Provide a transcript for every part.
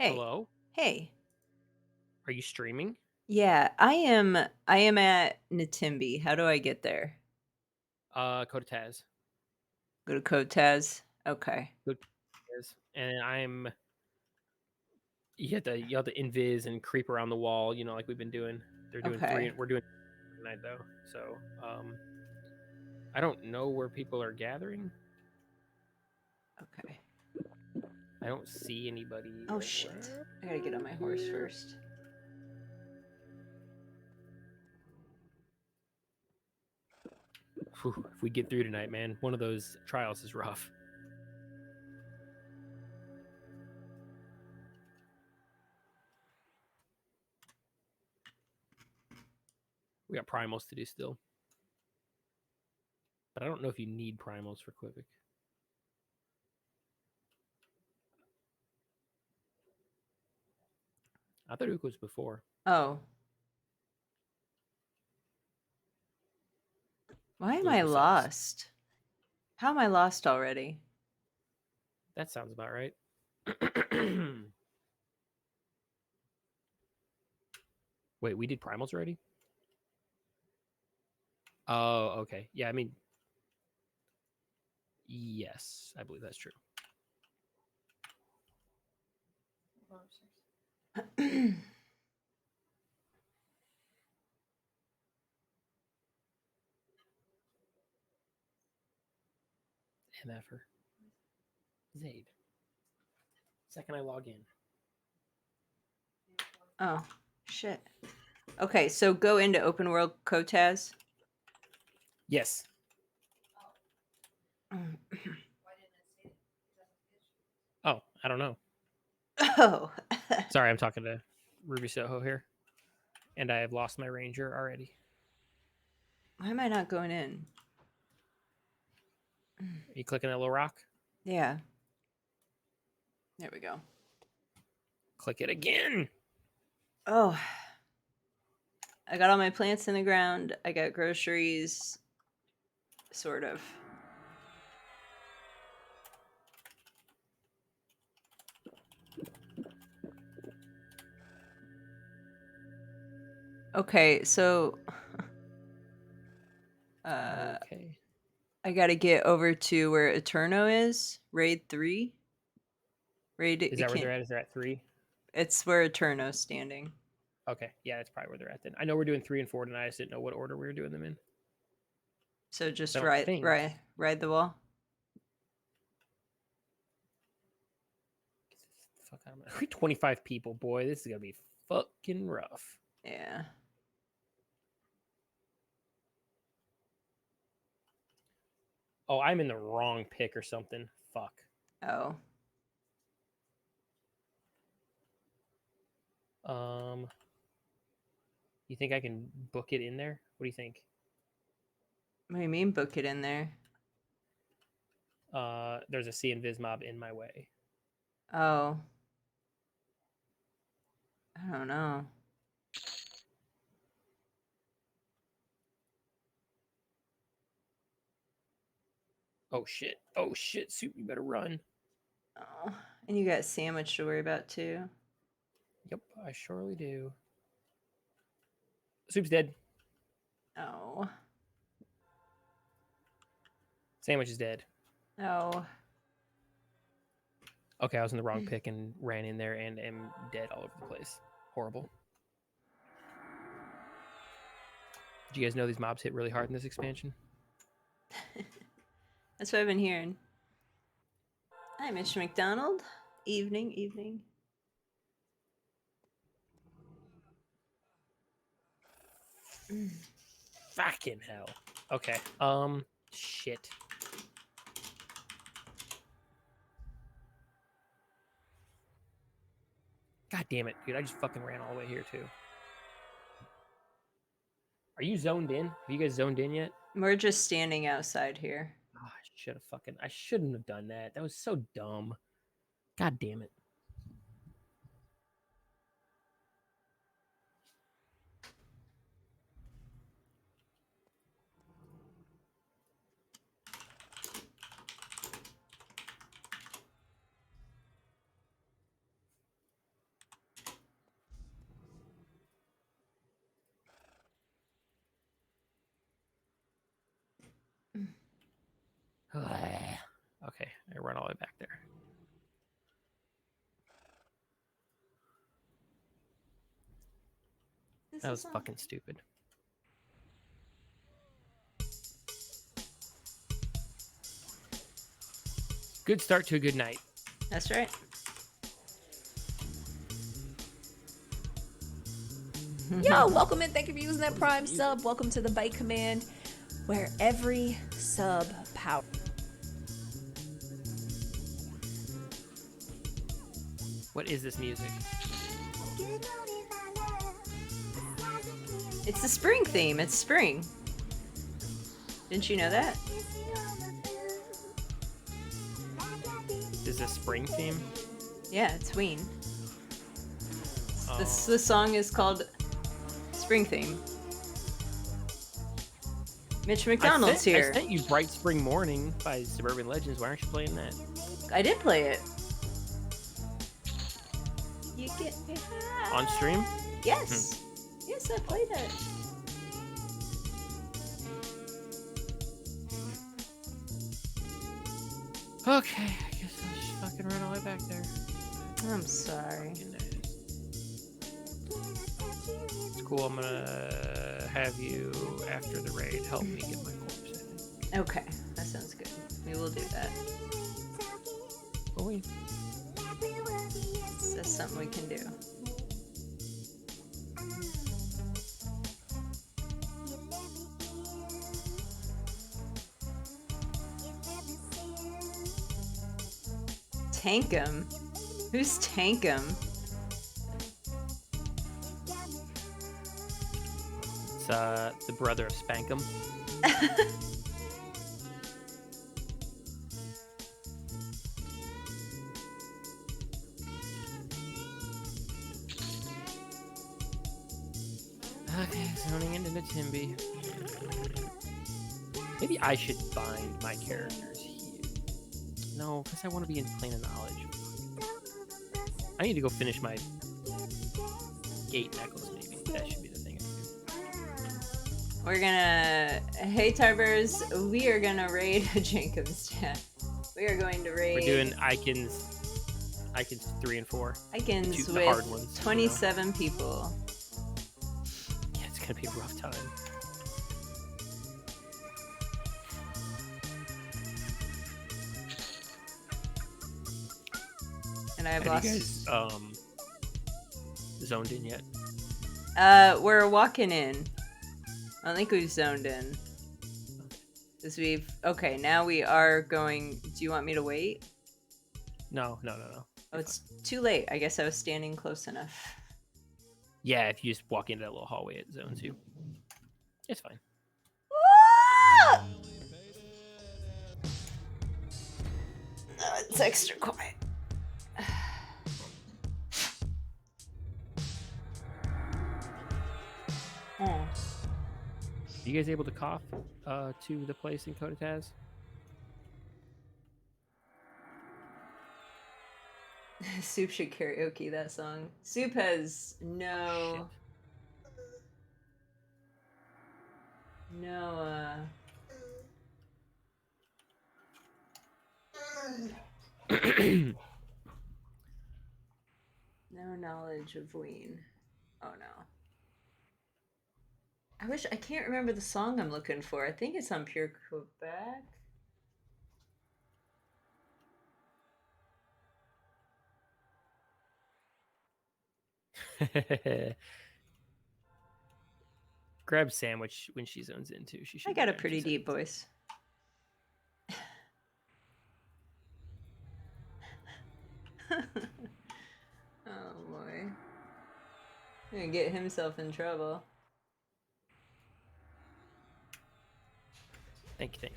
Hey, Hello? hey. Are you streaming? Yeah, I am at Natimbi. How do I get there? Code Taz. Go to Kotaz? Okay. Code Taz. And you have to invis and creep around the wall, like we've been doing. They're doing three, Okay. and we're doing tonight though. So, I don't know where people are gathering. Okay. I don't see anybody Oh shit. around. I gotta get on my horse first. Whew, if we get through tonight, man, one of those trials is rough. We got primals to do still. But I don't know if you need primals for Quivik. I thought Ook was before. Oh. Why am Those I were set to. lost? How am I lost already? That sounds about right. Wait, we did primals already? Oh, okay. Yeah, I mean, yes, I believe that's true. MFer. Zaid. Second I log in. Oh, shit. Okay, so go into open world Kotaz. Yes. Oh, I don't know. Oh. Sorry, I'm talking to Ruby Soho here. And I have lost my ranger already. Why am I not going in? Are you clicking that little rock? Yeah. There we go. Click it again. Oh. I got all my plants in the ground. I got groceries. Sort of. Okay, so Okay. I gotta get over to where Eterno is, raid 3. Raid Is it that where can they're at? Is they're at 3? It's where Eterno's standing. Okay. Yeah, that's probably where they're at then. I know we're doing 3 and 4 tonight. I just didn't know what order we were doing them in. So So just I don't ride think. ride ride the wall. Fuck, I'm 25 people, boy. This is going to be fucking rough. Yeah. Oh, I'm in the wrong pick or something. Fuck. Oh. Um, you think I can book it in there? What do you think? What do you mean book it in there? There's a C and Viz mob in my way. Oh. I don't know. Oh shit. Oh shit. Soup, you better run. Oh. And you got sandwich to worry about too. Yep, I surely do. Soup's dead. Oh. Sandwich is dead. Oh. Okay, I was in the wrong pick and ran in there and am dead all over the place. Horrible. Did you guys know these mobs hit really hard in this expansion? That's what I've been hearing. Hi, Mr. McDonald. Evening, evening. Fucking hell. Okay. Shit. God damn it, dude. I just fucking ran all the way here, too. Are you zoned in? Have you guys zoned in yet? We're just standing outside here. Oh, I shouldn't have done that. That was so dumb. God damn it. Okay, I run all the way back there. That was fucking stupid. Good start to a good night. That's right. Yo, welcome in. Thank you for using that Prime sub. Welcome to the Bite Command, where every sub power. What is this music? It's the spring theme. It's spring. Didn't you know that? Is this spring theme? Yeah, it's Ween. Oh. The song is called Spring Theme. Mitch McDonald's here. I sent you Bright Spring Morning by Suburban Legends. Why aren't you playing that? I did play it. You get me high. On stream? Yes. Yes, I played it. Okay, I guess I'll just fucking run all the way back there. I'm sorry. It's cool. I'm gonna have you, after the raid, help me get my corpse in. Okay, that sounds good. We will do that. Oh, wait. That's something we can do. Tankum? Who's Tankum? It's the brother of Spankum. Okay, zoning into the Timby. Maybe I should find my characters here. No, because I want to be in plane of knowledge. I need to go finish my gate necklace, maybe. That should be the thing I do. We're gonna... Hey, Tarbers, we are gonna raid Jacob's chat. We are going to raid... We're doing Ikkinz 3 and 4. Ikkinz the with hard ones, 27 people. Yeah, it's gonna be a rough time. And I have Have lost... you guys zoned in yet? We're walking in. I don't think we've zoned in. Because we've... Okay, now we are going... Do you want me to wait? No. Oh, it's too late. I guess I was standing close enough. Yeah, if you just walk into that little hallway, it zones you. It's fine. No, it's extra quiet. Are you guys able to cough to the place in Kodataz? Soup should karaoke that song. Soup has no... No, no knowledge of Ween. Oh no. I can't remember the song I'm looking for. I think it's on Pure Quebec. Grab Sandwich when she zones in too. She should. I got a pretty deep voice. Oh boy. He's gonna get himself in trouble. Thank you.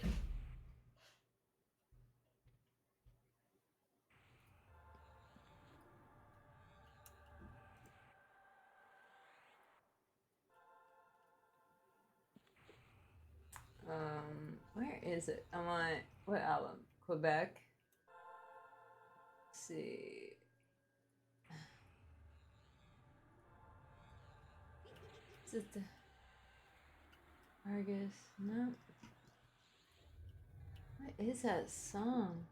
Where is it? I'm on what album? Quebec. Let's see. Is it the Argus? No. What is that song?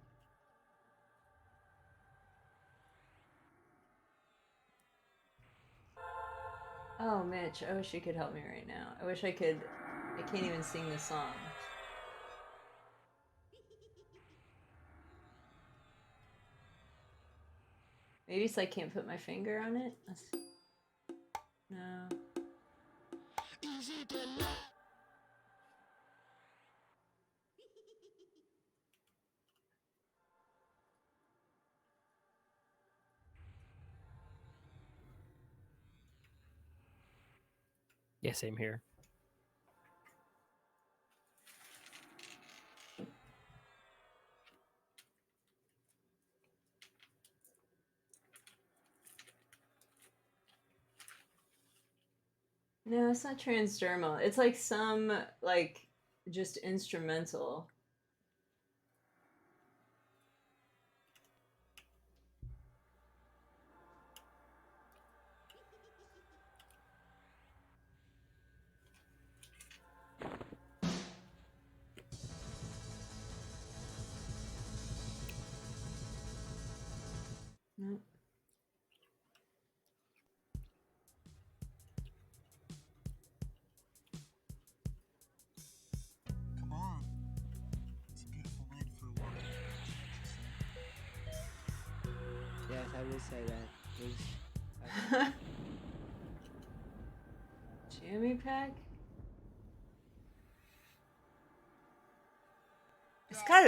Oh, Mitch, I wish you could help me right now. I wish I could. I can't even sing the song. Maybe it's I can't put my finger on it? No. Yeah, same here. No, it's not transdermal. It's like some, like, just instrumental. No. Come on. It's a beautiful night for a walk. Yes, I will say that. Please. Jammy pack?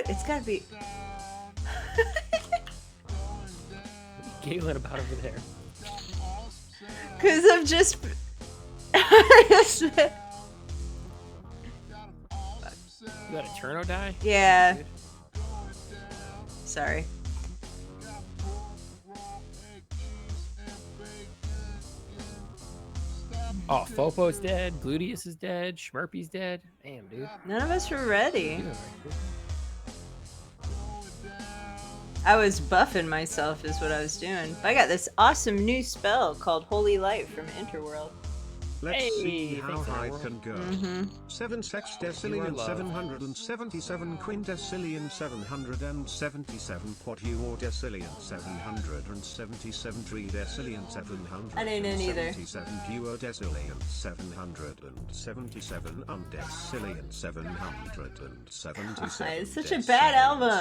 It's gotta be. Giggling about over there. Cause I'm just. You got a Turno die? Yeah. Dude. Sorry. Oh, Fopo's dead. Gluteus is dead. Schmurpy's dead. Damn, dude. None of us were ready. Doing right, dude. I was buffing myself, is what I was doing. But I got this awesome new spell called Holy Light from Interworld. Let's Hey, see how thanks, high Earl. can go. Mm-hmm. 7 sextillion You are love. 777 quindecillion 777 quadruordecillion 777 tridecillion 777 I didn't in either. duodecillion 777 undecillion 777 It's such a bad album.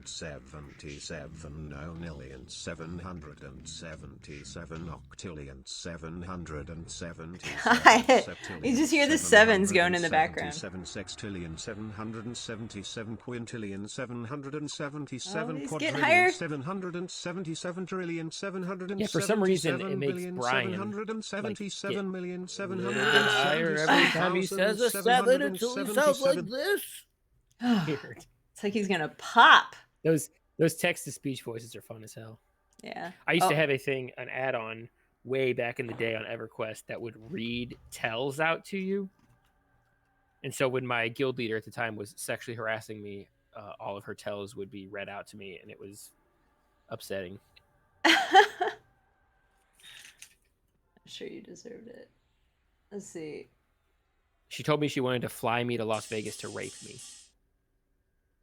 777 nonillion 777 octillion 777 You just hear the sevens going in the background. 7 sextillion 777 quintillion 777 Oh, he's quadrillion getting higher. 777 trillion 777 Yeah, for some reason, it makes billion, Brian, 777 million Higher 777 every time he says a 7 until he sounds like this. Weird. It's like he's gonna pop. Those text-to-speech voices are fun as hell. Yeah. I used Oh. to have an add-on way back in the day on EverQuest that would read tells out to you. And so when my guild leader at the time was sexually harassing me, all of her tells would be read out to me, and it was upsetting. I'm sure you deserved it. Let's see. She told me she wanted to fly me to Las Vegas to rape me.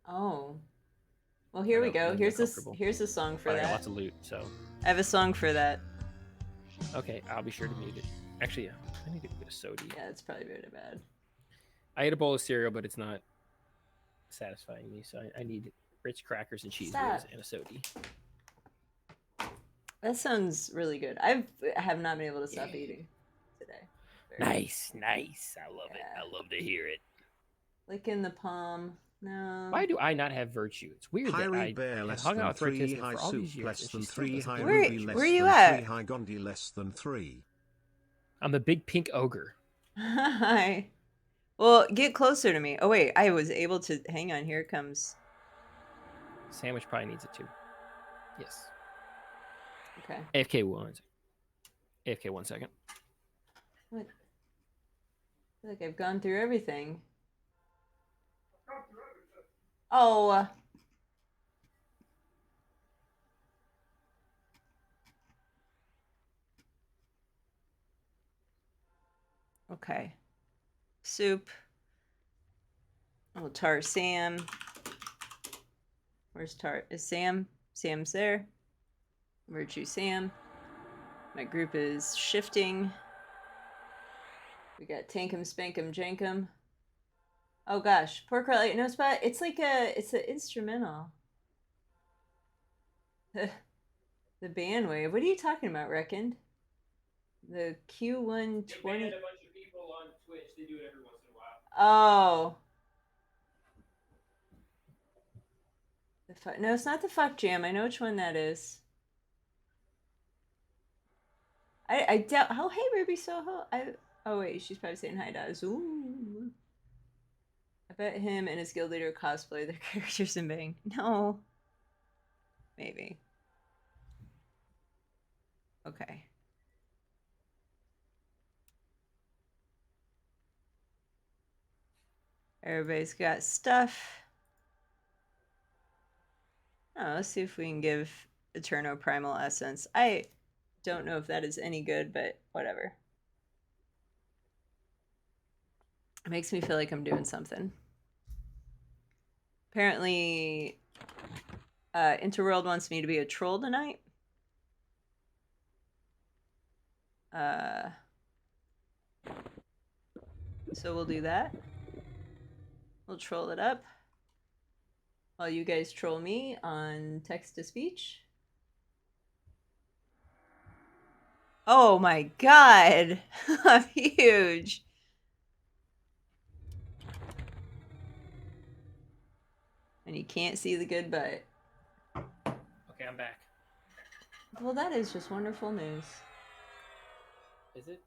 Oh. Well, here I we know, go. I'm Here's uncomfortable. here's a song for But I got that. lots of loot, so I have a song for that. okay, I'll be sure to mute it. Actually, yeah, I need to get a soda. Yeah, it's probably very bad. I ate a bowl of cereal, but it's not satisfying me, so I need rich crackers and cheese Stop. whiz and a soda. That sounds really good. I have not been able to stop eating today. Nice. I love it. Yeah. I love to hear it. Licking the palm. No. Why do I not have virtue? It's weird that High I bear have less hung than out with 3, Rotisserie high for all soup these years, less and than she still 3, doesn't high give Where- ruby less where you than at? 3, high gondi less than 3. I'm a big pink ogre. Hi. Well, get closer to me. Oh wait, I was able to. Hang on. Here it comes. Sandwich probably needs it too. Yes. Okay. AFK 1. AFK 1 second. What? I feel like I've gone through everything. Oh. Okay. Soup. Oh, Tar Sam. Where's Tar? Is Sam? Sam's there. Virtue Sam. My group is shifting. We got Tankum, Spankum, Jankum. Oh gosh, Pork Roll No Spot. It's like it's an instrumental. The band wave. What are you talking about, Reckoned? The Q120. a bunch of people on Twitch. They do it every once in a while. Oh. No, it's not the Fuck Jam. I know which one that is. I doubt. Oh, hey, Ruby Soho. Oh wait, she's probably saying hi to us. Ooh. I bet him and his guild leader cosplay their characters in Bang. No. Maybe. Okay. Everybody's got stuff. Oh, let's see if we can give Eterno Primal Essence. I don't know if that is any good, but whatever. It makes me feel like I'm doing something. Apparently, Interworld wants me to be a troll tonight. So we'll do that. We'll troll it up while you guys troll me on text-to-speech. Oh my god! I'm huge! And you can't see the good butt. Okay, I'm back. Well, that is just wonderful news. Is it?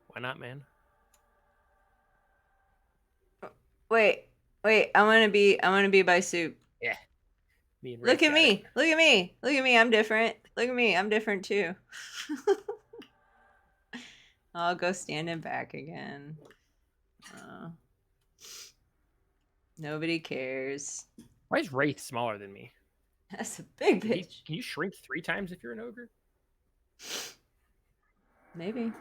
Why not, man? Wait, I want to be by soup. Yeah. Me and Look Ray at got me. it. Look at me. Look at me. I'm different. Look at me. I'm different too. I'll go standing back again. Nobody cares. Why is Wraith smaller than me? That's a big bitch. Can you shrink 3 times if you're an ogre? Maybe.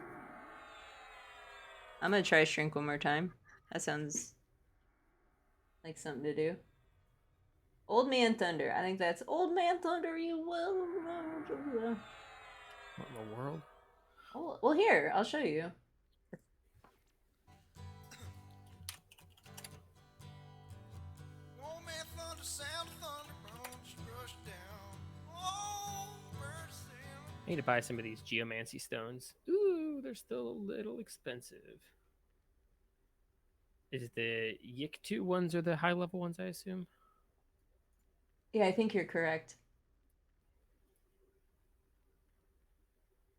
I'm gonna try shrink one more time. That sounds like something to do. Old Man Thunder. I think that's Old Man Thunder. You will. What in the world? Oh, well, here, I'll show you. Old man thunder, sound of thunder, bones rush down. Oh, mercy. I need to buy some of these geomancy stones. Ooh, they're still a little expensive. Is the Yik 2 ones or the high level ones, I assume? Yeah, I think you're correct.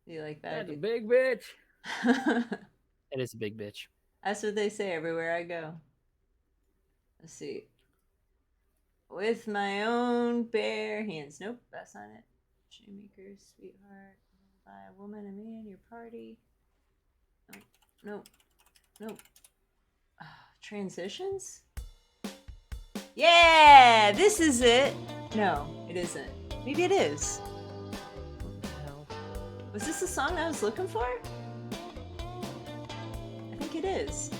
You like that? That's a big bitch. It is a big bitch. That's what they say everywhere I go. Let's see. With my own bare hands. Nope, that's not it. Shoemaker, sweetheart. By a woman, a man, your party. Nope. Transitions? Yeah, this is it. No, it isn't. Maybe it is. What the hell? Was this the song I was looking for? I think it is.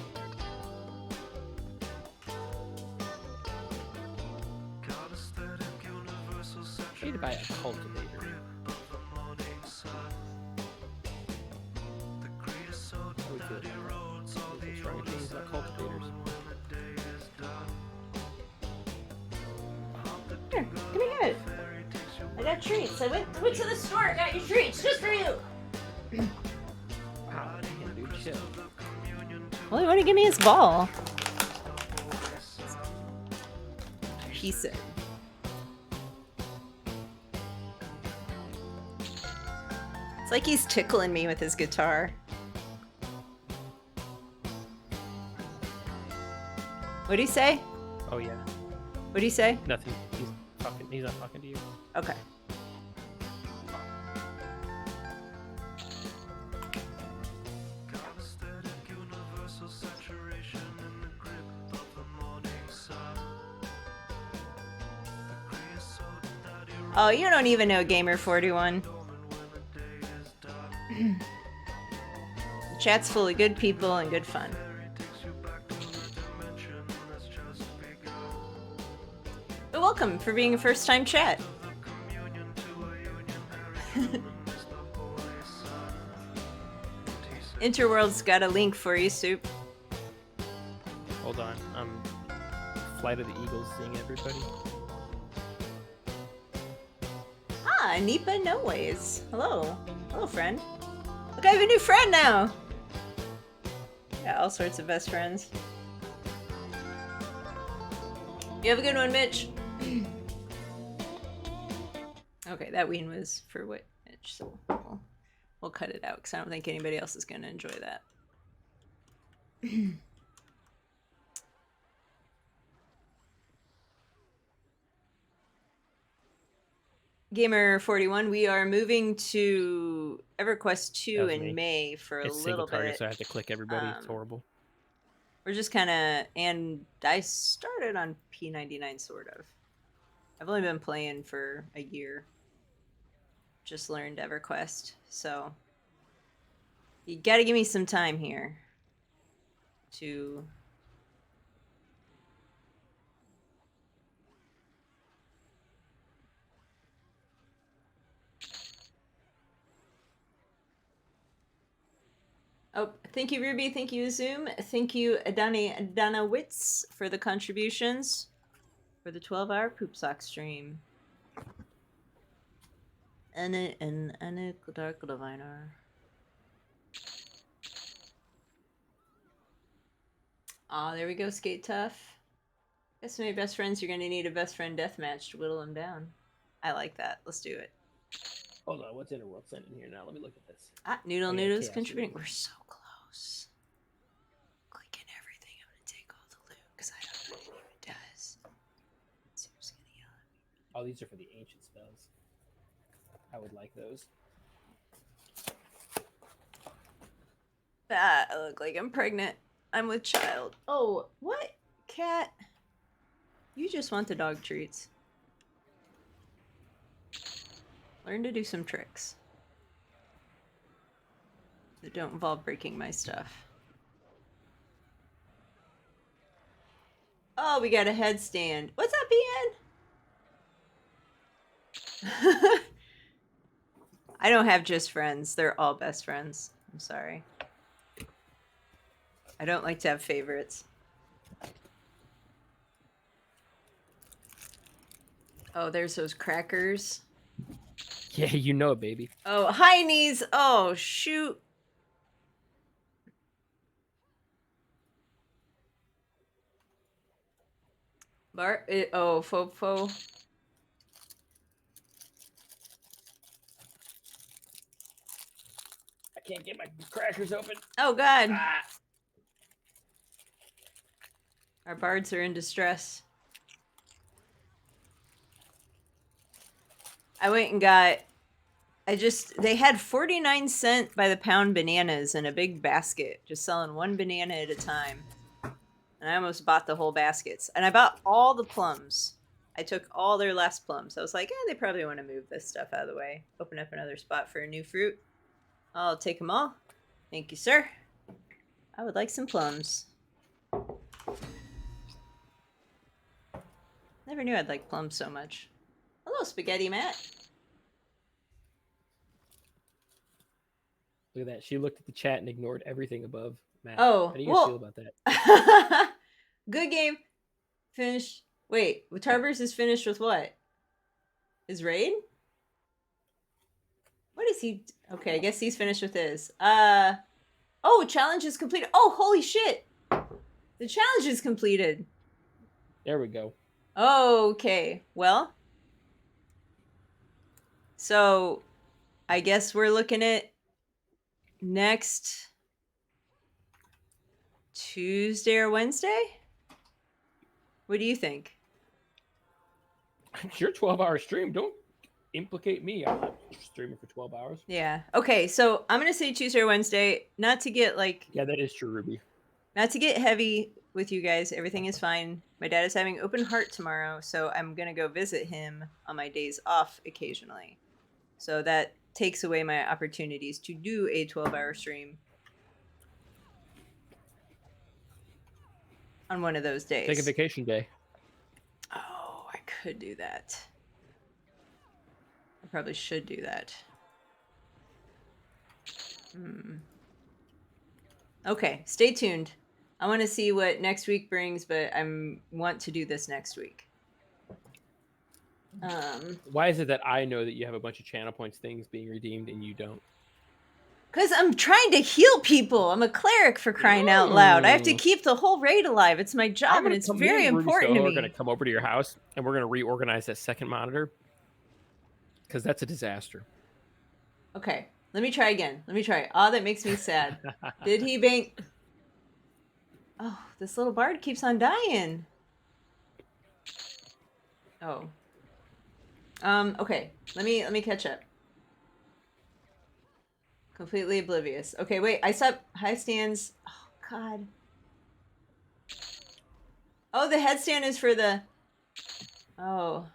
I need to buy a cultivator. How we feel about that? Any strong opinions about cultivators? Here, come here. I got treats. I went to the store. Got you treats just for you. Wow, damn, dude, chill. Well, you want to give me his ball? He said. It's like he's tickling me with his guitar. What'd he say? Oh yeah, What'd he say? nothing. He's not talking to you. Okay. Oh, you don't even know Gamer41. The chat's full of good people and good fun. But welcome for being a first-time chat. Interworld's got a link for you, Soup. Hold on. Flight of the Eagles seeing everybody. Ah, Nipa No Ways. Hello. Hello, friend. Look, I have a new friend now. Yeah, all sorts of best friends. You have a good one, Mitch. Okay, that ween was for what, Mitch? So we'll cut it out because I don't think anybody else is going to enjoy that. Gamer41, we are moving to EverQuest 2 me. in May for a It's single little target, bit. so I have to click everybody. It's horrible. We're just kind of, and I started on P99 sort of. I've only been playing for a year. Just learned EverQuest, so you got to give me some time here to Oh, thank you, Ruby. Thank you, Zoom. Thank you, Danawitz, for the contributions for the 12-hour poop sock stream. And Dark Diviner. Aw, there we go, Skate Tough. Guess my best friends, you're gonna need a best friend deathmatch to whittle them down. I like that. Let's do it. Hold on, what's Interworld sending here now? Let me look at this. Ah, Noodle Oh, yeah, Noodle's Chaos contributing. Noodle. We're so close. Clicking everything. I'm gonna take all the loot because I don't know what it even does. Soup's gonna yell at me. Oh, these are for the ancient spells. I would like those. Ah, I look like I'm pregnant. I'm with child. Oh, what? Cat? You just want the dog treats. Learn to do some tricks that don't involve breaking my stuff. Oh, we got a headstand. What's up, Ian? I don't have just friends. They're all best friends. I'm sorry. I don't like to have favorites. Oh, there's those crackers. Yeah, you know it, baby. Oh, hi, knees. Oh, shoot. Oh, Fofo. I can't get my crackers open. Oh, God. Ah. Our bards are in distress. I went and got, they had 49-cent by the pound bananas in a big basket, just selling one banana at a time. And I almost bought the whole baskets. And I bought all the plums. I took all their last plums. I was like, they probably want to move this stuff out of the way. Open up another spot for a new fruit. I'll take them all. Thank you, sir. I would like some plums. Never knew I'd like plums so much. Hello, Spaghetti Matt. Look at that. She looked at the chat and ignored everything above Matt. Oh, how do you guys feel well, about that? Good game. Finished. Wait, Tarbers is finished with what? His raid? What is he? Okay, I guess he's finished with his. Oh, challenge is completed. Oh, holy shit. The challenge is completed. There we go. Okay, well. So, I guess we're looking at next Tuesday or Wednesday? What do you think? It's your 12-hour stream. Don't implicate me. I'm not streaming for 12 hours. Yeah. Okay, so I'm going to say Tuesday or Wednesday. Not to get Yeah, that is true, Ruby. Not to get heavy with you guys. Everything is fine. My dad is having open heart tomorrow, so I'm going to go visit him on my days off occasionally. So that takes away my opportunities to do a 12-hour stream on one of those days. Take a vacation day. Oh, I could do that. I probably should do that. Okay, stay tuned. I want to see what next week brings, but want to do this next week. Why is it that I know that you have a bunch of channel points things being redeemed and you don't? Because I'm trying to heal people. I'm a cleric, for crying out loud. I have to keep the whole raid alive. It's my job, and it's very important to We're me. going to come over to your house and we're going to reorganize that second monitor because that's a disaster. Okay, let me try again. Let me try. Oh, that makes me sad. Did he bang? Oh, this little bard keeps on dying. Oh. Okay. Let me catch up. Completely oblivious. Okay, wait. I saw high stands. Oh God. Oh, the headstand is for the. Oh.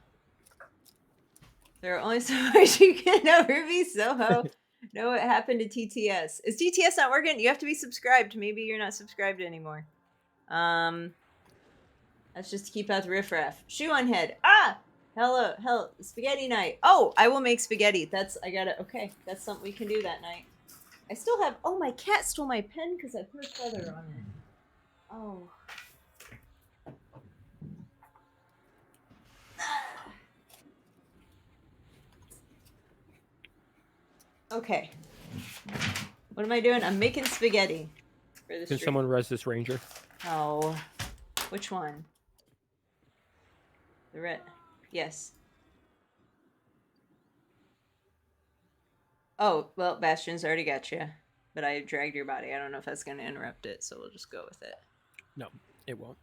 There are only so much you can never be Soho. Know what happened to TTS? Is TTS not working? You have to be subscribed. Maybe you're not subscribed anymore. That's just to keep out the riffraff. Shoe on head. Ah! Hello, spaghetti night. Oh, I will make spaghetti. Okay, that's something we can do that night. I still have, oh, my cat stole my pen because I put a feather on it. Oh. Okay. What am I doing? I'm making spaghetti for the Can stream. someone res this ranger? Oh. Which one? The red. Yes. Oh, well, Bastion's already got you. But I dragged your body. I don't know if that's going to interrupt it, so we'll just go with it. No, it won't.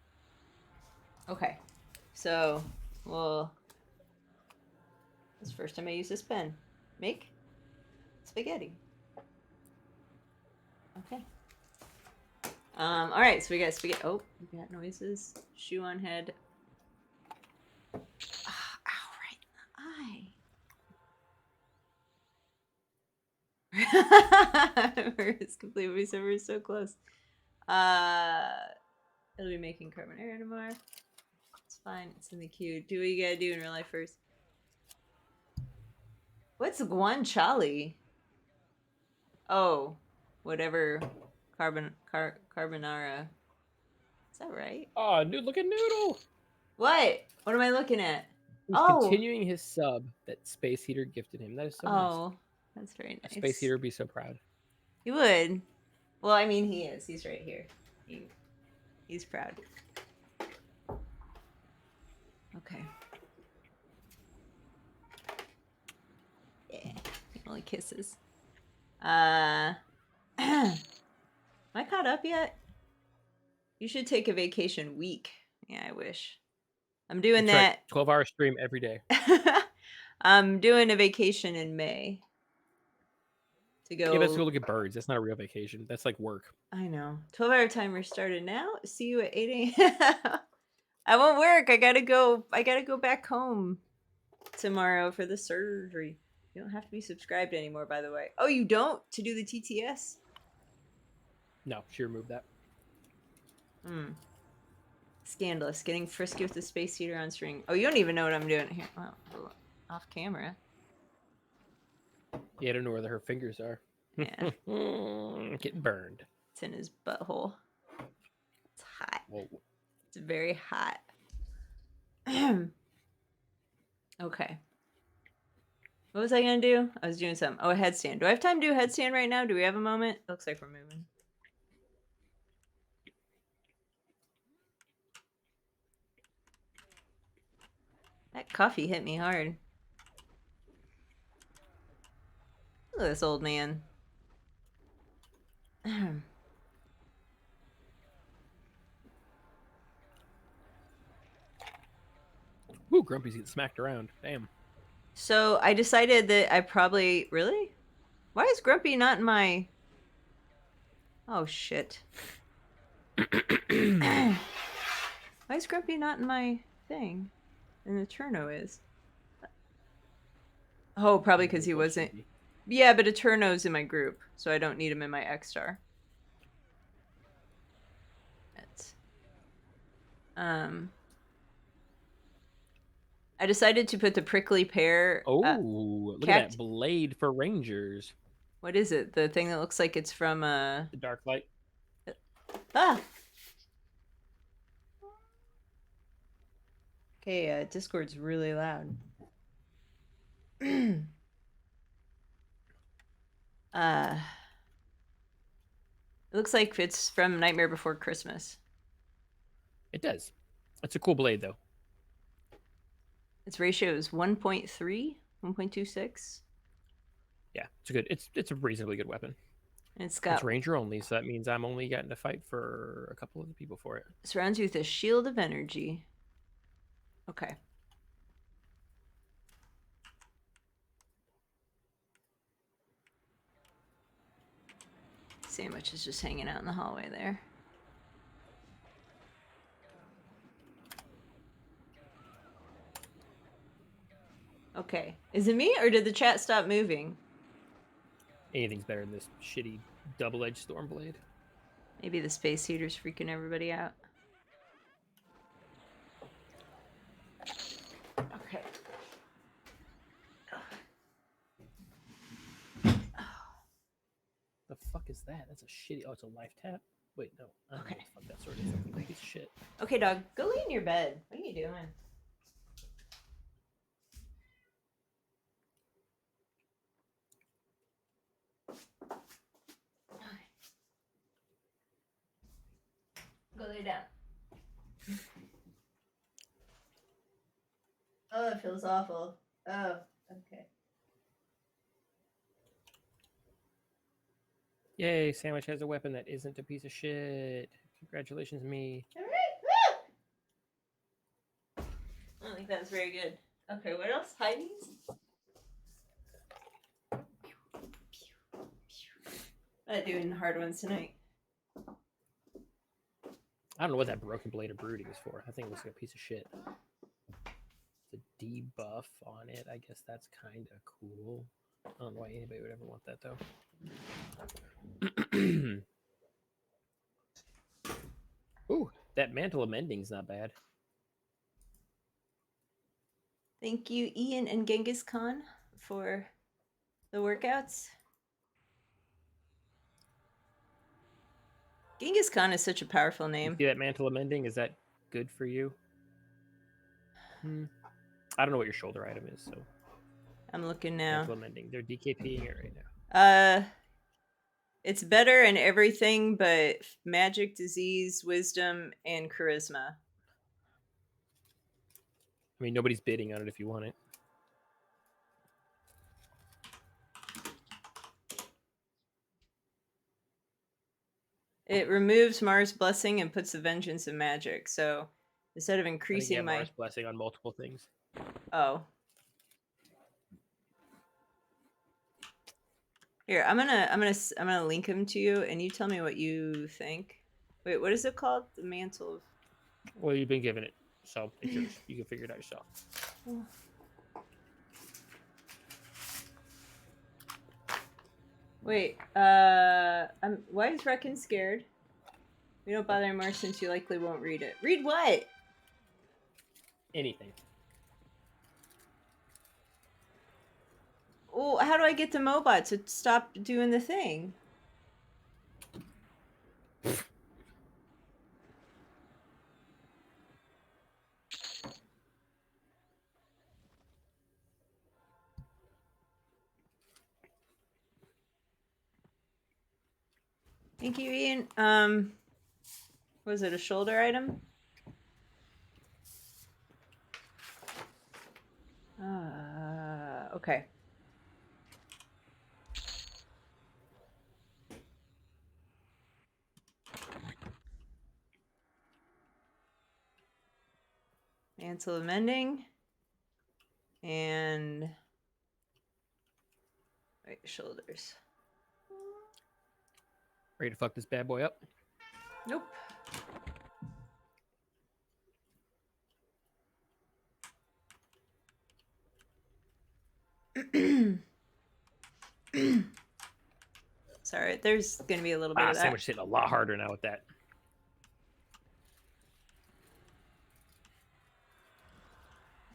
Okay. So, well... This is the first time I use this pen. Make spaghetti. Okay. Alright, so we got spaghetti. Oh, we got noises. Shoe on head. Ah, ow, right in the eye. It's completely so we're so close. It'll be making carbonara tomorrow. It's fine. It's in the queue. Do what you gotta do in real life first. What's guanciale? Oh, whatever. Carbonara. Is that right? Oh, dude, look at Noodle. What? What am I looking at? He's continuing his sub that Space Heater gifted him. That is so nice. Oh, that's very nice. Space Heater would be so proud. He would. Well, I mean, he is. He's right here. He's proud. Okay. Yeah. Only kisses. Am I caught up yet? You should take a vacation week. Yeah, I wish. I'm doing that. Right. 12-hour stream every day. I'm doing a vacation in May. To go. Yeah, let's go look at birds. That's not a real vacation. That's like work. I know. 12-hour timer started now. See you at 8 a.m. I won't work. I gotta go back home tomorrow for the surgery. You don't have to be subscribed anymore, by the way. Oh, you don't? To do the TTS? No, she removed that. Scandalous. Getting frisky with the space heater on string. Oh, you don't even know what I'm doing here. Wow. Off camera. Yeah, I don't know where her fingers are. Yeah. Getting burned. It's in his butthole. It's hot. Whoa. It's very hot. Okay. What was I going to do? I was doing something. Oh, a headstand. Do I have time to do a headstand right now? Do we have a moment? Looks like we're moving. That coffee hit me hard. Look at this old man. Ooh, Grumpy's getting smacked around. Damn. So I decided that I probably... Really? Why is Grumpy not in my... Oh, shit. Why is Grumpy not in my thing? And the Eterno is. Oh, probably because he wasn't... Yeah, but Eterno's in my group, so I don't need him in my X-Star. That's... I decided to put the prickly pear... Oh, look at that blade for rangers. What is it? The thing that looks like it's from... The dark light. Ah! Okay, Discord's really loud. It looks like it's from Nightmare Before Christmas. It does. It's a cool blade, though. Its ratio is 1.3, 1.26. Yeah, it's a good. It's a reasonably good weapon. And it's It's got ranger only, so that means I'm only getting to fight for a couple of the people for it. surrounds you with a shield of energy. Okay. Sandwich is just hanging out in the hallway there. Okay. Is it me or did the chat stop moving? Anything's better than this shitty double-edged storm blade. Maybe the space heater's freaking everybody out. Okay. The fuck is that? That's a shitty. Oh, it's a life tap. Wait, no. I don't know Okay. what the fuck that sword is. Fucking piece of shit. Okay, dog. Go lay in your bed. What are you doing? Go lay down. Oh, it feels awful. Oh, okay. Yay! Sandwich has a weapon that isn't a piece of shit. Congratulations, me. All right. I don't think that was very good. Okay, what else? Heidi's? Not doing hard ones tonight. I don't know what that broken blade of brooding is for. I think it looks like a piece of shit. It's a debuff on it. I guess that's kind of cool. I don't know why anybody would ever want that though. Ooh, that mantle of mending's not bad. Thank you, Ian and Genghis Khan, for the workouts. Genghis Khan is such a powerful You name. see that mantle of mending? Is that good for you? I don't know what your shoulder item is, so I'm looking now. mantle of mending. They're DKPing it right now. It's better in everything but magic, disease, wisdom, and charisma. I mean, nobody's bidding on it if you want it. It removes Mars' blessing and puts the vengeance of magic. So instead of I think you increasing have my Mars blessing on multiple things. oh, here I'm gonna link him to you, and you tell me what you think. Wait, what is it called? The mantle of. Well, you've been given it, so it's yours. You can figure it out yourself. Wait, why is Reckon scared? We don't bother anymore since you likely won't read it. Read what? Anything. Oh, how do I get the Mobot to stop doing the thing? Thank you, Ian. Was it a shoulder item? Okay. Mantle of Mending. And right shoulders. Ready to fuck this bad boy up? Nope. Sorry, there's gonna be a little bit of that. Sandwich hitting a lot harder now with that.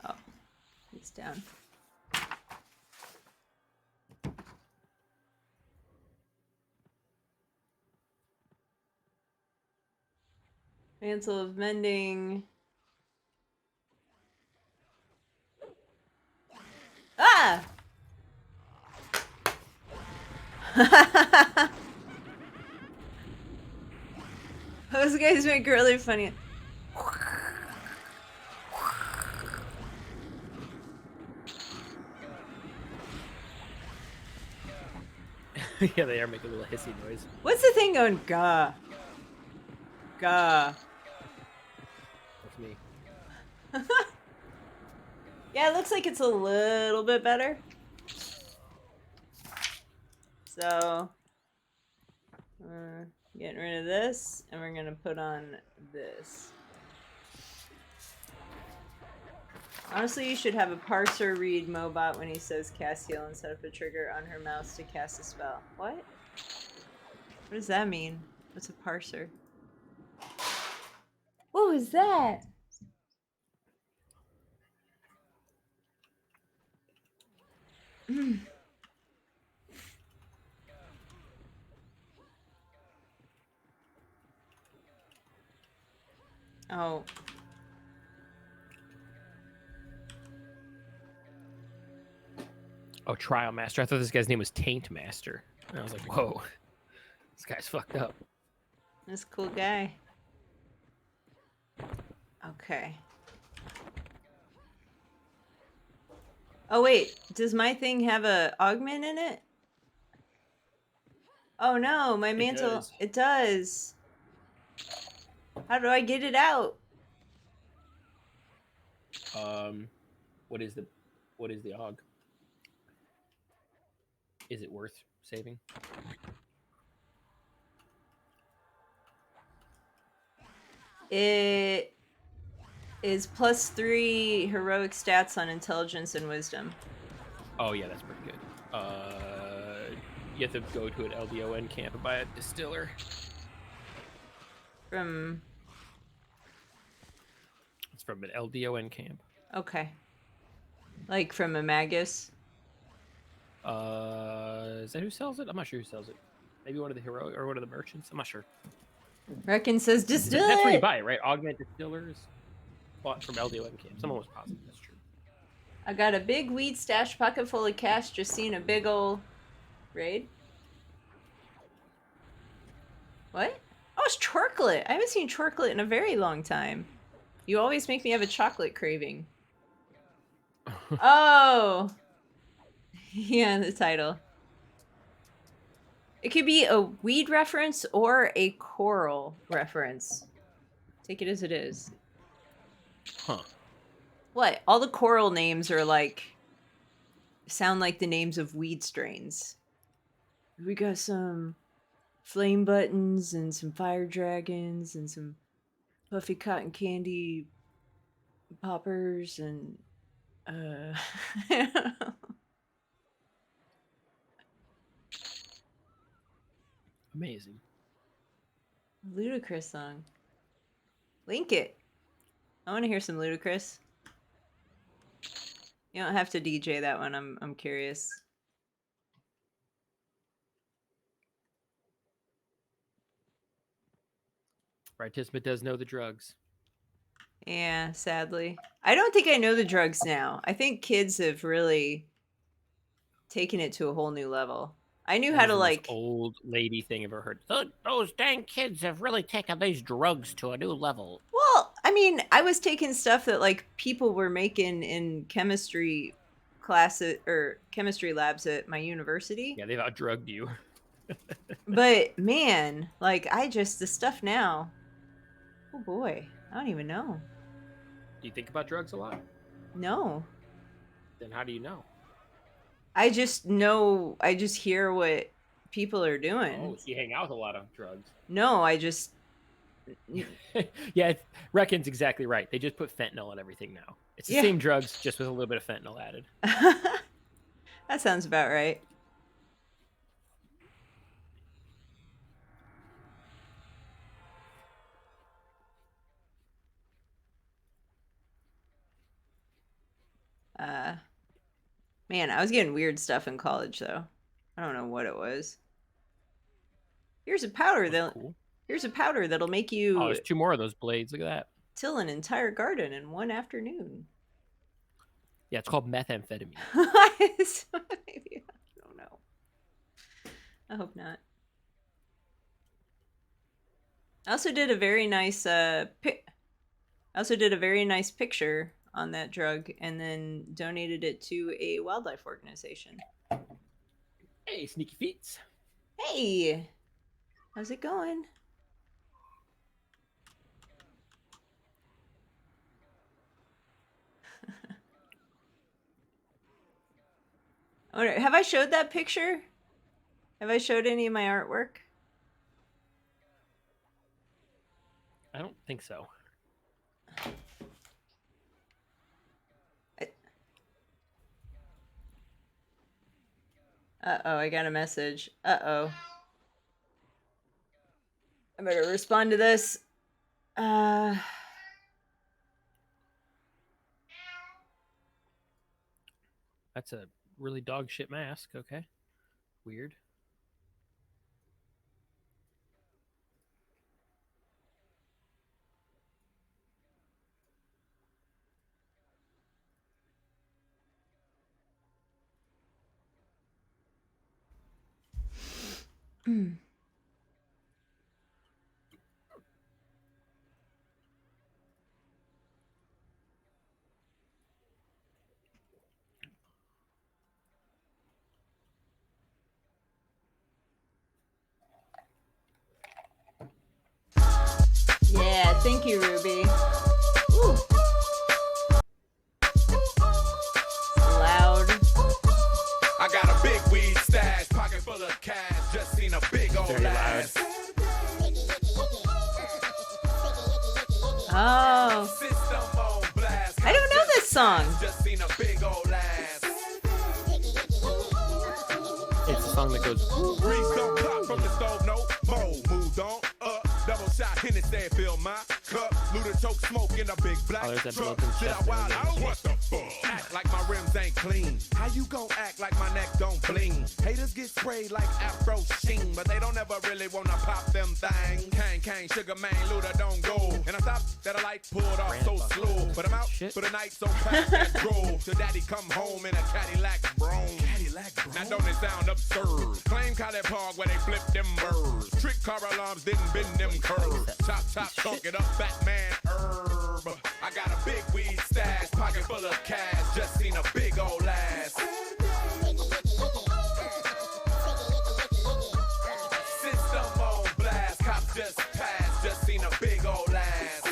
Oh, he's down. Mantle of Mending. Ah! Those guys make really funny. Yeah, they are making a little hissy noise. What's the thing going? Gah. Gah. That's me. Yeah, it looks like it's a little bit better. So, getting rid of this, and we're gonna put on this. Honestly, you should have a parser read Mobot when he says cast heal and set up a trigger on her mouse to cast a spell. What? What does that mean? What's a parser? What was that? Oh. Oh, Trial Master. I thought this guy's name was Taint Master. And I was like, whoa. This guy's fucked up. This cool guy. Okay. Oh wait, does my thing have a augment in it? Oh no, my mantle. does. It does. How do I get it out? What is the AUG? Is it worth saving? It is +3 heroic stats on intelligence and wisdom. Oh yeah, that's pretty good. You have to go to an LDON camp and buy a distiller. From It's from an LDON camp. okay. Like from a magus. Is that who sells it? I'm not sure who sells it. Maybe one of the hero or one of the merchants. I'm not sure. Reckon says distill That's where you it. buy it, right? Augment distillers bought from LDON camp. Someone was positive. That's true. I got a big weed stash pocket full of cash. Just seen a big ol' raid. What? Oh, it's chocolate. I haven't seen chocolate in a very long time. You always make me have a chocolate craving. Oh. Yeah, the title. It could be a weed reference or a coral reference. Take it as it is. Huh. What? All the coral names are like sound like the names of weed strains. We got some flame buttons and some fire dragons and some puffy cotton candy poppers and Amazing. Ludicrous song. Link it. I want to hear some Ludicrous. You don't have to DJ that one. I'm curious. Right, Tismet does know the drugs. Yeah, sadly. I don't think I know the drugs now. I think kids have really taken it to a whole new level. I knew how That is to the most like old lady thing I've ever heard. Those dang kids have really taken these drugs to a new level. well, I mean, I was taking stuff that like people were making in chemistry classes or chemistry labs at my university. Yeah, they've outdrugged you. But man, like the stuff now. Oh boy, I don't even know. Do you think about drugs a lot? No. Then how do you know? I just know, I just hear what people are doing. Oh, so you hang out with a lot of drugs. No, I just Yeah, Reckon's exactly right. They just put fentanyl in everything now. It's the Yeah. same drugs, just with a little bit of fentanyl added. that sounds about right. Man, I was getting weird stuff in college though. I don't know what it was. Here's a powder That's that cool. Here's a powder that'll make Oh, you there's 2 more of those blades. Look at that. till an entire garden in one afternoon. Yeah, it's called methamphetamine. Maybe, I don't know. I hope not. I also did a very nice picture on that drug and then donated it to a wildlife organization. Hey, sneaky feet. Hey, how's it going? I wonder, have I showed that picture? Have I showed any of my artwork? I don't think so. Uh-oh, I got a message. Uh-oh. I better respond to this. That's a really dog shit mask. Okay. Weird. Yeah, thank you, Ruby. Ooh. Loud. I got a big weed stash, pocket full of cash, just seen a big old Very loud. ass. Oh, System on blast. I don't know this song. Just seen a big old ass. It's a song that goes. Breeze don't pop from the stove, no more. Moved on up, double shot, Hennessy, fill my cup. Luda choke smoke in a big black Oh, there's that truck. broken Did I chest wild there. out? What the fuck? Act like my rims ain't clean. How you gon' act like my neck don't bling? Haters get sprayed like Afro Sheen, but they don't ever really wanna pop them things. Kang, sugar man, Luda don't go. And I stopped that a light pulled off so Grandpa. slow. But I'm out Shit. for the night, so pass that drove. Till daddy come home in a Cadillac Brougham. Now don't it sound absurd? Claim College Park where they flip them birds. Trick car alarms didn't bend them curves. Chop, chunk it up, Batman herb. I got a big weed stash, pocket full of cash. Just seen a big old ass. System on blast, cops just passed. Just seen a big old ass.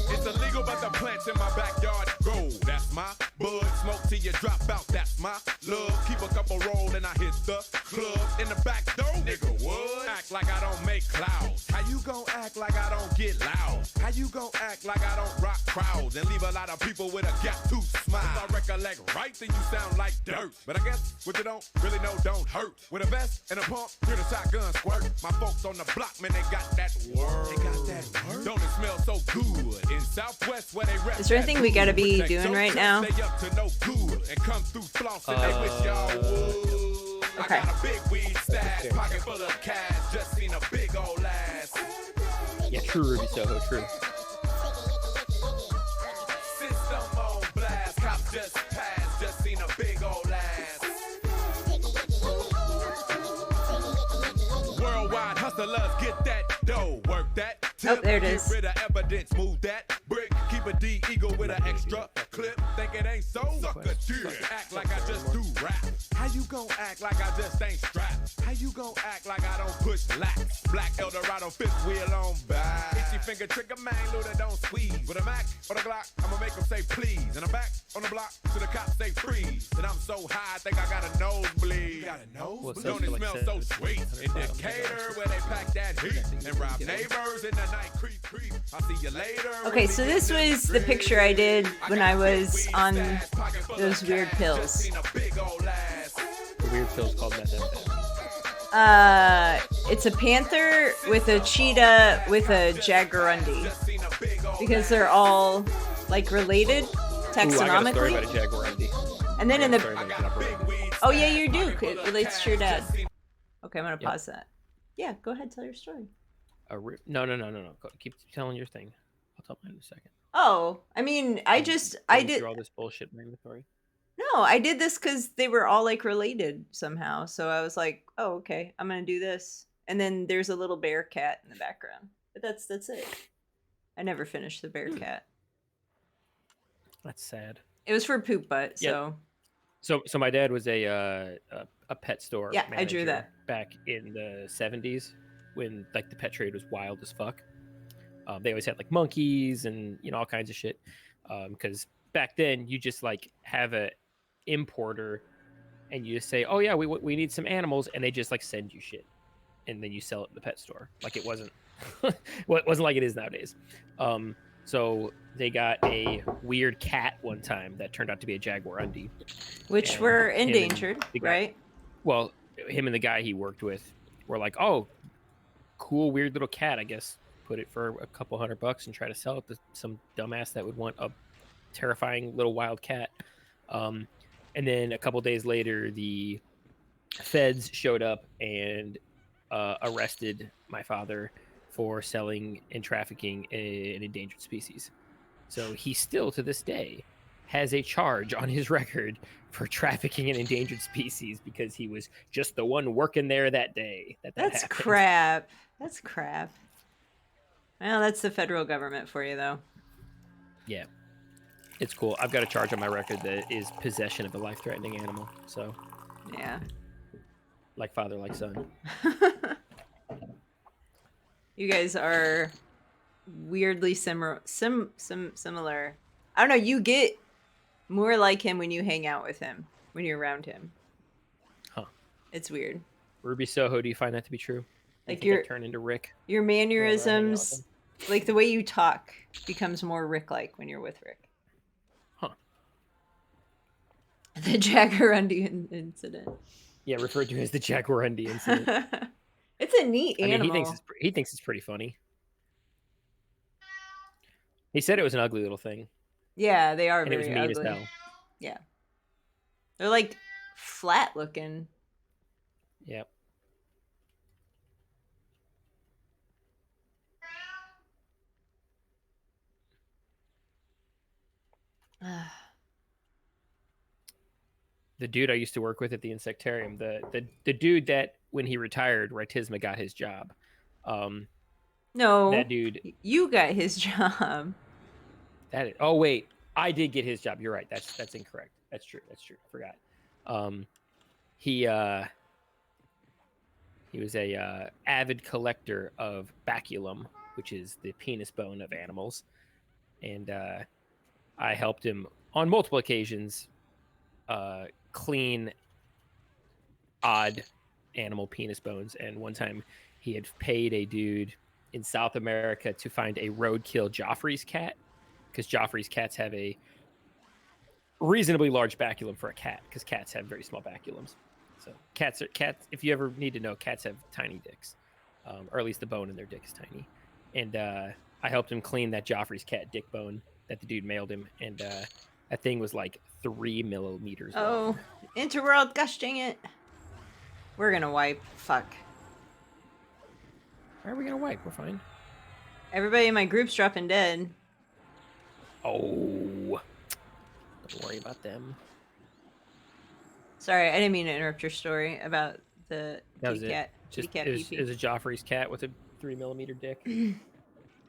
It's illegal, but the plants in my backyard grow. That's my bud. Smoke till you drop out. That's my love. Keep a couple roll and I hit the club in the back door. Nigga, what? Act like I don't make clouds. How you gon' act like I don't get loud? How you gon' act like I don't rock crowds and leave a lot of people with a gap tooth smile? If I recollect right, then you sound like dirt. But I guess what you don't really know don't hurt. With a vest and a pump, hear the shotgun squirt. My folks on the block, man, they got that word. They got that word. Don't it smell so good in Southwest where they rep? Is there anything we gotta be Protect doing your right trust, now? They up to no good and come through flossing. They wish y'all would. Okay. I got a big weed stash, pocket full of cash. Just seen a big old ass. Yeah, true, Ruby Soho, true. System on blast, cops just passed. Just seen a big old ass. Worldwide hustlers, get that dough, work that. Oh, there it Get is. rid of evidence, move that brick. Keep a D eagle with an extra clip. Think it ain't so? Sucker dick. Act like I just do rap. How you gon' act like I just ain't strapped? How you gon' act like I don't push lax? Black Eldorado, fifth wheel on back. Itchy finger trigger, man, Luda don't squeeze. With a Mac or the Glock, I'ma make them say please. And I'm back on the block to the cops say freeze. And I'm so high, I think I got a nosebleed. Got a Well, it nosebleed? says Don't it for smell like so 700 sweet? In pounds. Decatur, where they pack that heat and rob neighbors in the night, creep. I'll see you later. Okay, so this was the picture I did when I was on those weird pills. The weird pill's called methamphetamine. It's a panther with a cheetah with a jaguarundi because they're all like related Ooh, I got a story taxonomically. about a jaguarundi. And then in I the got a story about a jaguarundi. oh yeah, you do. It relates to your dad. Okay, I'm gonna Yep. pause that. Yeah, go ahead, tell your story. No. Go, keep telling your thing. I'll tell mine in a second. Oh, I mean, I Going did. through all this bullshit in my inventory. No, I did this because they were all like related somehow. So I was like, oh, okay, I'm gonna do this. And then there's a little bear cat in the background. But that's it. I never finished the bear cat. That's sad. It was for poop butt, Yeah. so So my dad was a pet store Yeah, I manager drew that. back in the 70s when like the pet trade was wild as fuck. They always had like monkeys and all kinds of shit. Because back then you just like have a importer and you just say, oh yeah, we need some animals, and they just like send you shit, and then you sell it in the pet store. Like it wasn't well, it wasn't like it is nowadays. So they got a weird cat one time that turned out to be a jaguarundi, which and were him and endangered, the guy- right? Well, him and the guy he worked with were like, oh, cool, weird little cat. I guess put it for a couple $100 and try to sell it to some dumbass that would want a terrifying little wild cat. And then a couple days later, the feds showed up and arrested my father for selling and trafficking an endangered species. So he still, to this day, has a charge on his record for trafficking an endangered species because he was just the one working there that day. That's happened. crap. That's crap. Well, that's the federal government for you, though. Yeah. It's cool. I've got a charge on my record that is possession of a life-threatening animal. So, Yeah. like father, like son. You guys are weirdly similar. I don't know. You get more like him when you hang out with him, when you're around him. Huh. It's weird. Ruby Soho, do you find that to be true? Like you turn into Rick. Your whenever I hang out with mannerisms, him? like the way you talk, becomes more Rick-like when you're with Rick. Huh. The Jaguarundi incident. Yeah, referred to as the Jaguarundi incident. It's a neat I animal. mean, he thinks it's pretty funny. He said it was an ugly little thing, Yeah, they are and it was very mean ugly. as hell. Yeah. They're like flat looking. Yep. The dude I used to work with at the insectarium, the dude that when he retired, Ritisma got his job. No, That dude. you got his job. Oh wait, I did get his job. You're right. That's incorrect. That's true. I forgot. He was a avid collector of baculum, which is the penis bone of animals, and I helped him on multiple occasions clean odd animal penis bones. And one time he had paid a dude in South America to find a roadkill Joffrey's cat, because Joffrey's cats have a reasonably large baculum for a cat, because cats have very small baculums. So cats. If you ever need to know, cats have tiny dicks, or at least the bone in their dick is tiny. And I helped him clean that Joffrey's cat dick bone that the dude mailed him, and that thing was like 3 millimeters long. Oh, Interworld, gosh dang it. We're gonna wipe. Fuck. Why are we gonna wipe? We're fine. Everybody in my group's dropping dead. Oh, don't worry about them. Sorry, I didn't mean to interrupt your story about the That was kitty it. cat. Just Kitty cat it pee-pee. was a Joffrey's cat with a 3 millimeter dick.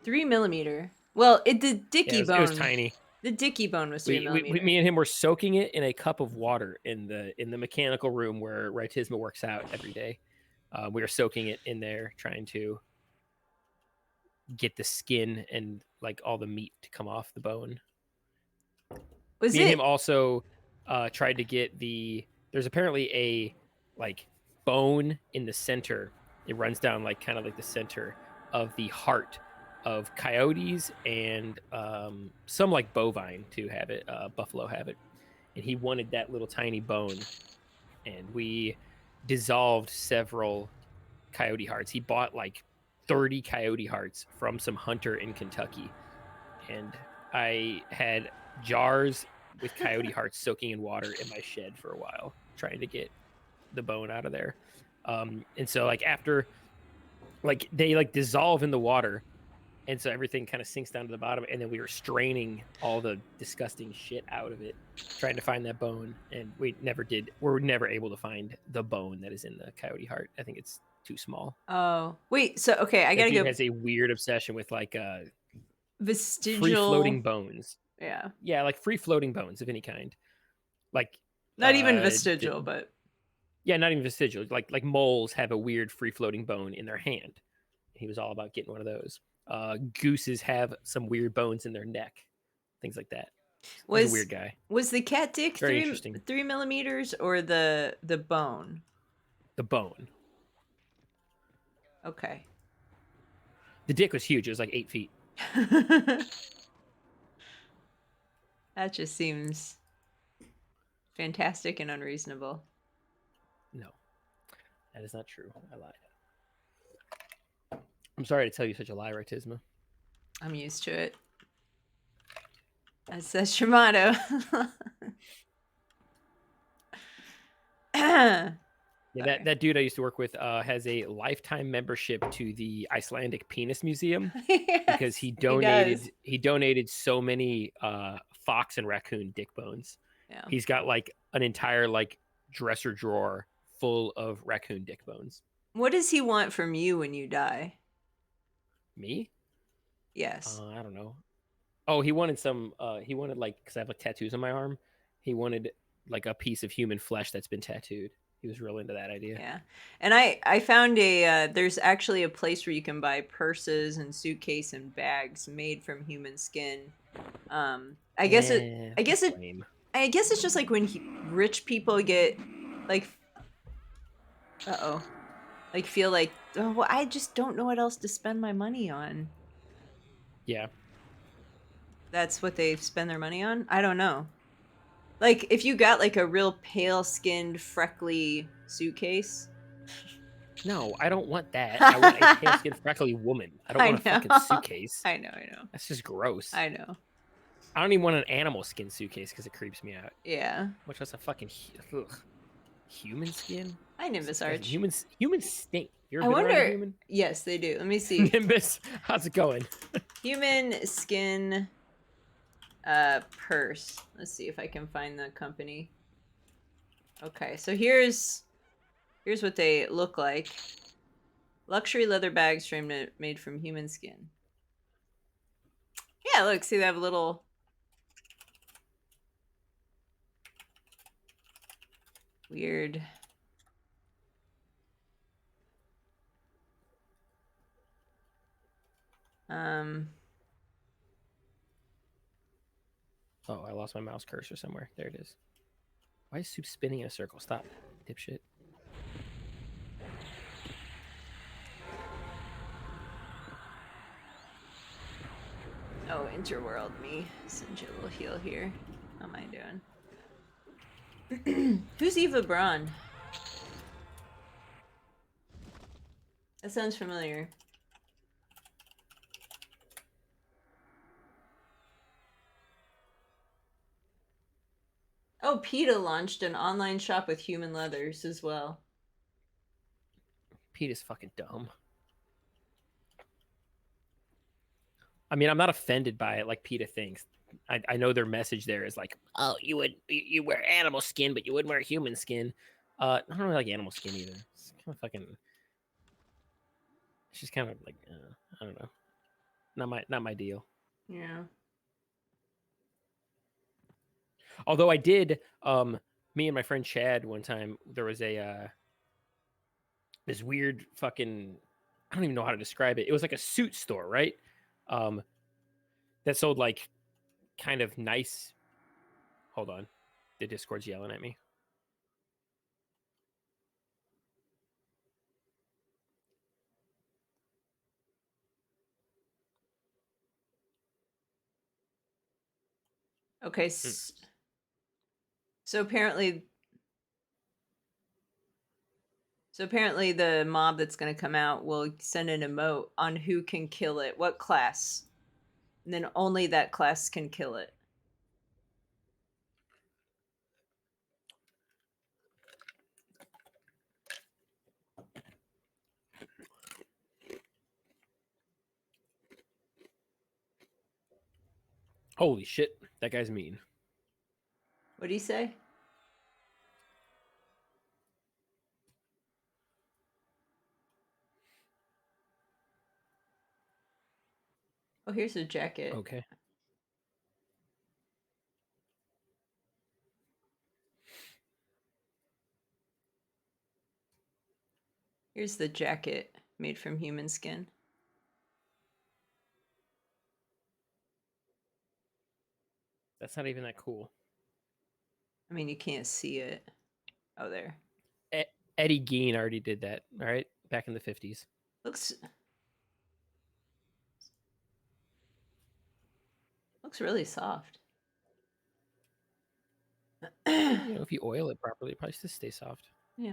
3 millimeter. Well, the dicky Yeah, bone. it was tiny. The dicky bone was 3 millimeter. Me and him were soaking it in a cup of water in the mechanical room where Ritisma works out every day. We were soaking it in there, trying to get the skin and like all the meat to come off the bone. Was Me and it? him also tried to get there's apparently a like bone in the center. It runs down like kind of like the center of the heart of coyotes and some like bovine to have it, buffalo have it. And he wanted that little tiny bone. And we dissolved several coyote hearts. He bought like 30 coyote hearts from some hunter in Kentucky. And I had jars with coyote hearts soaking in water in my shed for a while, trying to get the bone out of there. And so like after, like they like dissolve in the water, and so everything kind of sinks down to the bottom, and then we were straining all the disgusting shit out of it, trying to find that bone, and we never did. We're never able to find the bone that is in the coyote heart. I think it's too small. Oh, wait. So, okay, I That gotta dude go. has a weird obsession with like Vestigial. free floating bones. Yeah. Yeah, like free floating bones of any kind. Like Not even uh, vestigial, but. yeah, not even vestigial. Like moles have a weird free floating bone in their hand. He was all about getting one of those. Gooses have some weird bones in their neck, things like that. He's a weird guy. Was the cat dick Very interesting. 3 millimeters or the bone? The bone. Okay. The dick was huge. It was like 8 feet. That just seems fantastic and unreasonable. No, that is not true. I lied. I'm sorry to tell you such a lie, Ritisma. I'm used to it. That's your motto. Yeah, that dude I used to work with has a lifetime membership to the Icelandic Penis Museum because he donated so many fox and raccoon dick bones. Yeah. He's got like an entire like dresser drawer full of raccoon dick bones. What does he want from you when you die? Me? Yes. I don't know. Oh, he wanted some. He wanted like because I have like tattoos on my arm. He wanted like a piece of human flesh that's been tattooed. He was real into that idea. Yeah. And I found there's actually a place where you can buy purses and suitcase and bags made from human skin. I guess it's just like when rich people get like like feel like, oh, well, I just don't know what else to spend my money on. Yeah. That's what they spend their money on? I don't know. Like, if you got, like, a real pale-skinned, freckly suitcase. No, I don't want that. I want a pale-skinned, freckly woman. I don't want a fucking suitcase. I know. That's just gross. I know. I don't even want an animal skin suitcase because it creeps me out. Yeah. Much less a fucking human skin. Hi, Nimbus Arch. Humans stink. You ever I been around a wonder. human? Yes, they do. Let me see. Nimbus, how's it going? Human skin purse. Let's see if I can find the company. Okay, so here's what they look like. Luxury leather bags made from human skin. Yeah, look, see they have a little weird. Oh, I lost my mouse cursor somewhere. There it is. Why is soup spinning in a circle? Stop, dipshit. Oh, interworld me. Send you a little heal here. How am I doing? Who's Eva Braun? That sounds familiar. Oh, PETA launched an online shop with human leathers as well. PETA's fucking dumb. I mean, I'm not offended by it like PETA thinks. I know their message there is like, oh, you wear animal skin, but you wouldn't wear human skin. I don't really like animal skin either. It's kind of fucking. It's just kind of like I don't know, not my deal. Yeah. Although I did, me and my friend Chad one time there was a this weird fucking. I don't even know how to describe it. It was like a suit store, right? That sold like kind of nice. Hold on, the Discord's yelling at me. Okay. So apparently the mob that's going to come out will send an emote on who can kill it, what class. And then only that class can kill it. Holy shit, that guy's mean. What'd he say? Oh, here's a jacket. Okay. Here's the jacket made from human skin. That's not even that cool. I mean, you can't see it. Oh, there. Eddie Gein already did that, all right? Back in the 50s. Looks really soft. You know, if you oil it properly, it probably just stay soft. Yeah.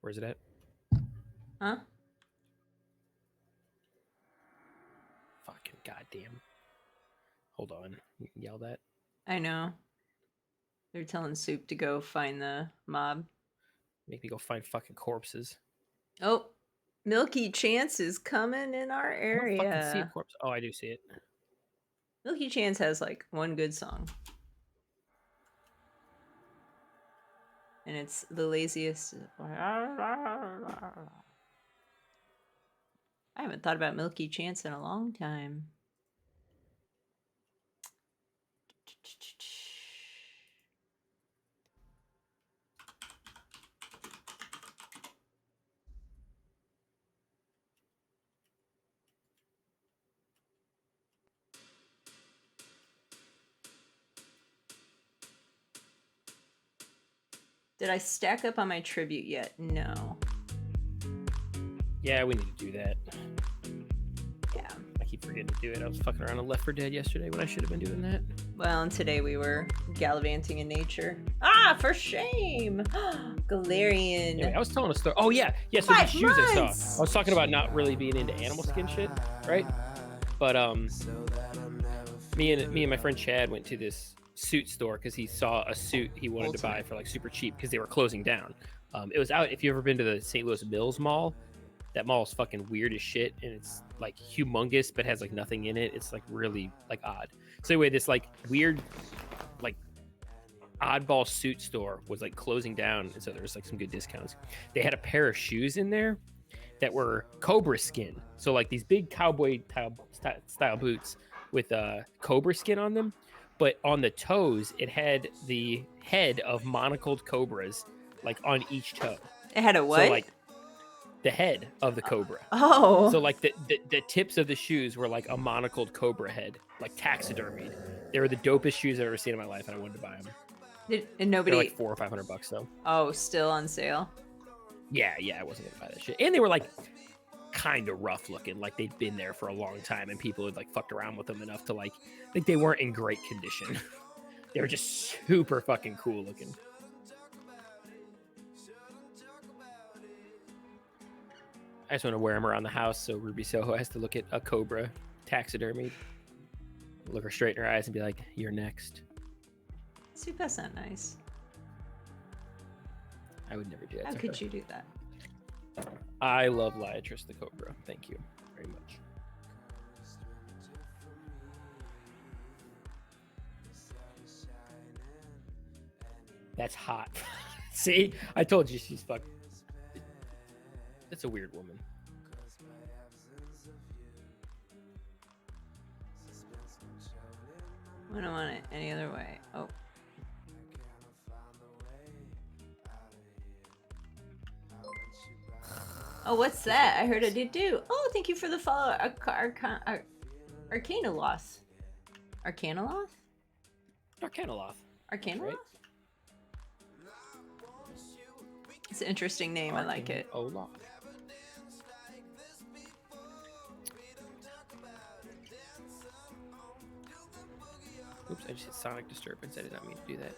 Where's it at? Huh? Fucking goddamn. Hold on. You can yell that. I know. They're telling Soup to go find the mob. Make me go find fucking corpses. Oh, Milky Chance is coming in our I don't fucking see a area. corpse. Oh, I do see it. Milky Chance has like one good song. And it's the laziest. I haven't thought about Milky Chance in a long time. Did I stack up on my tribute yet? No. Yeah, we need to do that. Yeah. I keep forgetting to do it. I was fucking around on Left 4 Dead yesterday when I should have been doing that. Well, and today we were gallivanting in nature. Ah, for shame! Galarian. Anyway, I was telling a story. Oh, yeah. Yeah, so 5 these shoes I months! saw. I was talking about not really being into animal skin shit, right? But me and my friend Chad went to this suit store because he saw a suit he wanted to buy for like super cheap because they were closing down. It was out. If you ever been to the St. Louis Mills Mall, that mall is fucking weird as shit, and it's like humongous but has like nothing in it. It's like really like odd. So anyway, this like weird like oddball suit store was like closing down, and so there was like some good discounts. They had a pair of shoes in there that were cobra skin, so like these big cowboy style boots with cobra skin on them, but on the toes it had the head of monocled cobras like on each toe. It had a what? So like the head of the cobra. Oh. So like the tips of the shoes were like a monocled cobra head, like taxidermied. They were the dopest shoes I've ever seen in my life, and I wanted to buy them. And nobody. They're like $400 or $500 though. Oh, still on sale. Yeah, I wasn't gonna buy that shit. And they were like kind of rough looking, like they'd been there for a long time, and people had like fucked around with them enough to like think they weren't in great condition. They were just super fucking cool looking. I just want to wear them around the house so Ruby Soho has to look at a cobra taxidermied, look her straight in her eyes and be like, "You're next." Soup, that's not nice. I would never do that. How to could her. you do that? I love Liatrice the Cobra. Thank you very much. That's hot. See? I told you she's fucking... That's a weird woman. I don't want it any other way. Oh. Oh, what's that? I heard a do. Oh, thank you for the follow. Arcana Loss. Arcanaloth? Arcanoloth. Arcanaloth? Right. It's an interesting name. I like it. Olaf. Oops, I just hit sonic disturbance. I did not mean to do that.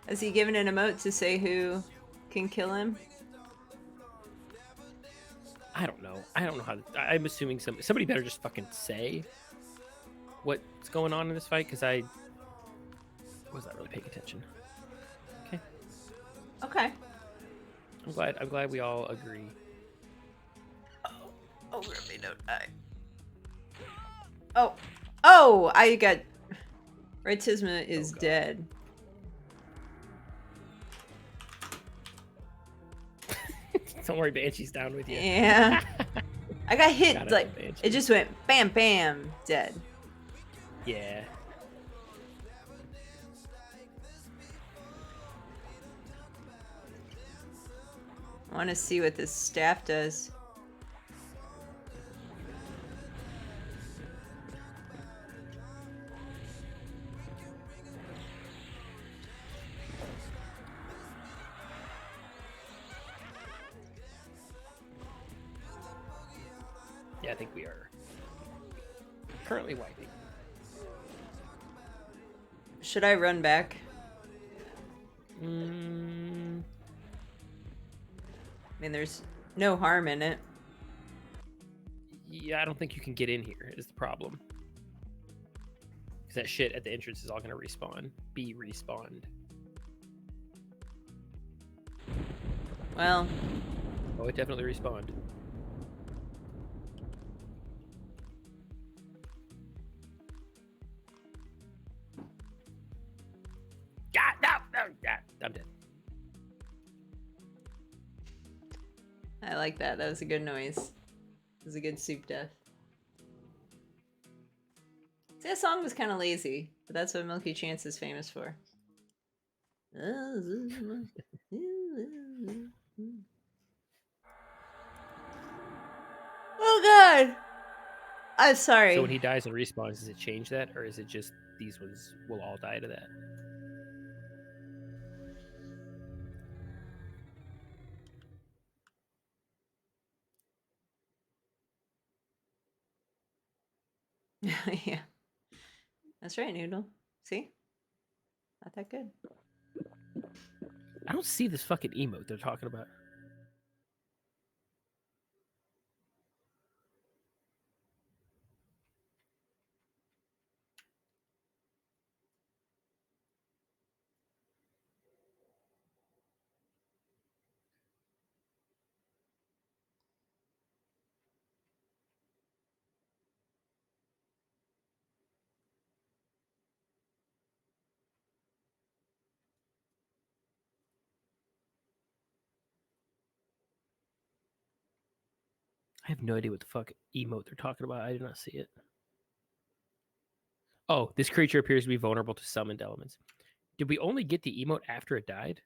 Has he given an emote to say who can kill him? I don't know. I don't know how. I'm assuming somebody better just fucking say what's going on in this fight, because I was not really paying attention. Okay. I'm glad we all agree. Oh, Ruby, don't die. Oh, I got. Ritisma is God. dead. Don't worry, Banshee's down with you. Yeah. I got hit, God, I like, love Banshee. it just went bam, bam, dead. Yeah. I want to see what this staff does. Yeah, I think we are currently wiping. Should I run back? Mm, I mean, there's no harm in it. yeah, I don't think you can get in here is the problem. Because that shit at the entrance is all going to respawn. Be respawned. Well, Oh, it definitely respawned. God, no, God, I'm dead. I like that. That was a good noise. It was a good soup death. See, that song was kind of lazy, but that's what Milky Chance is famous for. Oh God! I'm sorry. So when he dies and respawns, does it change that? Or is it just these ones will all die to that? Yeah. That's right, Noodle. See? Not that good. I don't see this fucking emote they're talking about. I have no idea what the fuck emote they're talking about. I did not see it. Oh, this creature appears to be vulnerable to summoned elements. Did we only get the emote after it died?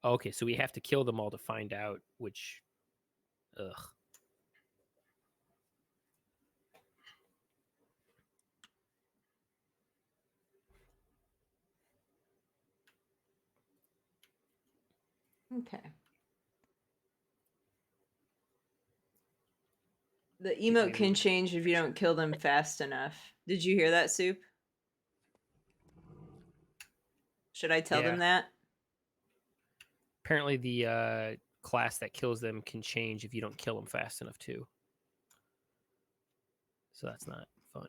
Okay, so we have to kill them all to find out which. Ugh. Okay. The emote can change if you don't kill them fast enough. Did you hear that, Soup? Should I tell them that? Apparently, the class that kills them can change if you don't kill them fast enough, too. So that's not fun.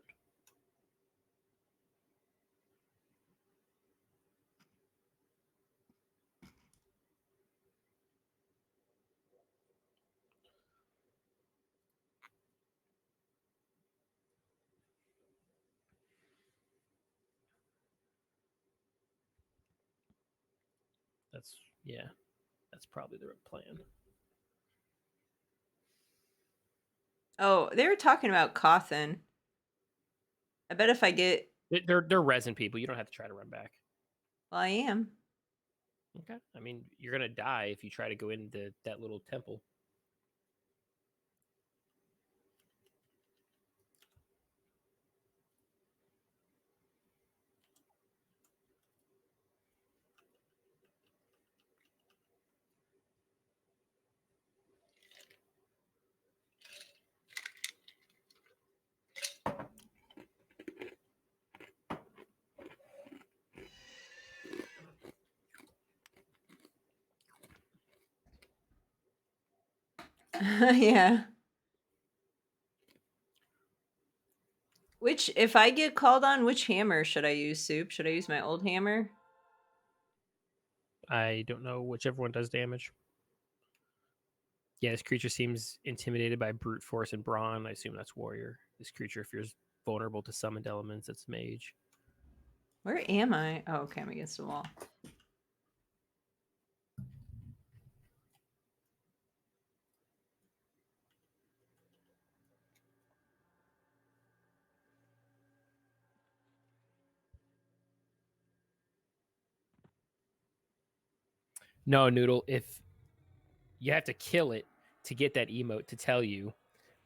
Yeah, that's probably the plan. Oh, they were talking about Cawthon. I bet if I get... They're resin people. You don't have to try to run back. Well, I am. Okay. I mean, you're going to die if you try to go into that little temple. Yeah. If I get called on, which hammer should I use, Soup? Should I use my old hammer? I don't know whichever one does damage. Yeah, this creature seems intimidated by brute force and brawn. I assume that's warrior. This creature appears vulnerable to summoned elements. That's mage. Where am I? Oh, okay, I'm against the wall. No, Noodle. If you have to kill it to get that emote to tell you,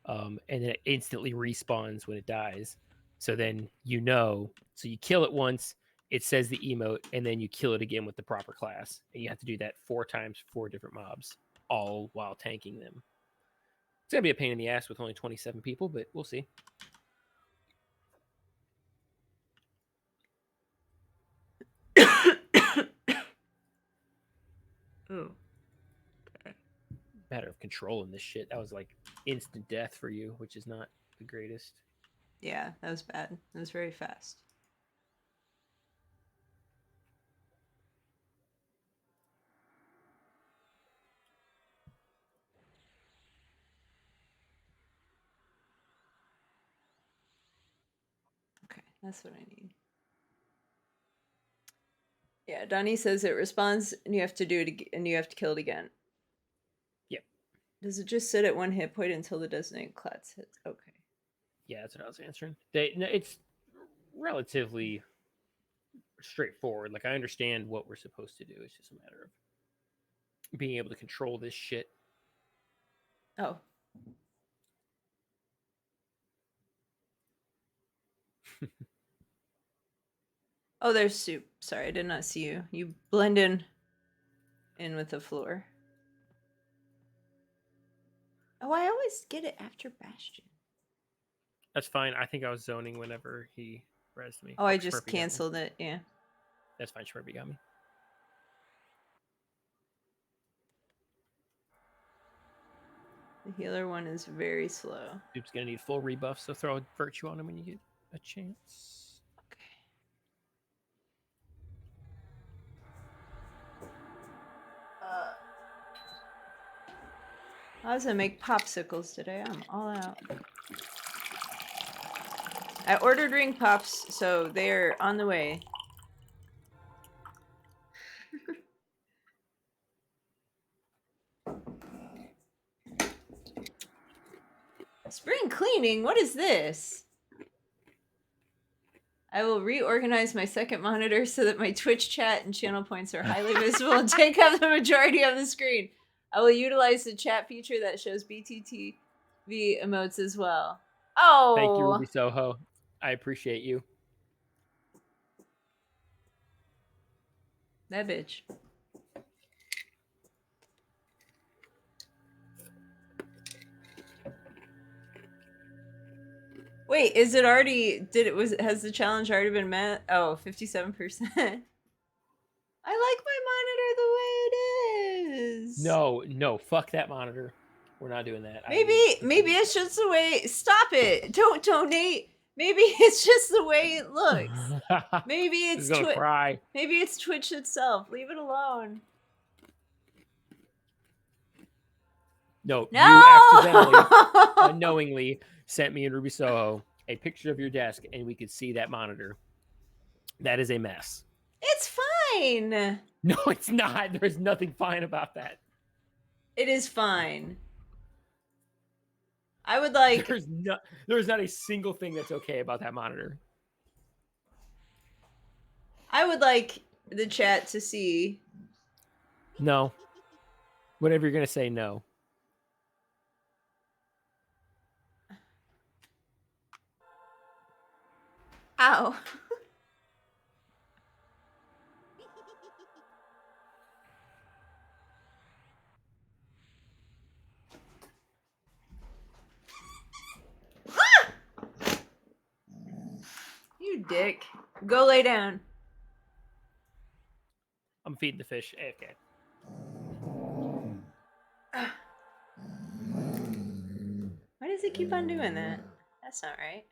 and then it instantly respawns when it dies. So then you know. So you kill it once, it says the emote, and then you kill it again with the proper class. And you have to do that 4 times, 4 different mobs, all while tanking them. It's gonna be a pain in the ass with only 27 people, but we'll see. Ooh. Matter of controlling this shit. That was like instant death for you, which is not the greatest. Yeah, that was bad. It was very fast. Okay, that's what I need. Yeah, Donnie says it responds and you have to do it and you have to kill it again. Yep. Does it just sit at 1 hit point until the designated class hits? Okay. Yeah, that's what I was answering. It's relatively straightforward. Like I understand what we're supposed to do. It's just a matter of being able to control this shit. Oh. Oh, there's soup. Sorry, I did not see you. You blend in with the floor. Oh, I always get it after Bastion. That's fine. I think I was zoning whenever he rezzed me. Oh, I Smurfy just got me. canceled it. Yeah. That's fine. Smurfy got me. The healer one is very slow. Soup's gonna need full rebuff, so throw a virtue on him when you get a chance. Okay. I was gonna make popsicles today. I'm all out. I ordered ring pops, so they're on the way. Spring cleaning? What is this? I will reorganize my second monitor so that my Twitch chat and channel points are highly visible and take up the majority of the screen. I will utilize the chat feature that shows BTTV emotes as well. Oh! Thank you, Ruby Soho. I appreciate you. That bitch. Wait, is it already, has the challenge already been met? Oh, 57%. I like my monitor the way it is. No, fuck that monitor. We're not doing that. Maybe it's just the way, stop it. Don't donate. Maybe it's just the way it looks. Maybe it's gonna cry. Maybe it's Twitch itself. Leave it alone. No, No! you accidentally, unknowingly sent me and Ruby Soho a picture of your desk, and we could see that monitor. That is a mess. It's fine. No, it's not. There is nothing fine about that. It is fine. I would like. There's not a single thing that's okay about that monitor. I would like the chat to see. No. Whatever you're gonna say, no. Ow. You dick. Go lay down. I'm feeding the fish. Okay. Why does it keep on doing that? That's not right.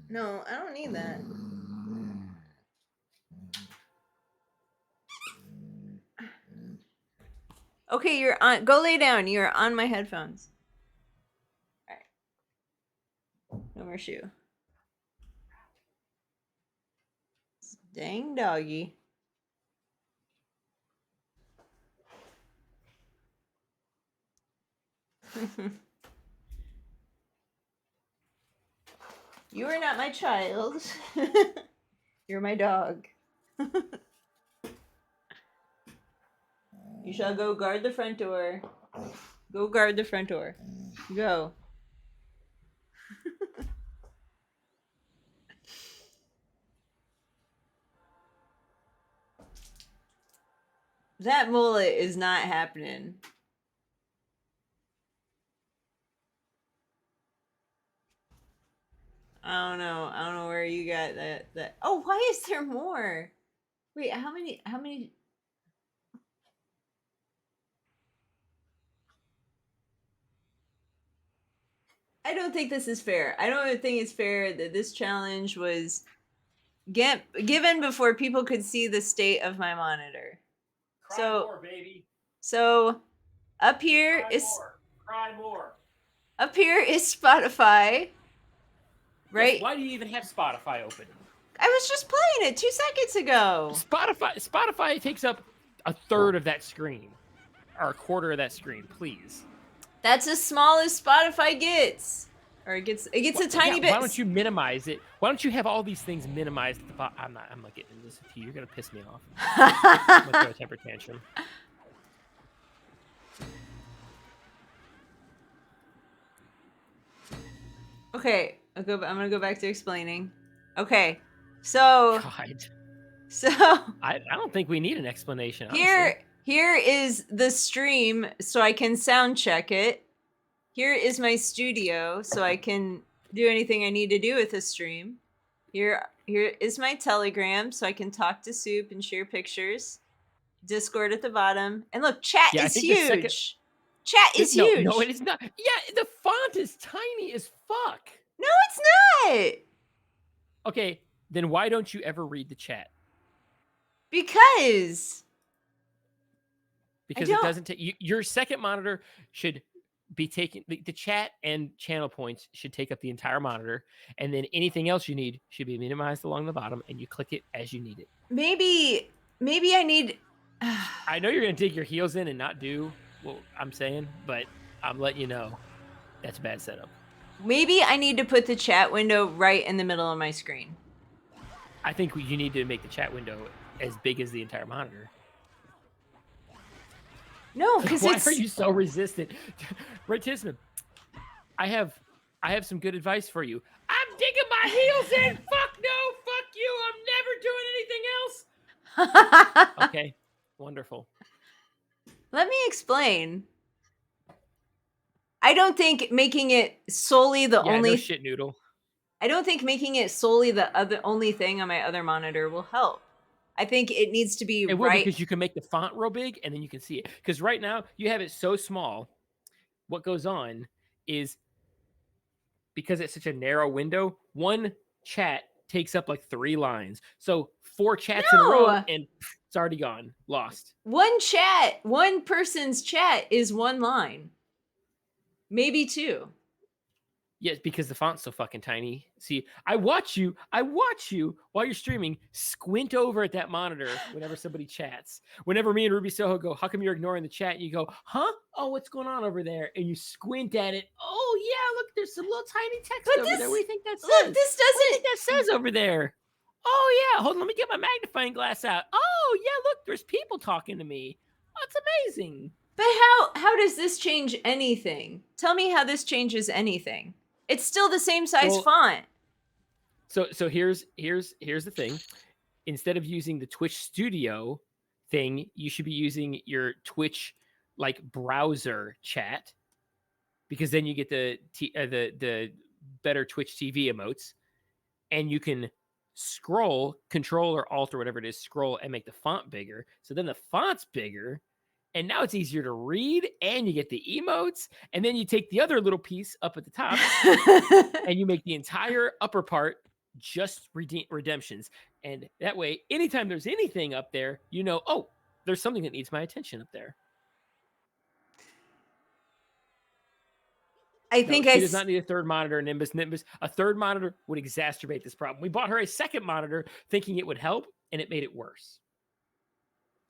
No, I don't need that. Okay, you're on. Go lay down. You're on my headphones. All right. No more shoe. Dang doggy. You are not my child. You're my dog. You shall go guard the front door. Go guard the front door. Go. That mullet is not happening. I don't know. I don't know where you got that. Oh, why is there more? Wait, how many I don't think this is fair. I don't think it's fair that this challenge was given before people could see the state of my monitor. Cry more, baby. So up here Cry is more. Cry more. up here is Spotify. Right? Yes, why do you even have Spotify open? I was just playing it 2 seconds ago. Spotify takes up a third of that screen, or a quarter of that screen. Please. That's as small as Spotify gets. Or it gets a tiny bit. Why don't you minimize it? Why don't you have all these things minimized at the bottom? I'm not getting into this with you. You're gonna piss me off. I'm gonna throw a temper tantrum. Okay, I'm gonna go back to explaining. Okay, so God. so I don't think we need an explanation. Honestly. here is the stream, so I can sound check it. Here is my studio, so I can do anything I need to do with the stream. Here is my Telegram, so I can talk to Soup and share pictures. Discord at the bottom, and look, chat is huge. Chat is huge. No, it is not. Yeah, the font is tiny as fuck. No, it's not. Okay, then why don't you ever read the chat? Because it doesn't take your second monitor should be taking the chat and channel points should take up the entire monitor, and then anything else you need should be minimized along the bottom, and you click it as you need it. Maybe I need. I know you're gonna dig your heels in and not do what I'm saying, but I'm letting you know that's a bad setup. Maybe I need to put the chat window right in the middle of my screen. I think you need to make the chat window as big as the entire monitor. No, because why are you so resistant? Right, Tisman, I have some good advice for you. I'm digging my heels in. Fuck no, fuck you. I'm never doing anything else. Okay, wonderful. Let me explain. I don't think making it solely the only no shit noodle. I don't think making it solely the only thing on my other monitor will help. I think it needs to be it right. Will, because you can make the font real big and then you can see it. Because right now you have it so small. What goes on is because it's such a narrow window, one chat takes up like 3 lines. So 4 chats in a row and it's already gone. Lost. One person's chat is 1 line. Maybe 2. Yes, because the font's so fucking tiny. See, I watch you while you're streaming, squint over at that monitor whenever somebody chats. Whenever me and Ruby Soho go, how come you're ignoring the chat? And you go, huh? Oh, what's going on over there? And you squint at it. Oh, yeah, look, there's some little tiny text over there. What do you think that says? Look, this doesn't... What do you think that says over there? Oh, yeah, hold on, let me get my magnifying glass out. Oh, yeah, look, there's people talking to me. Oh, it's amazing. But how does this change anything? Tell me how this changes anything. It's still the same size font. So here's the thing. Instead of using the Twitch Studio thing, you should be using your Twitch like browser chat, because then you get the better Twitch TV emotes, and you can scroll, Control or Alt or whatever it is, scroll and make the font bigger. So then the font's bigger. And now it's easier to read, and you get the emotes, and then you take the other little piece up at the top, and you make the entire upper part just redemptions. And that way, anytime there's anything up there, you know, oh, there's something that needs my attention up there. I No, think she does not need a third monitor, Nimbus. A third monitor would exacerbate this problem. We bought her a second monitor thinking it would help, and it made it worse.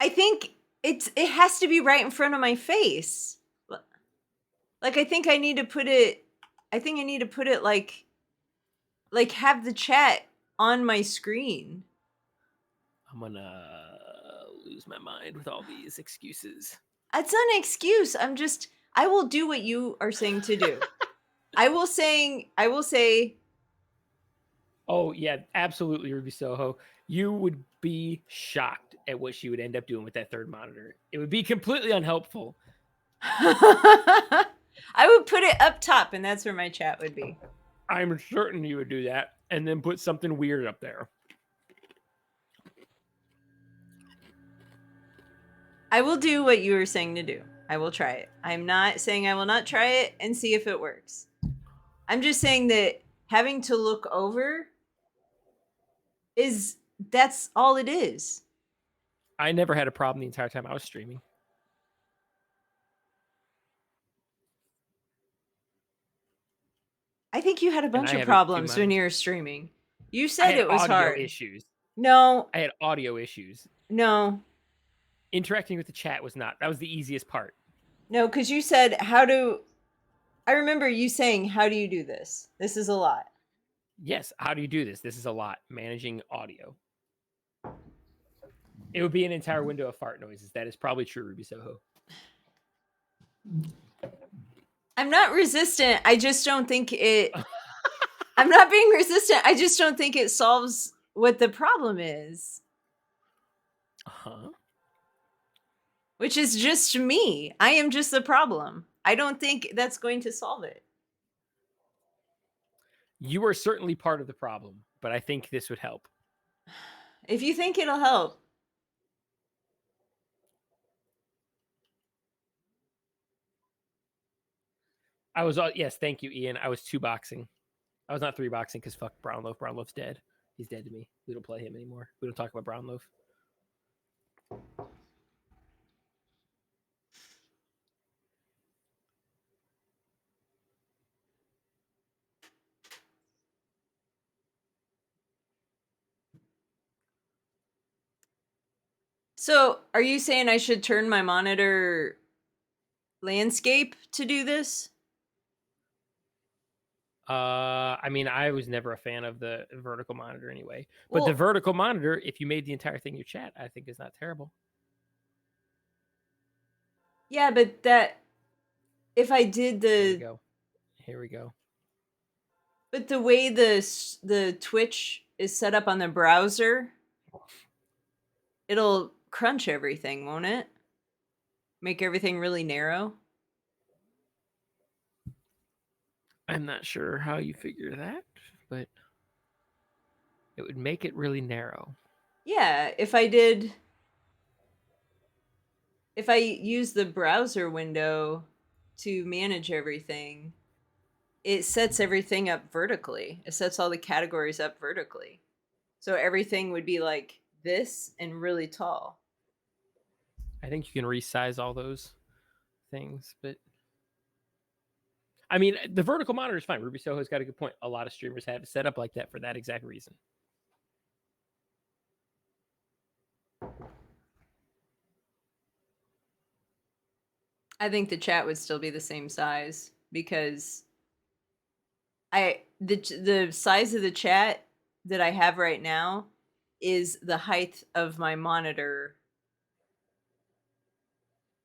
I think it has to be right in front of my face. Like I think I need to put it like have the chat on my screen. I'm gonna lose my mind with all these excuses. That's not an excuse. I will do what you are saying to do. I will say Oh yeah, absolutely, Ruby Soho. You would be shocked at what she would end up doing with that third monitor. It would be completely unhelpful. I would put it up top, and that's where my chat would be. I'm certain you would do that, and then put something weird up there. I will do what you were saying to do. I will try it. I'm not saying I will not try it and see if it works. I'm just saying that having to look over that's all it is. I never had a problem the entire time I was streaming. I think you had a bunch of problems when you were streaming. You said it was hard. Issues. No. I had audio issues. No. Interacting with the chat was not. That was the easiest part. No, because you said, I remember you saying, how do you do this? This is a lot. Yes. How do you do this? This is a lot. Managing audio. It would be an entire window of fart noises. That is probably true, Ruby Soho. I'm not resistant. I just don't think it... I'm not being resistant. I just don't think it solves what the problem is. Uh-huh. Which is just me. I am just the problem. I don't think that's going to solve it. You are certainly part of the problem, but I think this would help. If you think it'll help. Yes, thank you, Ian. I was 2-boxing. I was not 3-boxing because fuck Brownloaf. Brownloaf's dead. He's dead to me. We don't play him anymore. We don't talk about Brownloaf. So, are you saying I should turn my monitor landscape to do this? I mean, I was never a fan of the vertical monitor anyway. But the vertical monitor, if you made the entire thing your chat, I think is not terrible. Yeah, but if I did Here we go. But the way the Twitch is set up on the browser, it'll crunch everything, won't it? Make everything really narrow. I'm not sure how you figure that, but it would make it really narrow. Yeah, if I use the browser window to manage everything, it sets everything up vertically. It sets all the categories up vertically. So everything would be like this and really tall. I think you can resize all those things, but I mean, the vertical monitor is fine. Ruby Soho's got a good point. A lot of streamers have it set up like that for that exact reason. I think the chat would still be the same size because the size of the chat that I have right now is the height of my monitor.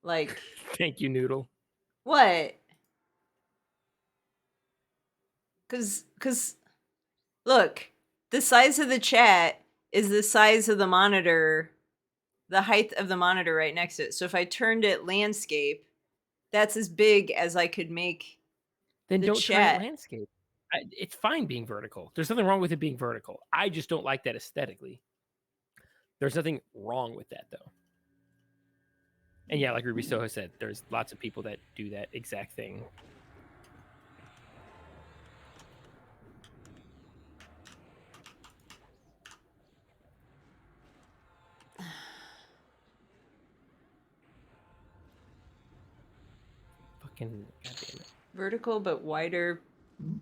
Like, thank you, Noodle. What? Cause look, the size of the chat is the size of the monitor, the height of the monitor right next to it. So if I turned it landscape, that's as big as I could make. Then don't turn it landscape. It's fine being vertical. There's nothing wrong with it being vertical. I just don't like that aesthetically. There's nothing wrong with that though. And yeah, like Ruby Soho said, there's lots of people that do that exact thing. fucking goddamn it. Vertical but wider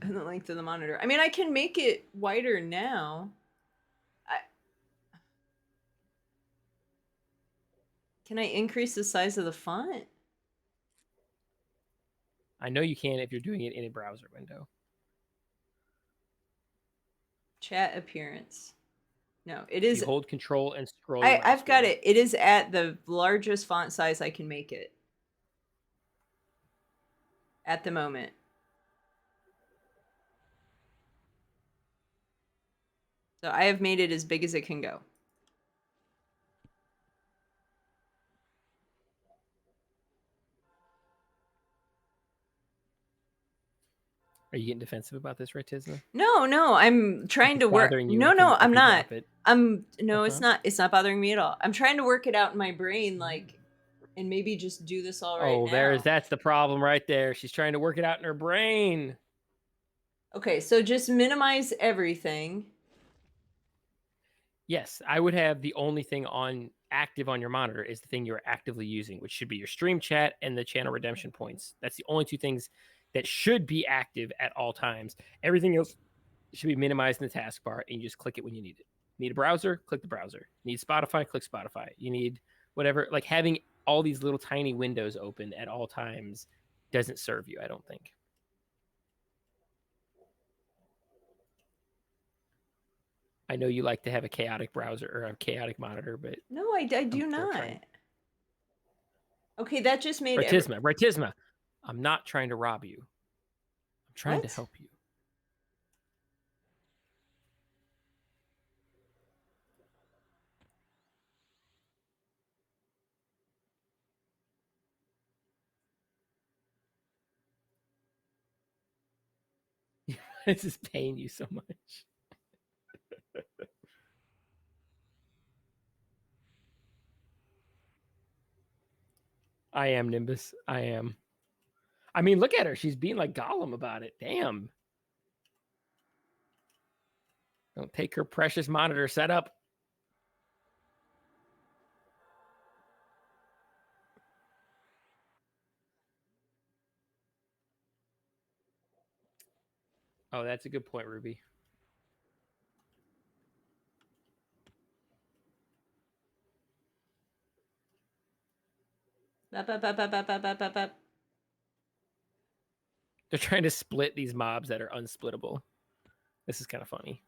than the length of the monitor. I mean, I can make it wider now. Can I increase the size of the font? I know you can if you're doing it in a browser window. Chat appearance. No, it You is. hold control and scroll. Your mouse I've got wheel. it. It is at the largest font size I can make it at the moment. So I have made it as big as it can go. Are you getting defensive about this, right, Tisna? No, I'm trying to work. Bothering you, No, I can I'm not. drop it. No, it's Uh-huh. not. It's not bothering me at all. I'm trying to work it out in my brain, like, and maybe just do this all right now. That's the problem right there. She's trying to work it out in her brain. Okay, so just minimize everything. Yes, I would have the only thing on active on your monitor is the thing you're actively using, which should be your stream chat and the channel redemption points. That's the only two things that should be active at all times. Everything else should be minimized in the taskbar, and you just click it when you need it. Need a browser? Click the browser. Need Spotify? Click Spotify. You need whatever. Like having all these little tiny windows open at all times doesn't serve you, I don't think. I know you like to have a chaotic browser or a chaotic monitor, but No, I do not. trying. Okay, that just made Ratisma, I'm not trying to rob you. I'm trying to What? help you. Why is this paying you so much? I am, Nimbus. I am. I mean, look at her. She's being like Gollum about it. Damn. Don't take her precious monitor setup. Oh, that's a good point, Ruby. Bop. They're trying to split these mobs that are unsplittable. This is kind of funny.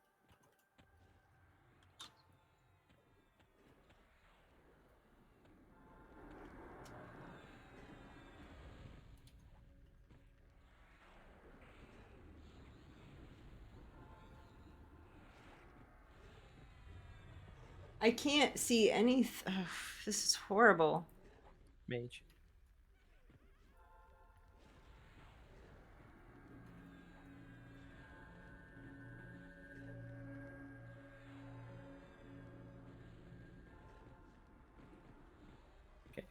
I can't see any. This is horrible. Mage. Okay.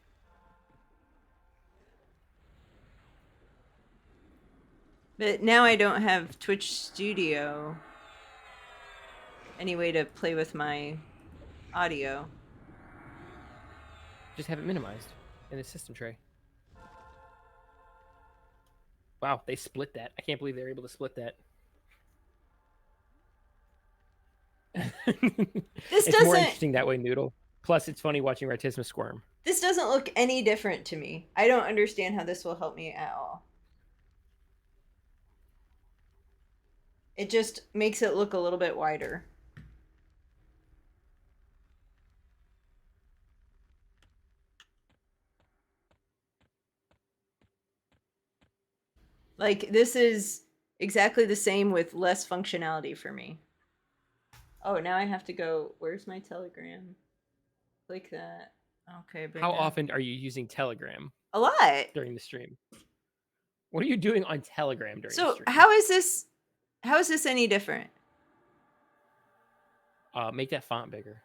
But now I don't have Twitch Studio. Any way to play with my audio? Just have it minimized in the system tray. Wow, they split that. I can't believe they're able to split that. This it's more doesn't- interesting that way, Noodle. Plus, it's funny watching Ratisma squirm. This doesn't look any different to me. I don't understand how this will help me at all. It just makes it look a little bit wider. Like, this is exactly the same with less functionality for me. Oh, now I have to go. Where's my Telegram? Click that. Okay. How often are you using Telegram A lot. during the stream? What are you doing on Telegram during the So stream? how is this any different? Make that font bigger.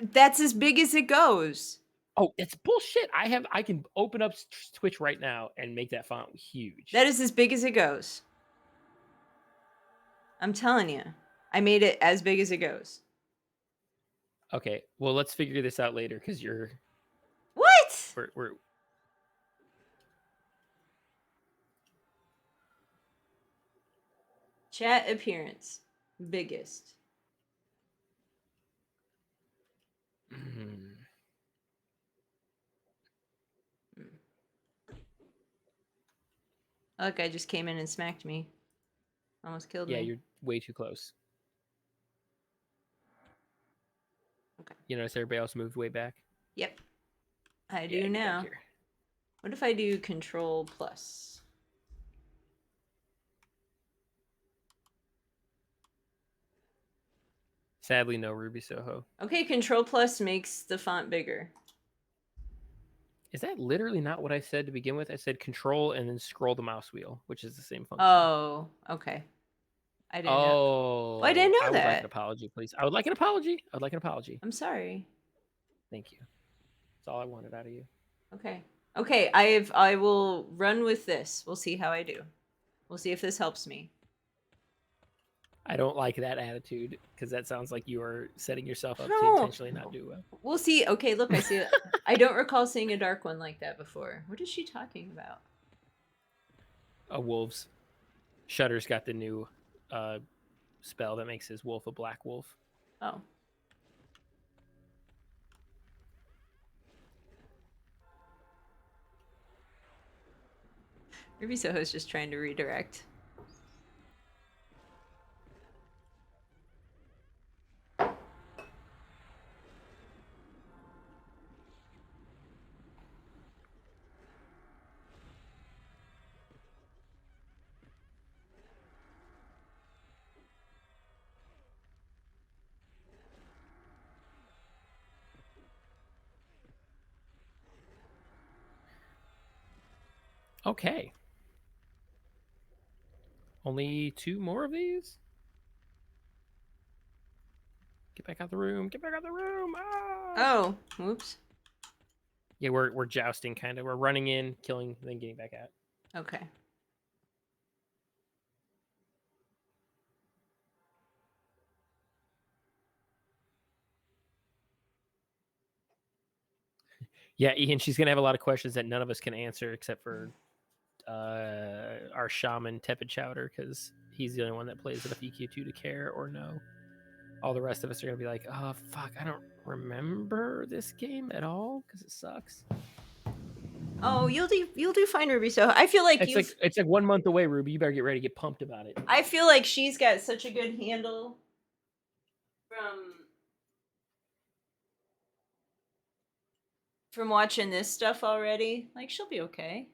That's as big as it goes. Oh, it's bullshit. I can open up Twitch right now and make that font huge. That is as big as it goes. I'm telling you. I made it as big as it goes. Okay, well, let's figure this out later because What? we're Chat appearance. Biggest. Look, I just came in and smacked me. Almost killed Yeah, me. you're way too close. Okay. You notice everybody else moved way back? Yep. I Yeah, do get back now. here. What if I do Control Plus? Sadly, no Ruby Soho. Okay, Control Plus makes the font bigger. Is that literally not what I said to begin with? I said control and then scroll the mouse wheel, which is the same function. Oh, okay. I didn't know. Oh, Well, I didn't know I would like that. an apology, please. I would like an apology. I would like an apology. I'm sorry. Thank you. That's all I wanted out of you. Okay. Okay, I will run with this. We'll see how I do. We'll see if this helps me. I don't like that attitude because that sounds like you are setting yourself up to No. intentionally not do well. We'll see. Okay, look, I see it. I don't recall seeing a dark one like that before. What is she talking about? Wolves. Shutter's got the new spell that makes his wolf a black wolf. Oh. Ruby Soho's just trying to redirect. Okay. Only 2 more of these? Get back out the room. Get back out the room. Ah! Oh, whoops. Yeah, we're jousting kind of. We're running in, killing, then getting back out. Okay. Yeah, Ian, she's gonna have a lot of questions that none of us can answer except for our shaman Tepid Chowder, because he's the only one that plays enough EQ2 to care or know. All the rest of us are gonna be like, oh fuck, I don't remember this game at all because it sucks. Oh, you'll do fine, Ruby Soho. I feel like It's like 1 month away, Ruby. You better get ready to get pumped about it. I feel like she's got such a good handle from watching this stuff already. Like, she'll be okay.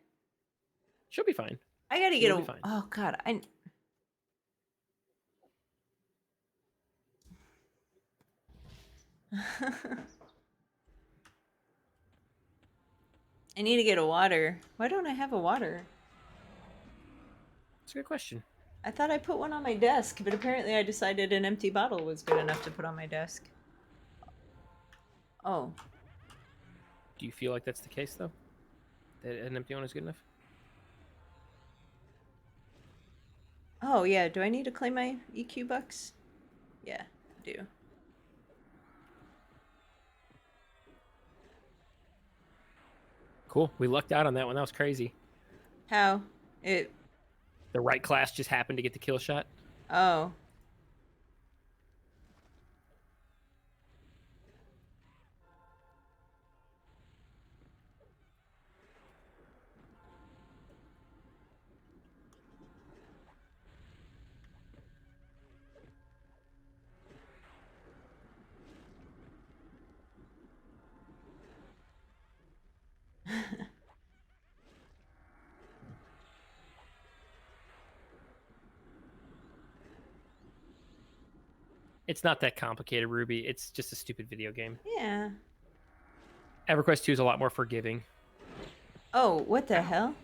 She'll be fine. I gotta She get will a. be fine. Oh God, I need to get a water. Why don't I have a water? That's a good question. I thought I put one on my desk, but apparently I decided an empty bottle was good enough to put on my desk. Oh. Do you feel like that's the case though? That an empty one is good enough? Oh yeah, do I need to claim my EQ bucks? Yeah, I do. Cool. We lucked out on that one. That was crazy. How? The right class just happened to get the kill shot. Oh. It's not that complicated, Ruby. It's just a stupid video game. Yeah. EverQuest 2 is a lot more forgiving. Oh, what the hell?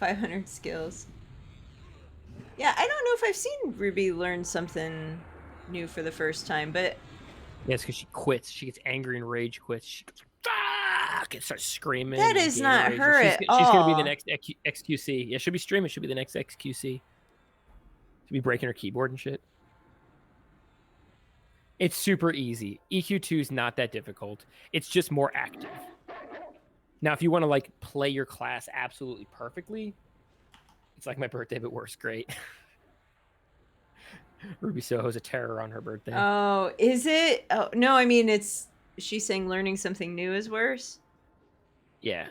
$500 skills. Yeah, I don't know if I've seen Ruby learn something new for the first time, but Yeah, it's because she quits. She gets angry and rage quits. She goes, ah! fuck, and starts screaming. That and is gator not rages. her She's, at she's gonna be the all. next XQC. Yeah, she'll be streaming. She'll be the next XQC. She'll be breaking her keyboard and shit. It's super easy. EQ2 is not that difficult. It's just more active. Now, if you want to like play your class absolutely perfectly, it's like my birthday, but worse. Great. Ruby Soho's a terror on her birthday. Oh, is it? Oh no, I mean it's. She's saying learning something new is worse. Yeah.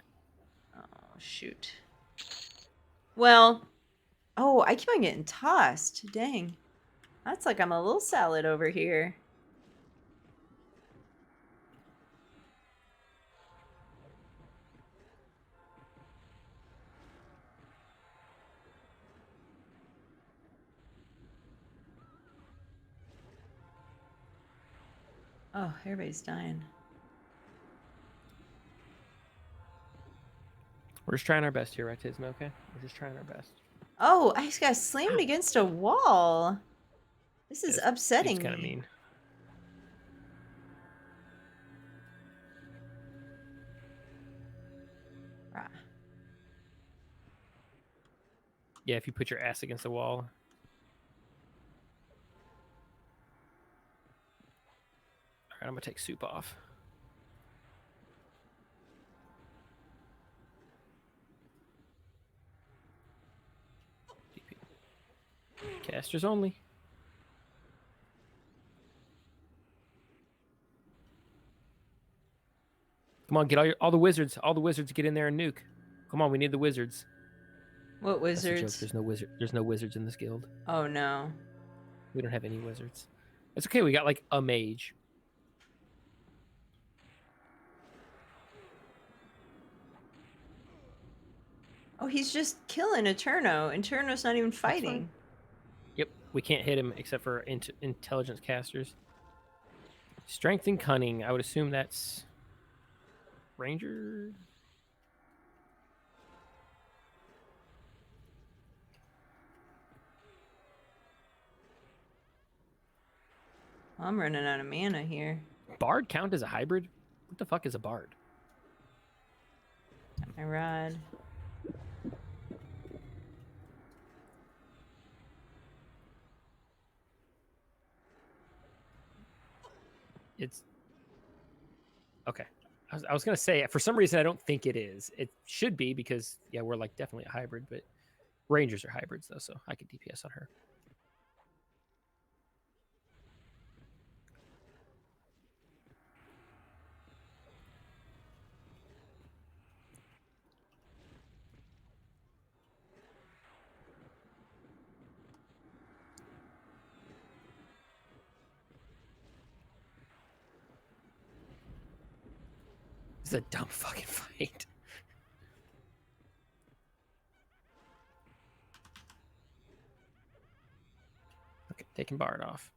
Oh shoot. Well, oh, I keep on getting tossed. Dang, that's like I'm a little salad over here. Oh, everybody's dying. We're just trying our best here, right, Tisma, okay? We're just trying our best. Oh, I just got slammed against a wall. This is upsetting It's kind of me. mean. Rah. Yeah, if you put your ass against the wall. All right, I'm gonna take soup off. Casters only. Come on, get all the wizards. All the wizards get in there and nuke. Come on, we need the wizards. What That's the joke. wizards? There's no wizard. There's no wizards in this guild. Oh no. We don't have any wizards. It's okay. We got like a mage. Oh, he's just killing Eterno. Eterno's not even fighting. Yep, we can't hit him except for intelligence casters. Strength and cunning. I would assume that's ranger. I'm running out of mana here. Bard count as a hybrid? What the fuck is a bard? Got my rod. It's okay. I was gonna say for some reason I don't think it is. It should be because yeah, we're like definitely a hybrid, but rangers are hybrids though, so I could DPS on her. This is a dumb fucking fight. Okay, taking Bard off.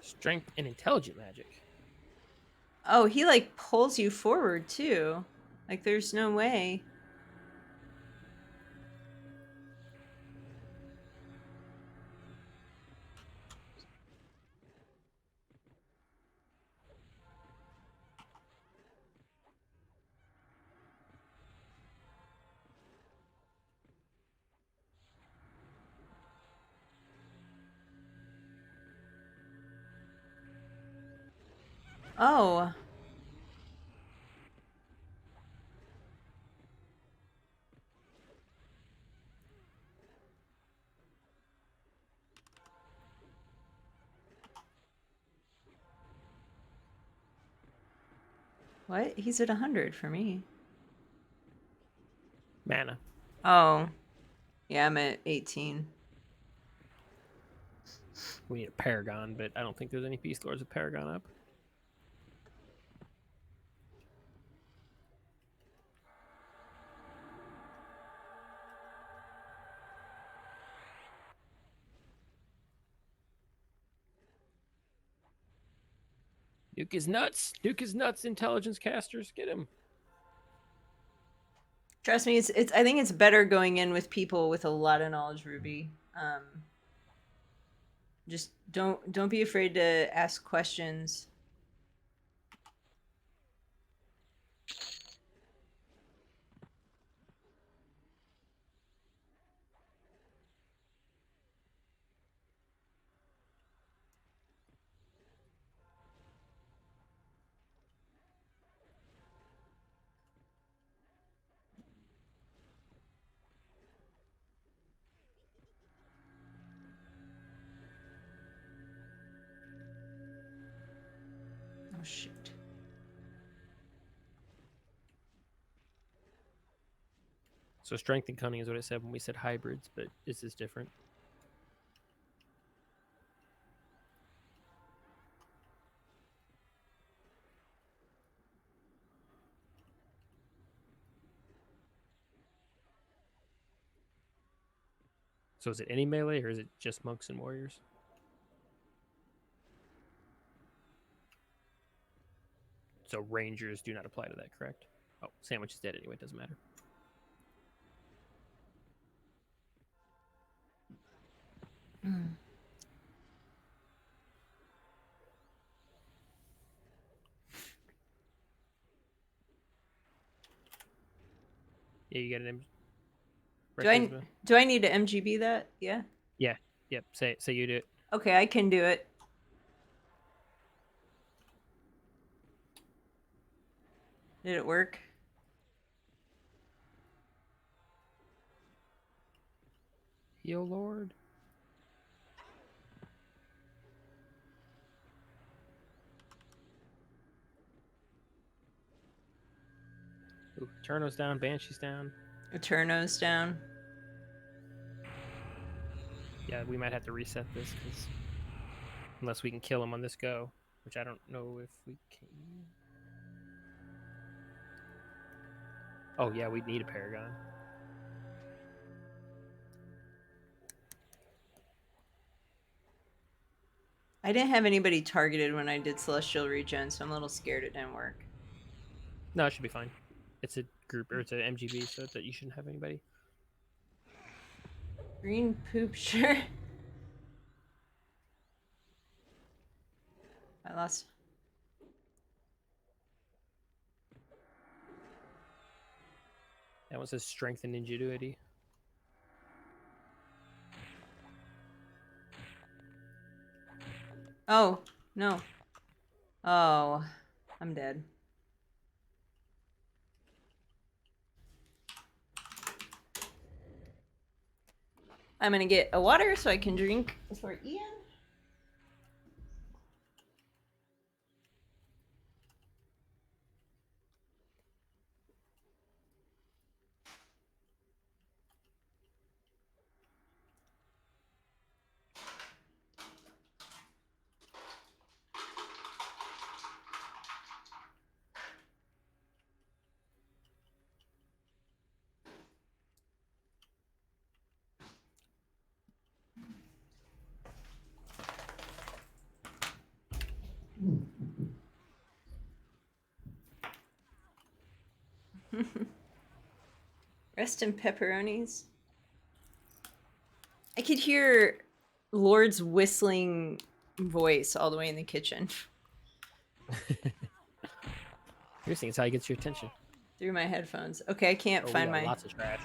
Strength and intelligent magic. Oh, he like pulls you forward too. Like there's no way. Oh. What? He's at 100 for me. Mana. Oh. Yeah, I'm at 18. We need a Paragon, but I don't think there's any Beast Lords with Paragon up. Nuke is nuts. Nuke is nuts. Intelligence casters, get him. Trust me, it's. I think it's better going in with people with a lot of knowledge, Ruby. Just don't be afraid to ask questions. Oh shoot. So strength and cunning is what I said when we said hybrids, but this is different. So is it any melee or is it just monks and warriors? So rangers do not apply to that, correct? Oh, sandwich is dead anyway, it doesn't matter. Yeah, you got an Do I need to MGB that? Yeah. Yeah. Yep. Say you do it. Okay, I can do it. Did it work? Yo Lord. Ooh, Eterno's down, Banshee's down. Eterno's down. Yeah, we might have to reset this because unless we can kill him on this go, which I don't know if we can. Oh yeah, we need a Paragon. I didn't have anybody targeted when I did Celestial Regen, so I'm a little scared it didn't work. No, it should be fine. It's a group or it's an MGB, so that you shouldn't have anybody. Green poop shirt. I lost. That one says strength and ingenuity. Oh, no. Oh, I'm dead. I'm gonna get a water so I can drink for Ian. Rest in pepperonis. I could hear Lord's whistling voice all the way in the kitchen. Interesting. It's how he gets your attention. Through my headphones. Okay, I can't We find got my... lots of trash.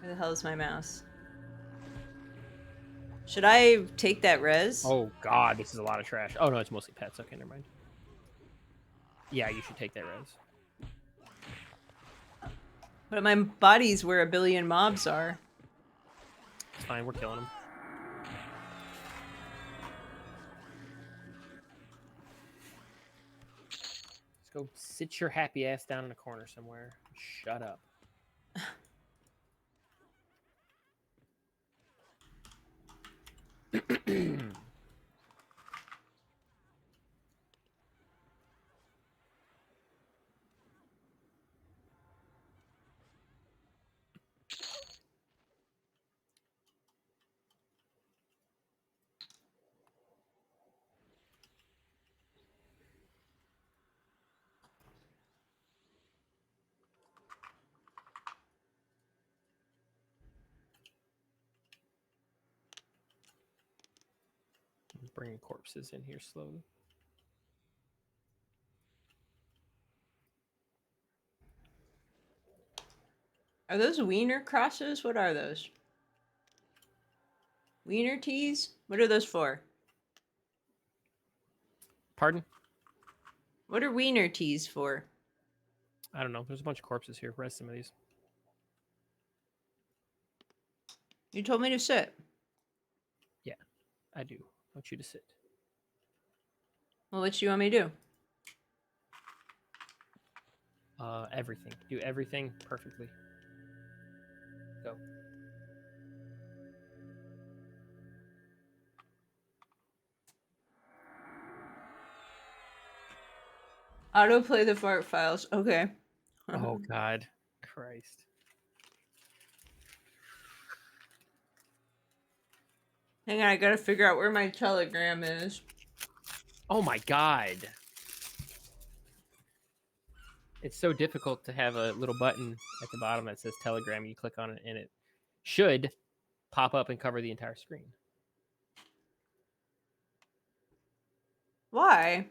Where the hell is my mouse? Should I take that res? Oh God, this is a lot of trash. Oh no, it's mostly pets. Okay, never mind. Yeah, you should take that res. But my body's where a billion mobs are. It's fine. We're killing them. Let's go sit your happy ass down in a corner somewhere. Shut up. bringing corpses in here slowly. Are those wiener crosses? What are those? Wiener teas? What are those for? Pardon? What are wiener teas for? I don't know. There's a bunch of corpses here. Rest some of these. You told me to sit. Yeah, I do. I want you to sit. Well, what do you want me to do? Everything. Do everything perfectly. Go. Autoplay the fart files. Okay. Oh God, Christ. Hang on, I gotta figure out where my telegram is. Oh my God. It's so difficult to have a little button at the bottom that says Telegram. You click on it, and it should pop up and cover the entire screen. Why?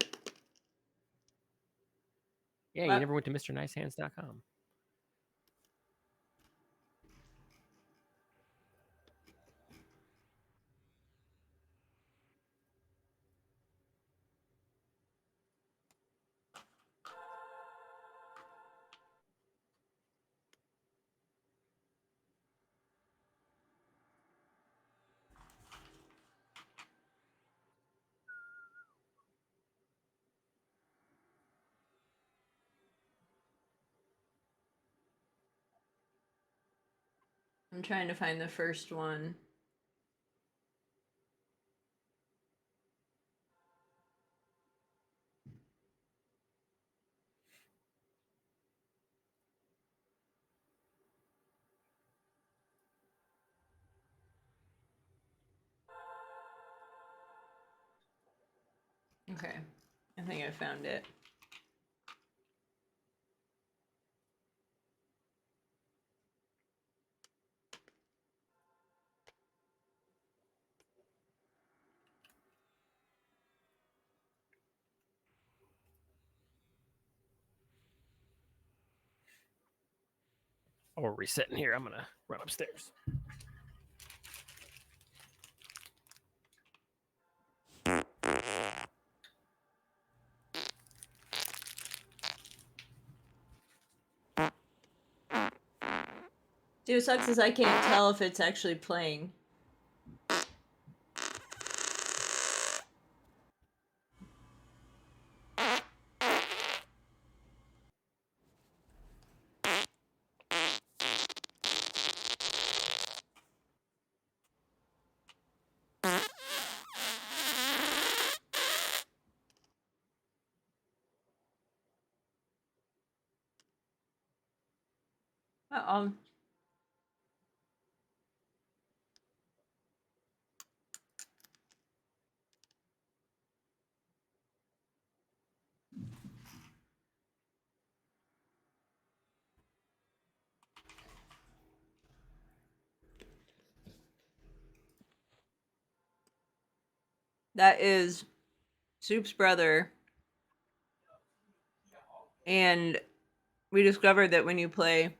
Yeah, What? you never went to MrNiceHands.com. I'm trying to find the first one. Okay. I think I found it. Oh, we're resetting here. I'm gonna run upstairs. See, what sucks is I can't tell if it's actually playing. Uh-oh. That is Soup's brother. And we discovered that when you play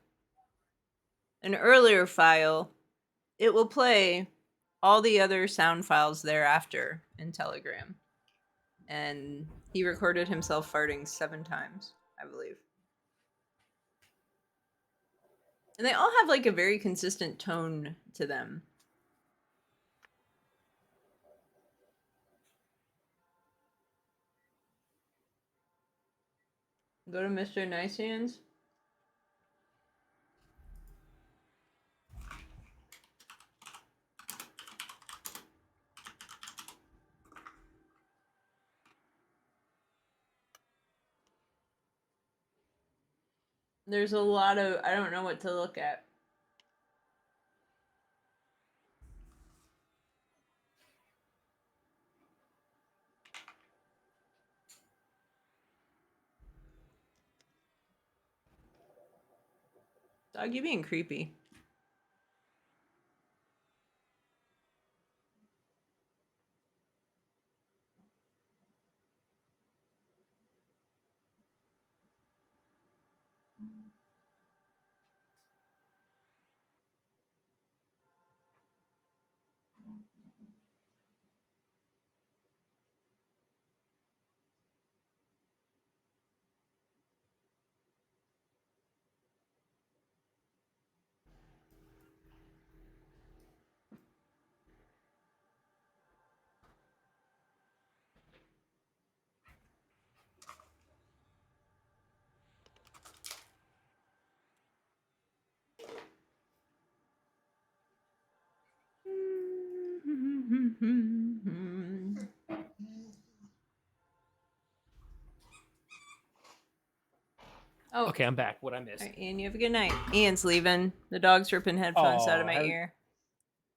an earlier file, it will play all the other sound files thereafter in Telegram. And he recorded himself farting 7 times, I believe. And they all have like a very consistent tone to them. Go to Mr. Nice Hands. There's a lot of, I don't know what to look at. Dog, you being creepy. Oh, Okay, I'm back. What I missed? all right, Ian, you have a good night. Ian's leaving. The dog's ripping headphones out of my Aw, ear.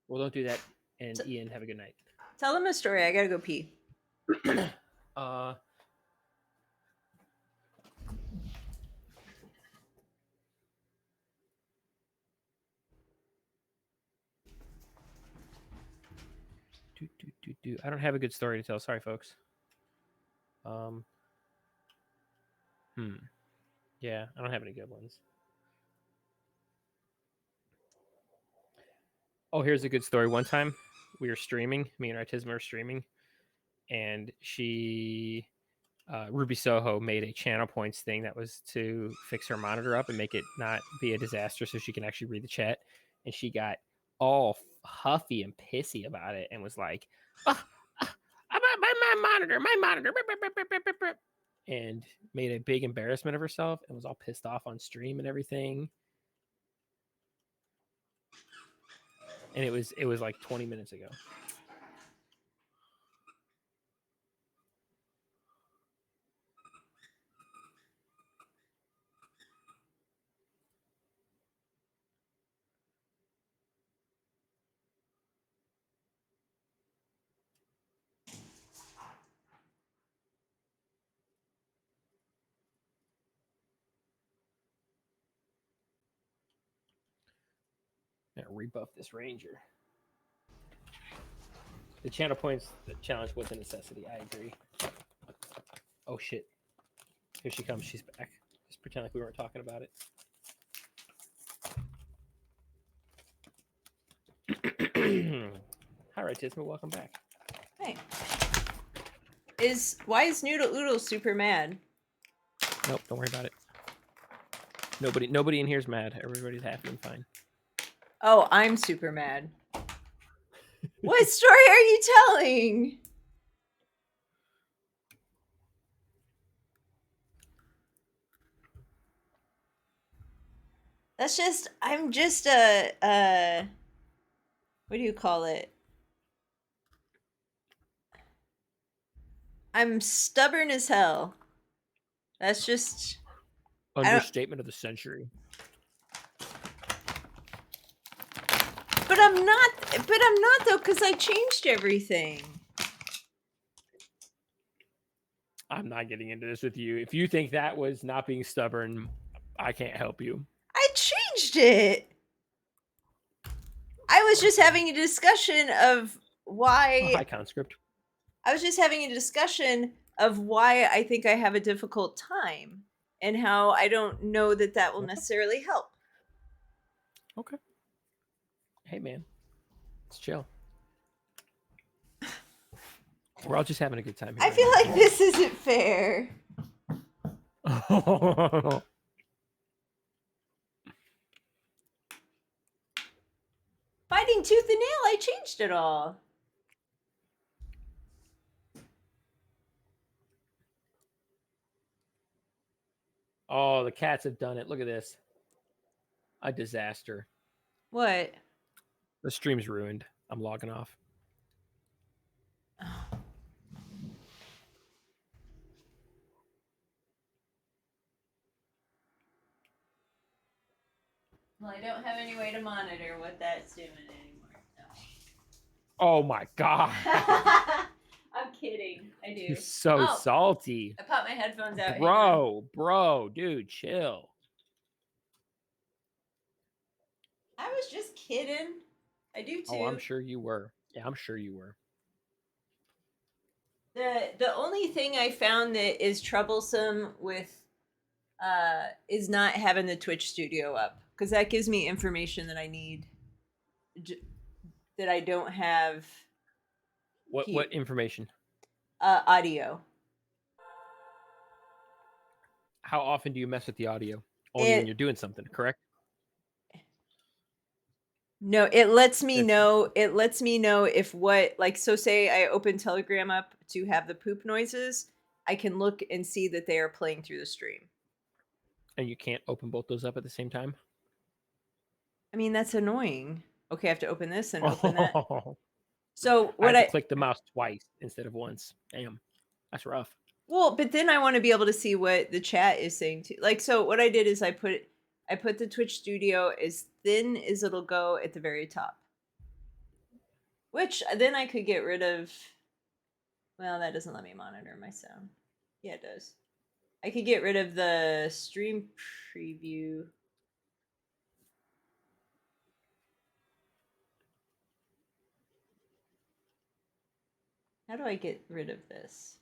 Well, don't do that. And Ian, have a good night. Tell him a story. I gotta go pee. uh, I don't have a good story to tell. Sorry, folks. Yeah, I don't have any good ones. Oh, here's a good story. One time we were streaming, me and Artisma were streaming, and she, Ruby Soho, made a channel points thing that was to fix her monitor up and make it not be a disaster so she can actually read the chat. And she got all huffy and pissy about it and was like, oh, my monitor, and made a big embarrassment of herself and was all pissed off on stream and everything. And it was like 20 minutes ago. I'm gonna rebuff this ranger. The channel points, the challenge was a necessity. I agree. Oh shit! Here she comes. She's back. Just pretend like we weren't talking about it. All right, Tisma, welcome back. Hey. Why is Noodle Oodle super mad? Nope, don't worry about it. Nobody in here is mad. Everybody's happy and fine. Oh, I'm super mad. What story are you telling? That's just, I'm just a what do you call it? I'm stubborn as hell. That's just Understatement of the century. But I'm not though, because I changed everything. I'm not getting into this with you. If you think that was not being stubborn, I can't help you. I changed it. I was just having a discussion of why. Oh, hi, conscript. I was just having a discussion of why I think I have a difficult time and how I don't know that that will necessarily help. Okay. Hey, man. Let's chill. We're all just having a good time here. I feel like this isn't fair. Fighting tooth and nail, I changed it all. Oh, the cats have done it. Look at this. A disaster. What? The stream's ruined. I'm logging off. Well, I don't have any way to monitor what that's doing anymore. No. Oh my god. I'm kidding. I do. You're so salty. I popped my headphones out. Bro, dude, chill. I was just kidding. I do too. Oh, I'm sure you were. Yeah, I'm sure you were. The only thing I found that is troublesome with is not having the Twitch studio up, because that gives me information that I need that I don't have. What information? Audio. How often do you mess with the audio? Only when you're doing something, correct? No, it lets me know. It lets me know if so say I open Telegram up to have the poop noises, I can look and see that they are playing through the stream. And you can't open both those up at the same time? I mean, that's annoying. Okay, I have to open this and open that. So I what have I to click the mouse twice instead of once. Damn, that's rough. well, but then I want to be able to see what the chat is saying too. Like, so what I did is I put the Twitch Studio as thin as it'll go at the very top. Which then I could get rid of. Well, that doesn't let me monitor my sound. Yeah, it does. I could get rid of the stream preview. How do I get rid of this?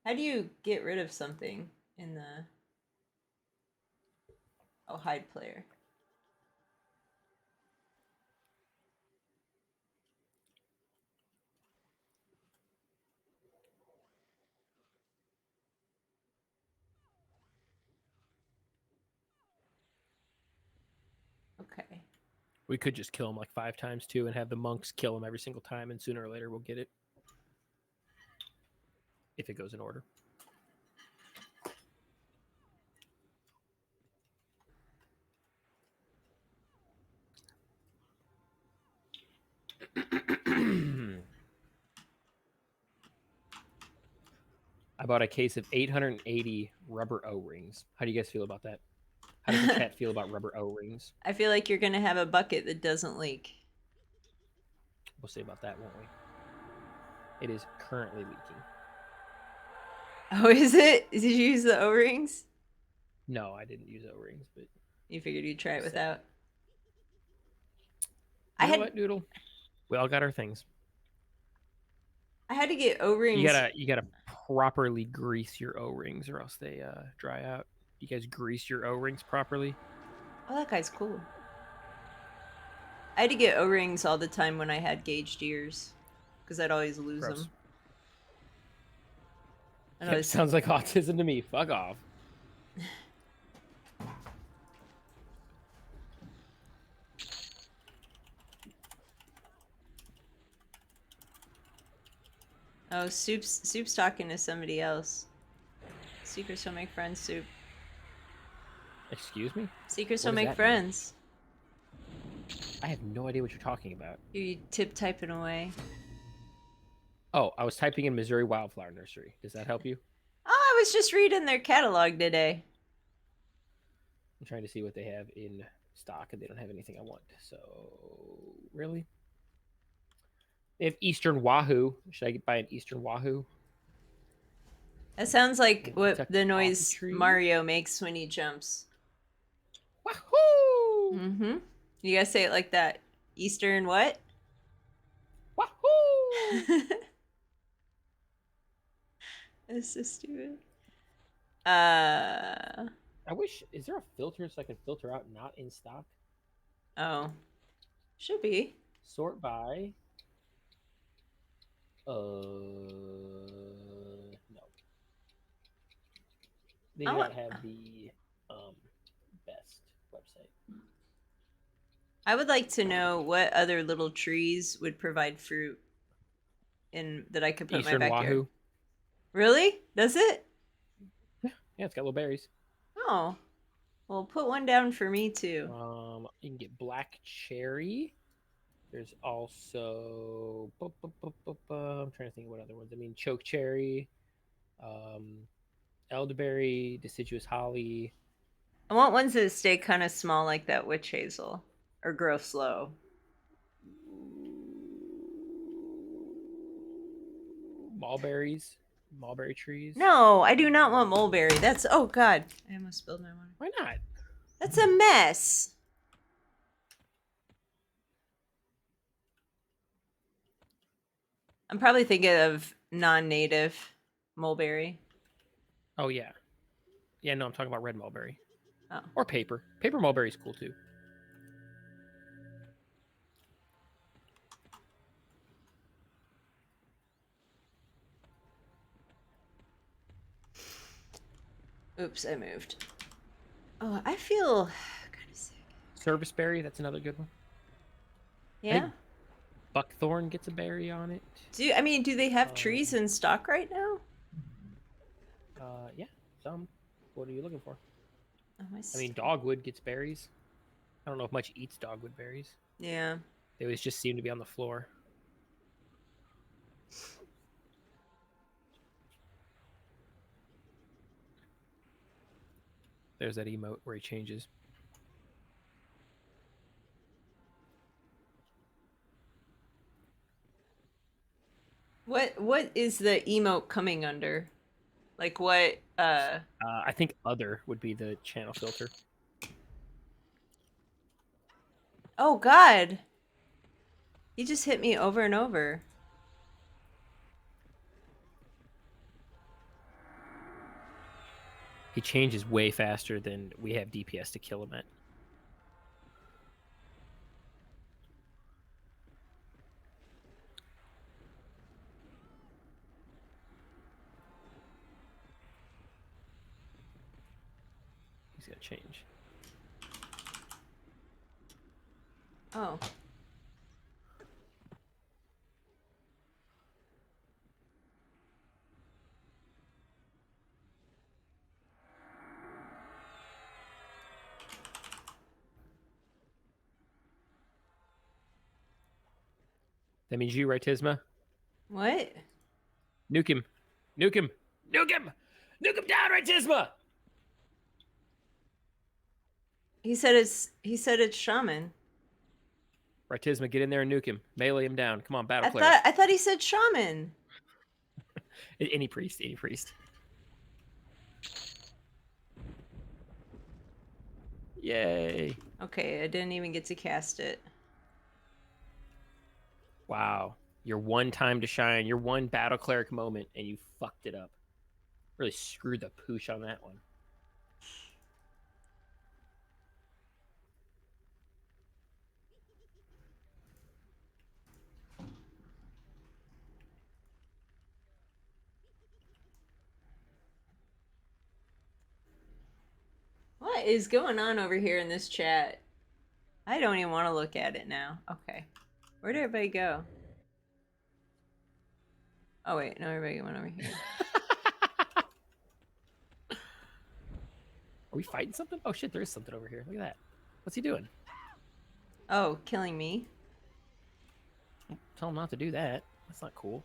How do you get rid of something in the... Oh, hide player. Okay. We could just kill him like 5 times too, and have the monks kill him every single time, and sooner or later we'll get it. If it goes in order. I bought a case of 880 rubber O-rings. How do you guys feel about that? How does the chat feel about rubber O-rings? I feel like you're gonna have a bucket that doesn't leak. We'll see about that, won't we? It is currently leaking. Oh, is it? Did you use the O-rings? No, I didn't use O-rings, but You figured you'd try it Sad. without. you know what, Noodle? We all got our things. I had to get O-rings. You gotta properly grease your O-rings, or else they dry out. You guys grease your O-rings properly? Oh, that guy's cool. I had to get O-rings all the time when I had gauged ears, because I'd always lose Gross. them. I'd That always- sounds like autism to me. Fuck off. Oh, Soup's talking to somebody else. Secrets don't make friends, Soup. Excuse me? Secrets What don't does make that mean? friends. I have no idea what you're talking about. You tip typing away. Oh, I was typing in Missouri Wildflower Nursery. Does that help you? Oh, I was just reading their catalog today. I'm trying to see what they have in stock, and they don't have anything I want. So, really? They have Eastern Wahoo. Should I buy an Eastern Wahoo? That sounds like what Protect the the noise coffee tree. Mario makes when he jumps. Wahoo! Mm-hmm. You guys say it like that. Eastern what? Wahoo! That's so stupid. I wish. Is there a filter so I can filter out not in stock? Oh. Should be. Sort by. No. They do I not want- have the best website. I would like to know what other little trees would provide fruit in that I could put in Eastern my backyard. Wahoo. Really? Does it? Yeah, it's got little berries. Oh. Well, put one down for me too. You can get black cherry. There's also I'm trying to think of what other ones. I mean, choke cherry, elderberry, deciduous holly. I want ones that stay kind of small like that witch hazel or grow slow. Mulberry trees. No, I do not want mulberry. That's oh god. I almost spilled my water. Why not? That's a mess. I'm probably thinking of non-native mulberry. Oh yeah, yeah. No, I'm talking about red mulberry. Oh. Or paper. Paper mulberry is cool too. Oops, I moved. Oh, I feel kind of sick. Serviceberry, that's another good one. Yeah. Buckthorn gets a berry on it. Do they have trees in stock right now? Yeah, some. What are you looking for? Oh, I mean, dogwood gets berries. I don't know if much eats dogwood berries. yeah. They always just seem to be on the floor. There's that emote where he changes. What is the emote coming under? Like what? I think other would be the channel filter. Oh God! He just hit me over and over. He changes way faster than we have DPS to kill him at. He's gonna change. Oh. That means you, right, Tisma? What? Nuke him. Nuke him. Nuke him. Nuke him down, right, Tisma? He said it's shaman. Right, Tisma, get in there and nuke him. Melee him down. Come on, battle cleric. I thought he said shaman. Any priest, any priest. Yay. Okay, I didn't even get to cast it. Wow. Your one time to shine, your one battle cleric moment, and you fucked it up. Really screwed the pooch on that one. What is going on over here in this chat? I don't even want to look at it now. Okay. Where did everybody go? Oh wait, no, everybody went over here. Are we fighting something? Oh shit, there is something over here. Look at that. What's he doing? Oh, killing me. Tell him not to do that. That's not cool.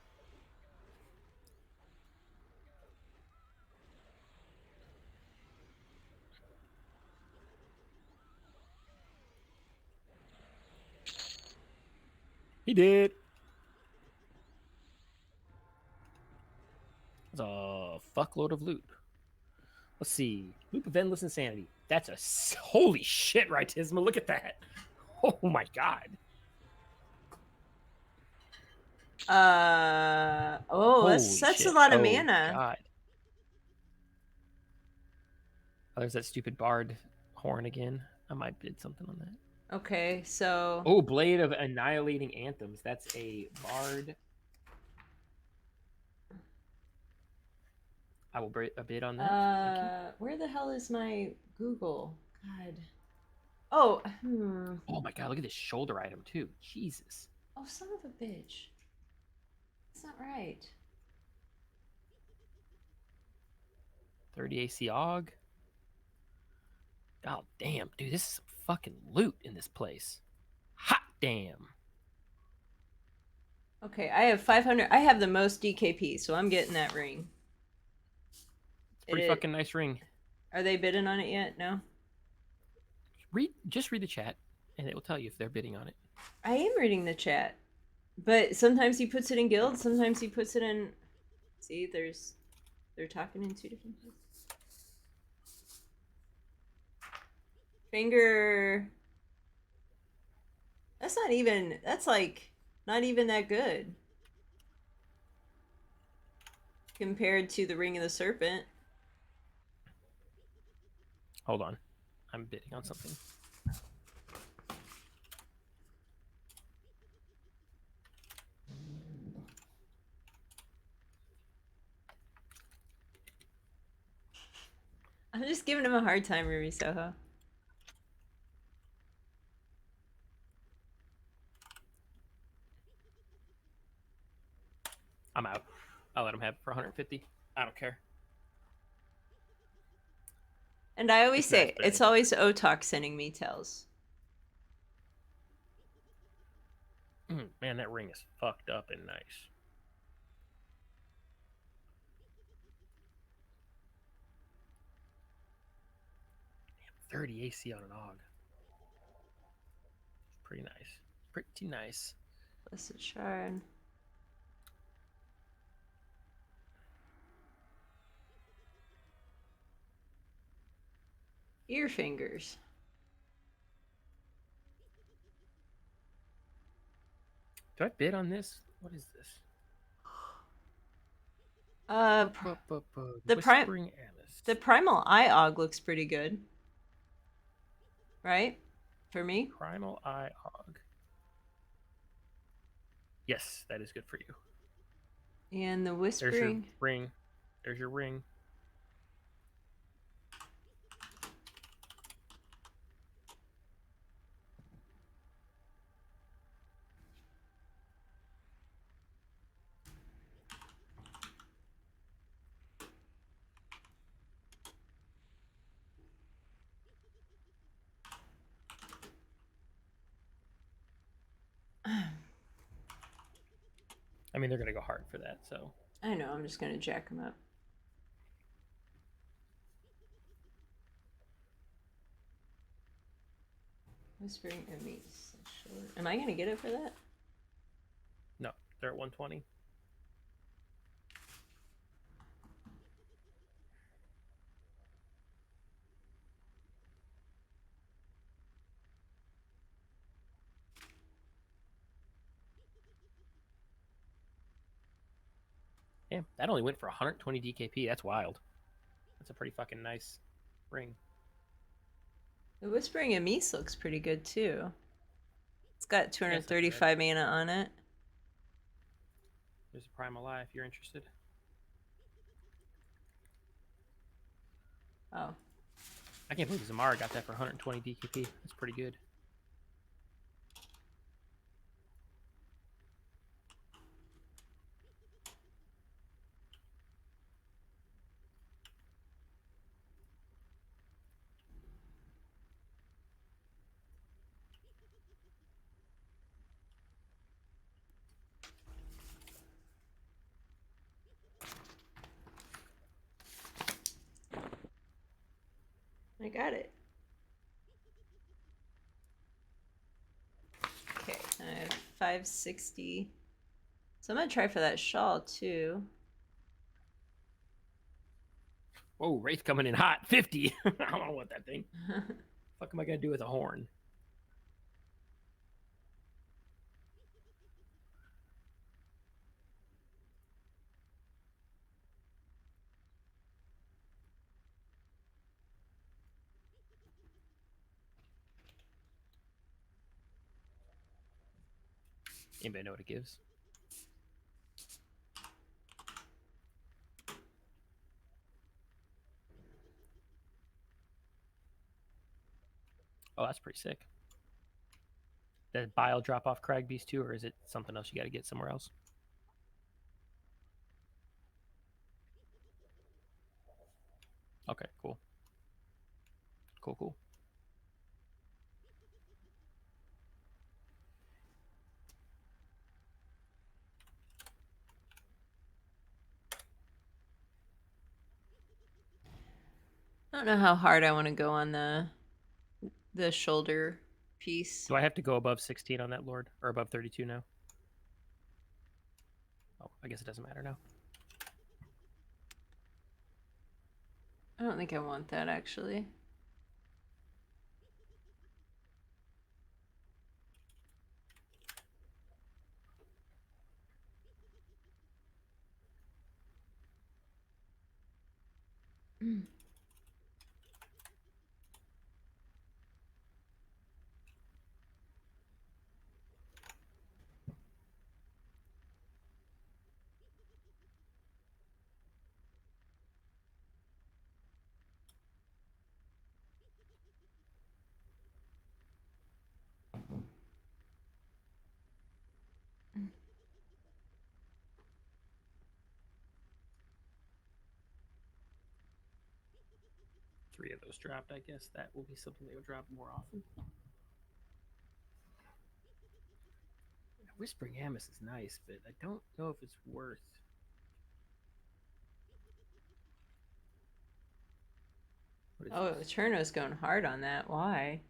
He did. That's a fuckload of loot. Let's see. Loop of Endless Insanity. That's a... Holy shit, right, Tisma? Look at that. Oh my god. Oh, Holy that's shit. a lot of Oh, mana. God. Oh, there's that stupid bard horn again. I might bid something on that. Okay, so Oh, Blade of Annihilating Anthems. That's a bard. I will bid on that. where the hell is my Google? God. Oh, Oh my god, look at this shoulder item too. Jesus. Oh, son of a bitch. That's not right. 30 AC AUG. God damn, dude, this is some fucking loot in this place. Hot damn. Okay, I have 500. I have the most DKP, so I'm getting that ring. Pretty fucking nice ring. Are they bidding on it yet? No? Just read the chat, and it will tell you if they're bidding on it. I am reading the chat. But sometimes he puts it in guild, sometimes he puts it in... See, they're talking in two different places. Finger... That's not even... That's like... Not even that good. Compared to the Ring of the Serpent. Hold on. I'm bidding on something. I'm just giving him a hard time, Ruby Soho. I'm out. I'll let him have it for 150. I don't care. And I always It's say, nice, but it's always Otak sending me tells. Man, that ring is fucked up and nice. 30 AC on an AUG. Pretty nice. Pretty nice. Blessed Shard. Ear fingers. Do I bid on this? What is this? The Whispering Amethyst. the Primal Eye Og looks pretty good. Right? For me? Primal Eye Og. Yes, that is good for you. And the There's your Whispering. ring. There's your ring. I mean, they're gonna go hard for that, so. I know, I'm just gonna jack them up. Whispering Amethyst. Am I gonna get it for that? No, they're at 120. Yeah, that only went for 120 DKP. That's wild. That's a pretty fucking nice ring. The Whispering Amethyst looks pretty good too. It's got 235 mana on it. There's a Primal Eye if you're interested. Oh. I can't believe Zamara got that for 120 DKP. That's pretty good. I got it. Okay, I have 560. So I'm gonna try for that shawl too. Whoa, Wraith coming in hot. 50. I don't want that thing. What am I gonna do with a horn? Anybody know what it gives? Oh, that's pretty sick. That bile drop off Crag Beast too, or is it something else you got to get somewhere else? Okay, cool. Cool. I don't know how hard I want to go on the shoulder piece. Do I have to go above 16 on that Lord? Or above 32 now? Oh, I guess it doesn't matter now. I don't think I want that actually. Three of those dropped, I guess. That will be something they would drop more often. Whispering Amos is nice, but I don't know if it's worth. What is Oh, this? Cherno's going hard on that. Why?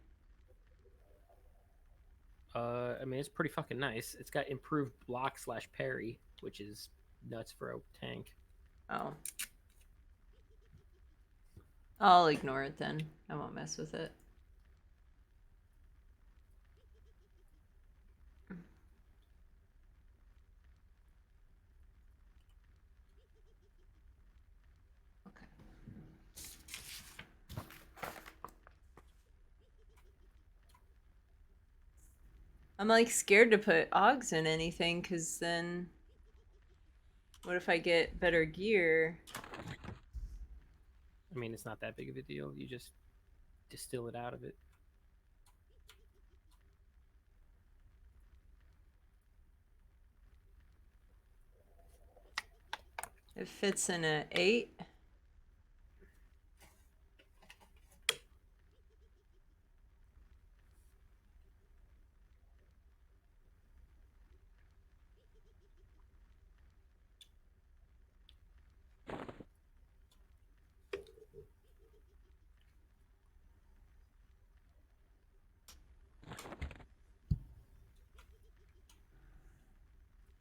I mean, it's pretty fucking nice. It's got improved block / parry, which is nuts for a tank. Oh. I'll ignore it then. I won't mess with it. Okay. I'm like scared to put Augs in anything because then what if I get better gear? I mean, it's not that big of a deal. You just distill it out of it. It fits in a 8.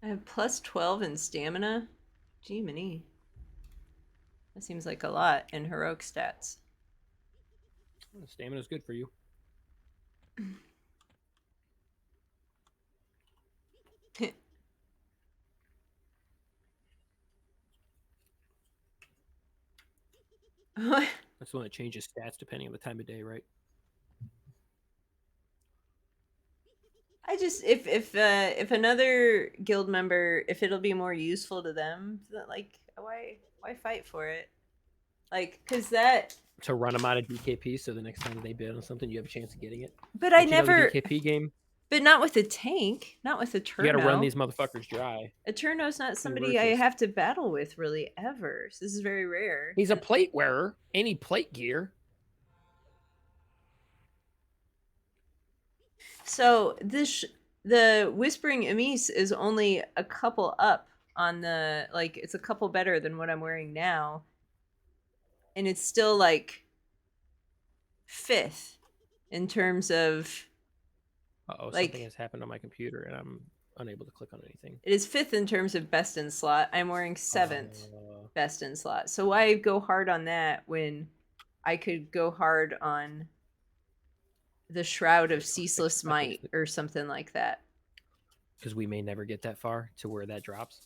I have plus 12 in stamina. Gee, many. That seems like a lot in heroic stats. Stamina's good for you. That's the one that changes stats depending on the time of day, right? I just if another guild member, if it'll be more useful to them, like why fight for it? Like, cause that. To run them out of DKP, so the next time they bid on something, you have a chance of getting it. But I You know the never. DKP game. But not with a tank. Not with a Turno. You got to run these motherfuckers dry. A Turno's not somebody I have to battle with really ever. So this is very rare. He's a plate wearer. Any plate gear. So the Whispering Amis is only a couple up on the, like, it's a couple better than what I'm wearing now. And it's still like 5th in terms of. Uh-oh, like, something has happened on my computer and I'm unable to click on anything. It is 5th in terms of best in slot. I'm wearing 7th best in slot. So why go hard on that when I could go hard on the Shroud of Ceaseless Might or something like that? Because we may never get that far to where that drops.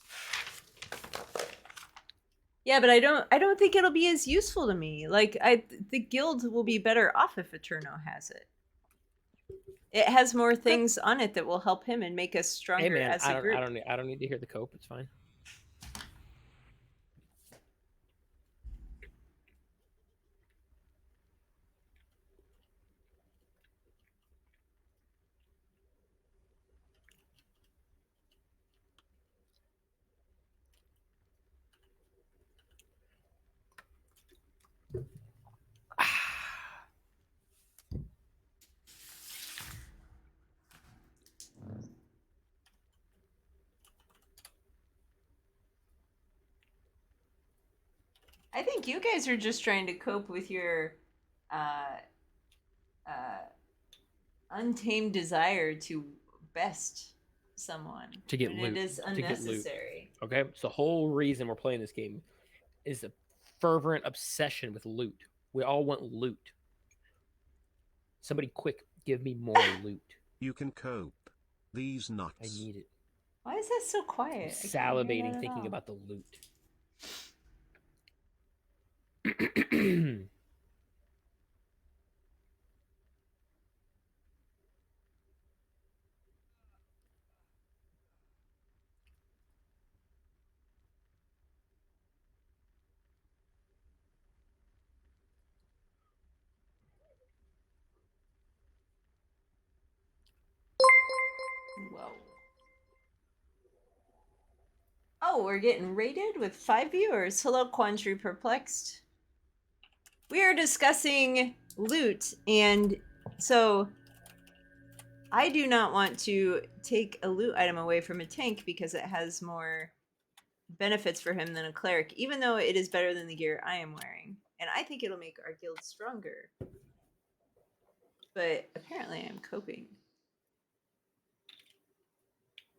Yeah, but I don't think it'll be as useful to me. Like, the guild will be better off if Eterno has it. It has more things on it that will help him and make us stronger Hey man, as a group. I don't need to hear the cope. It's fine. I think you guys are just trying to cope with your untamed desire to best someone. To get when loot. It is unnecessary. Okay? It's the whole reason we're playing this game is a fervent obsession with loot. We all want loot. Somebody quick, give me more loot. You can cope. These nuts. I need it. Why is that so quiet? I'm salivating thinking about the loot. Whoa. Oh, we're getting rated with 5 viewers. Hello, Quandary Perplexed. We are discussing loot, and so I do not want to take a loot item away from a tank because it has more benefits for him than a cleric, even though it is better than the gear I am wearing. And I think it'll make our guild stronger. But apparently I'm coping.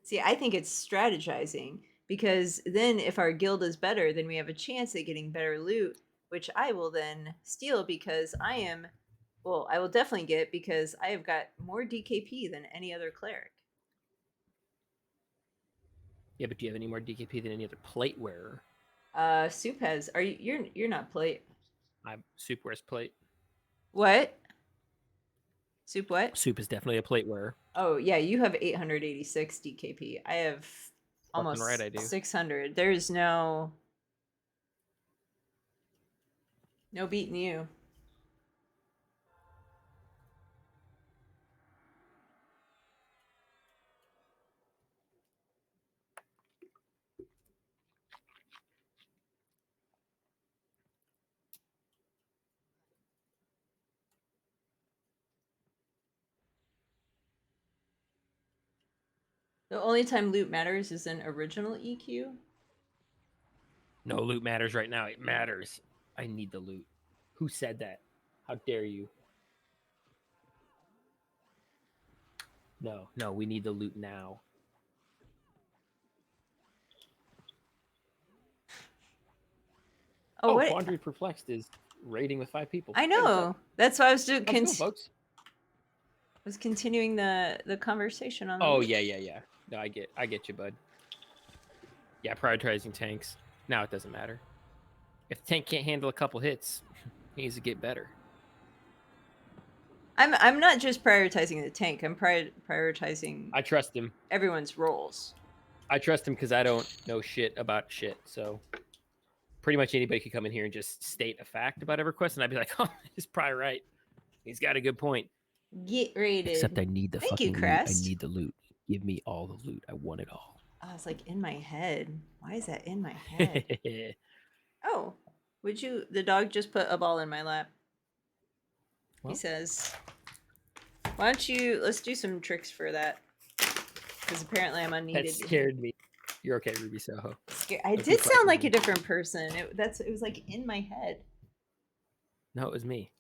See, I think it's strategizing because then if our guild is better, then we have a chance at getting better loot, which I will then steal because I will definitely get because I have got more DKP than any other cleric. Yeah, but do you have any more DKP than any other plate wearer? Soup has. You're not plate. Soup wears plate. What? Soup what? Soup is definitely a plate wearer. Oh yeah, you have 886 DKP. I have almost right, I do. 600. There's no beating you. The only time loot matters is in original EQ. No loot matters right now. It matters. I need the loot. Who said that? How dare you? No, we need the loot now. Oh, what? Quandary Perplexed is raiding with 5 people. I know. That's why I was doing. Let's go, folks. Was continuing the conversation on. Oh yeah. No, I get you, bud. Yeah, prioritizing tanks. Now it doesn't matter. If the tank can't handle a couple hits, he needs to get better. I'm not just prioritizing the tank. I'm prioritizing. I trust him. Everyone's roles. I trust him because I don't know shit about shit. So pretty much anybody could come in here and just state a fact about every quest, and I'd be like, "Oh, he's probably right. He's got a good point." Get rated. Except I need the Thank fucking you, loot. Crest. I need the loot. Give me all the loot. I want it all. Oh, it's like in my head. Why is that in my head? Oh, would you? The dog just put a ball in my lap. Well, he says, "Why don't you? Let's do some tricks for that." Because apparently I'm unneeded. That scared me. You're okay, Ruby Soho. I did sound like a different person. It was like in my head. No, it was me.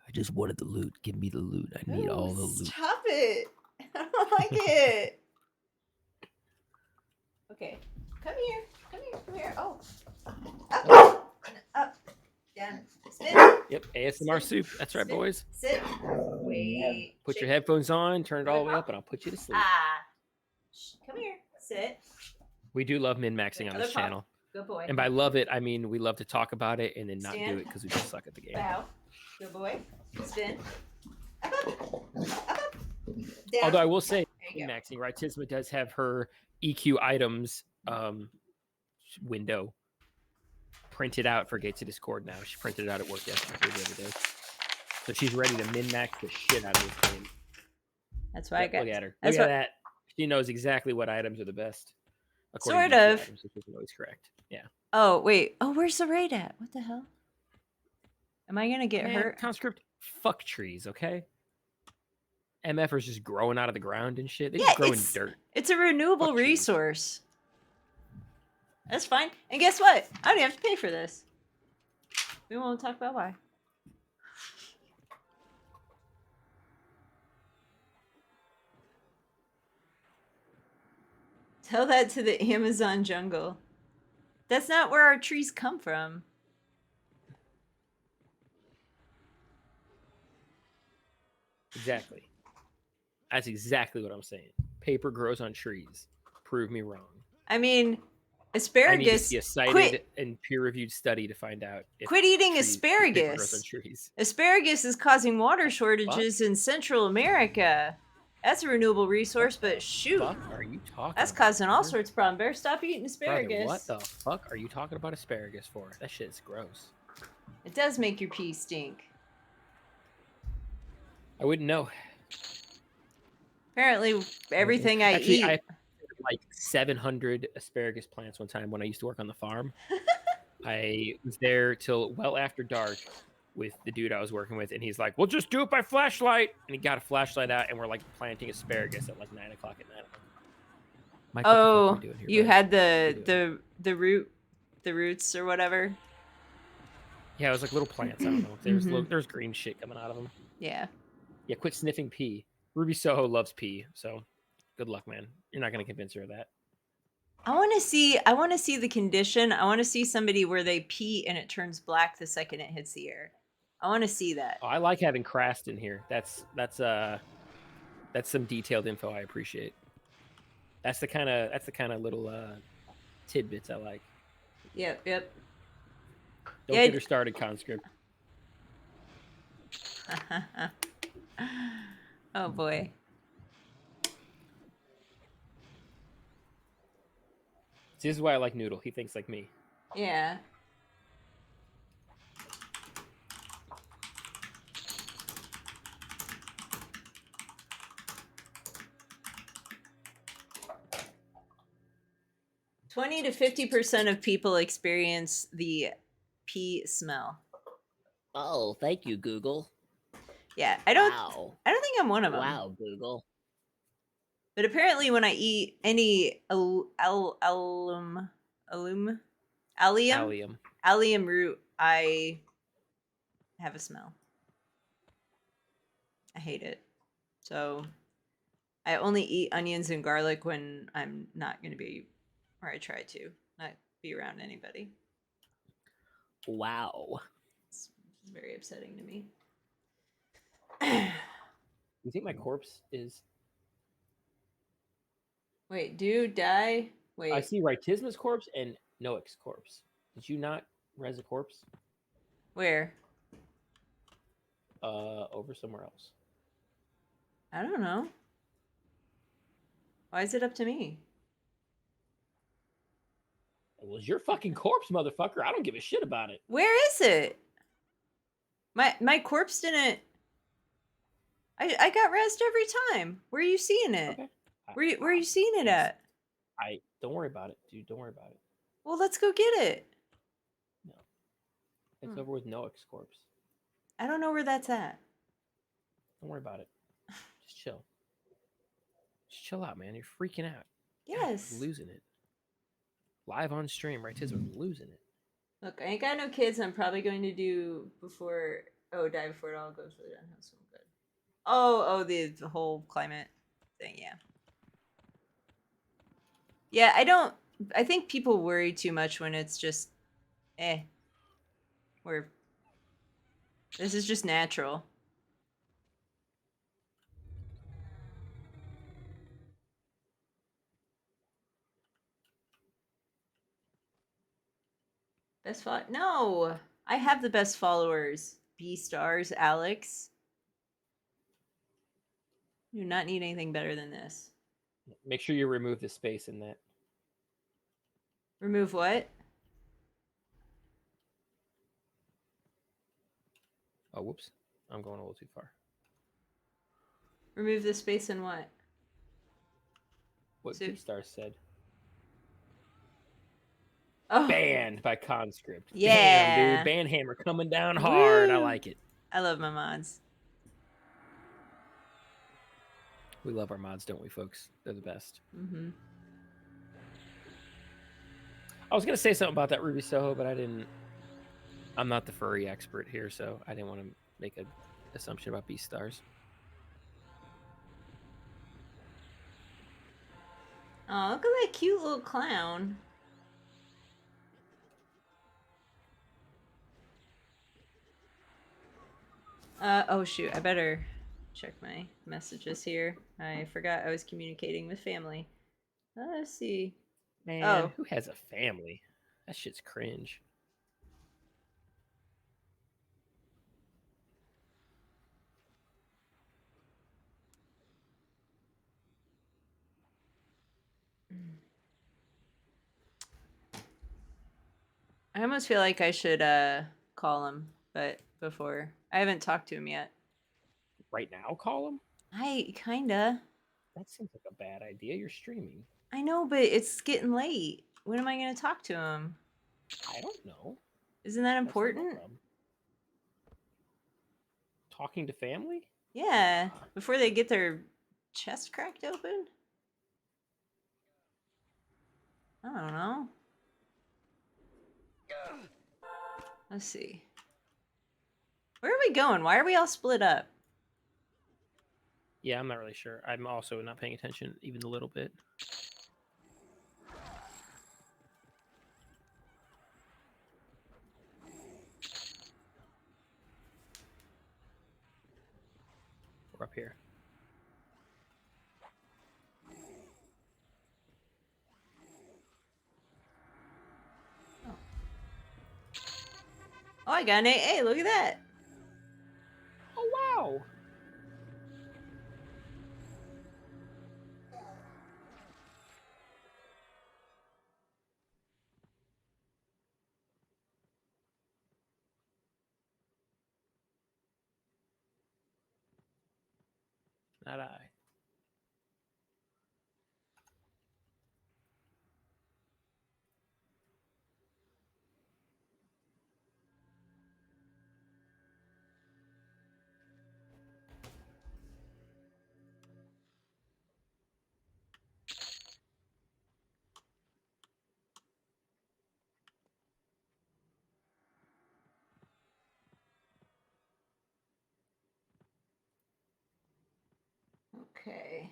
I just wanted the loot. Give me the loot. I need all the loot. Stop it! I don't like it. Okay, come here. Oh, up, down, spin. Yep, ASMR soup. That's right, Sit. boys. Sit. Wait. Put your shake. headphones on, turn it all the way up, and I'll put you to sleep. Come here. Sit. We do love min-maxing on Other this pop. channel. Good boy. And by love it, I mean we love to talk about it and then not Stand. do it because we just suck at the game. Bow. Good boy. Spin. Up, up. Down. Although I will say, There you go. min-maxing, right? Tisma does have her EQ items window printed out for Gates of Discord now. She printed it out at work yesterday the other day. So she's ready to min-max the shit out of this game. That's why I got. Look at her. That's Look at what- that. She knows exactly what items are the best. Sort to EQ of. items, which is always correct. Yeah. Oh wait. Oh, where's the raid at? What the hell? Am I gonna get Man, hurt? Conscript, fuck trees, okay? MFers just growing out of the ground and shit. They Yeah, just grow in it's- dirt. It's a renewable Fuck trees. resource. That's fine. And guess what? I don't even have to pay for this. We won't talk about why. Tell that to the Amazon jungle. That's not where our trees come from. Exactly. That's exactly what I'm saying. Paper grows on trees. Prove me wrong. I mean, I need to asparagus. see a cited Quit, and peer-reviewed study to find out if quit eating paper grows on asparagus. trees. Asparagus is causing water shortages in Central America. That's a renewable resource, but shoot, Fuck are you talking that's about, causing all brother? sorts of problems. Better stop eating Brother, asparagus. what the fuck are you talking about asparagus for? That shit's gross. It does make your pee stink. I wouldn't know. Apparently, everything I Actually, eat. I had like 700 asparagus plants one time when I used to work on the farm. I was there till well after dark, with the dude I was working with, and he's like, "Well, just do it by flashlight." And he got a flashlight out, and we're like planting asparagus at like 9 o'clock at night. Mike, what the fuck are Oh, we doing here, you bud? had What are we doing? the roots or whatever. Yeah, it was like little plants. I don't know. There's green shit coming out of them. Yeah. Yeah, quit sniffing pee. Ruby Soho loves pee, so good luck, man. You're not gonna convince her of that. I want to see the condition. I want to see somebody where they pee and it turns black the second it hits the air. I want to see that. Oh, I like having Crast in here. That's some detailed info I appreciate. That's the kind of little tidbits I like. Yep. Don't Yeah, get her started, conscript. Oh boy. See, this is why I like Noodle. He thinks like me. Yeah. $20 to 50% of people experience the pee smell. Oh, thank you, Google. Yeah, I don't Wow. think I'm one of them. Wow, Google. But apparently, when I eat any allium root, I have a smell. I hate it. So I only eat onions and garlic when I'm not going to be, or I try to not be around anybody. Wow. It's very upsetting to me. You think my corpse is? Wait, dude, die? Wait. I see Ritisma's corpse and Noak's corpse. Did you not res a corpse? Where? Over somewhere else. I don't know. Why is it up to me? It was your fucking corpse, motherfucker. I don't give a shit about it. Where is it? My corpse didn't. I got rezzed every time. Where are you seeing it? Okay. Where are you seeing it at? Don't worry about it, dude. Don't worry about it. Well, let's go get it. No. It's over with Noak's corpse. I don't know where that's at. Don't worry about it. Just chill. Just chill out, man. You're freaking out. Yes. You're losing it. Live on stream, right? Tiz was losing it. Look, I ain't got no kids. I'm probably going to do before. Oh, die before it all goes really downhill. So I'm good. Oh, the whole climate thing. Yeah. Yeah, I think people worry too much when it's just, Where this is just natural. Best follow? No, I have the best followers. B stars, Alex. You do not need anything better than this. Make sure you remove the space in that. Remove what? Oh, whoops. I'm going a little too far. Remove the space in what? What So- Beastars said. Oh, Banned by Conscript. Yeah. Damn, dude. Ban hammer coming down hard. I Woo. like it. I love my mods. We love our mods, don't we, folks? They're the best. Mm-hmm. I was going to say something about that Ruby Soho, but I didn't. I'm not the furry expert here, so I didn't want to make an assumption about Beastars. Oh, look at that cute little clown. Oh shoot, I better check my messages here. I forgot I was communicating with family. Let's see. Man, Oh. who has a family? That shit's cringe. I almost feel like I should call him, but before I haven't talked to him yet. Right now, call him? I kinda. That seems like a bad idea. You're streaming. I know, but it's getting late. When am I gonna talk to him? I don't know. Isn't that That's not my important? problem. talking to family? Yeah, before they get their chest cracked open. I don't know. Let's see. Where are we going? Why are we all split up? Yeah, I'm not really sure. I'm also not paying attention even a little bit. We're up here. Oh, I got an AA. Look at that. Oh, wow. Not I. Okay.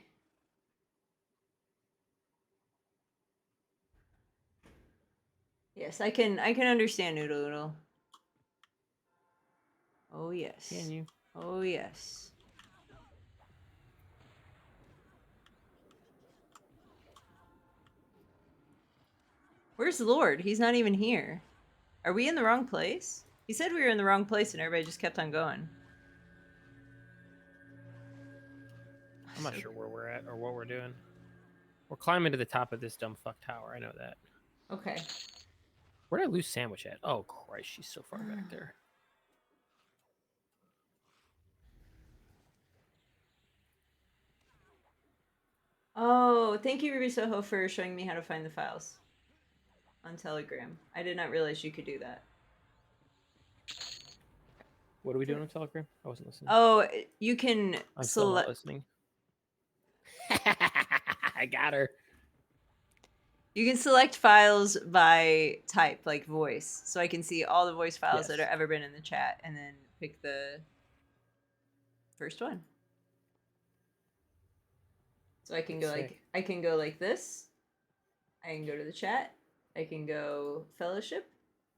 Yes, I can understand Noodle Noodle. Oh yes. Can you? Oh yes. Where's Lord? He's not even here. Are we in the wrong place? He said we were in the wrong place and everybody just kept on going. I'm not sure where we're at or what we're doing. We're climbing to the top of this dumb fuck tower. I know that. Okay. Where did I lose Sandwich at? Oh, Christ. She's so far back there. Oh, thank you, Ruby Soho, for showing me how to find the files on Telegram. I did not realize you could do that. What are we doing on Telegram? I wasn't listening. Oh, you can I'm still not select. listening. I got her. You can select files by type, like voice. So I can see all the voice files that Yes. have ever been in the chat and then pick the first one. So I can go like Sick. I can go like this. I can go to the chat. I can go fellowship.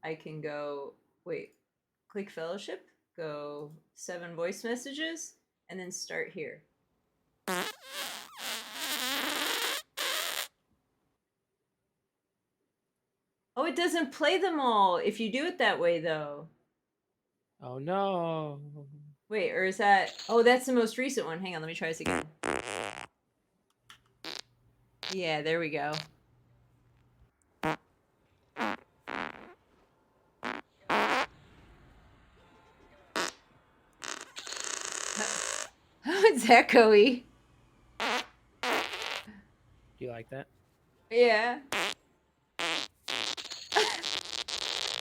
I can go click fellowship, go 7 voice messages, and then start here. Oh, it doesn't play them all if you do it that way, though. Oh, no. Wait, or is that... Oh, that's the most recent one. Hang on, let me try this again. Yeah, there we go. It's echoey. Do you like that? Yeah.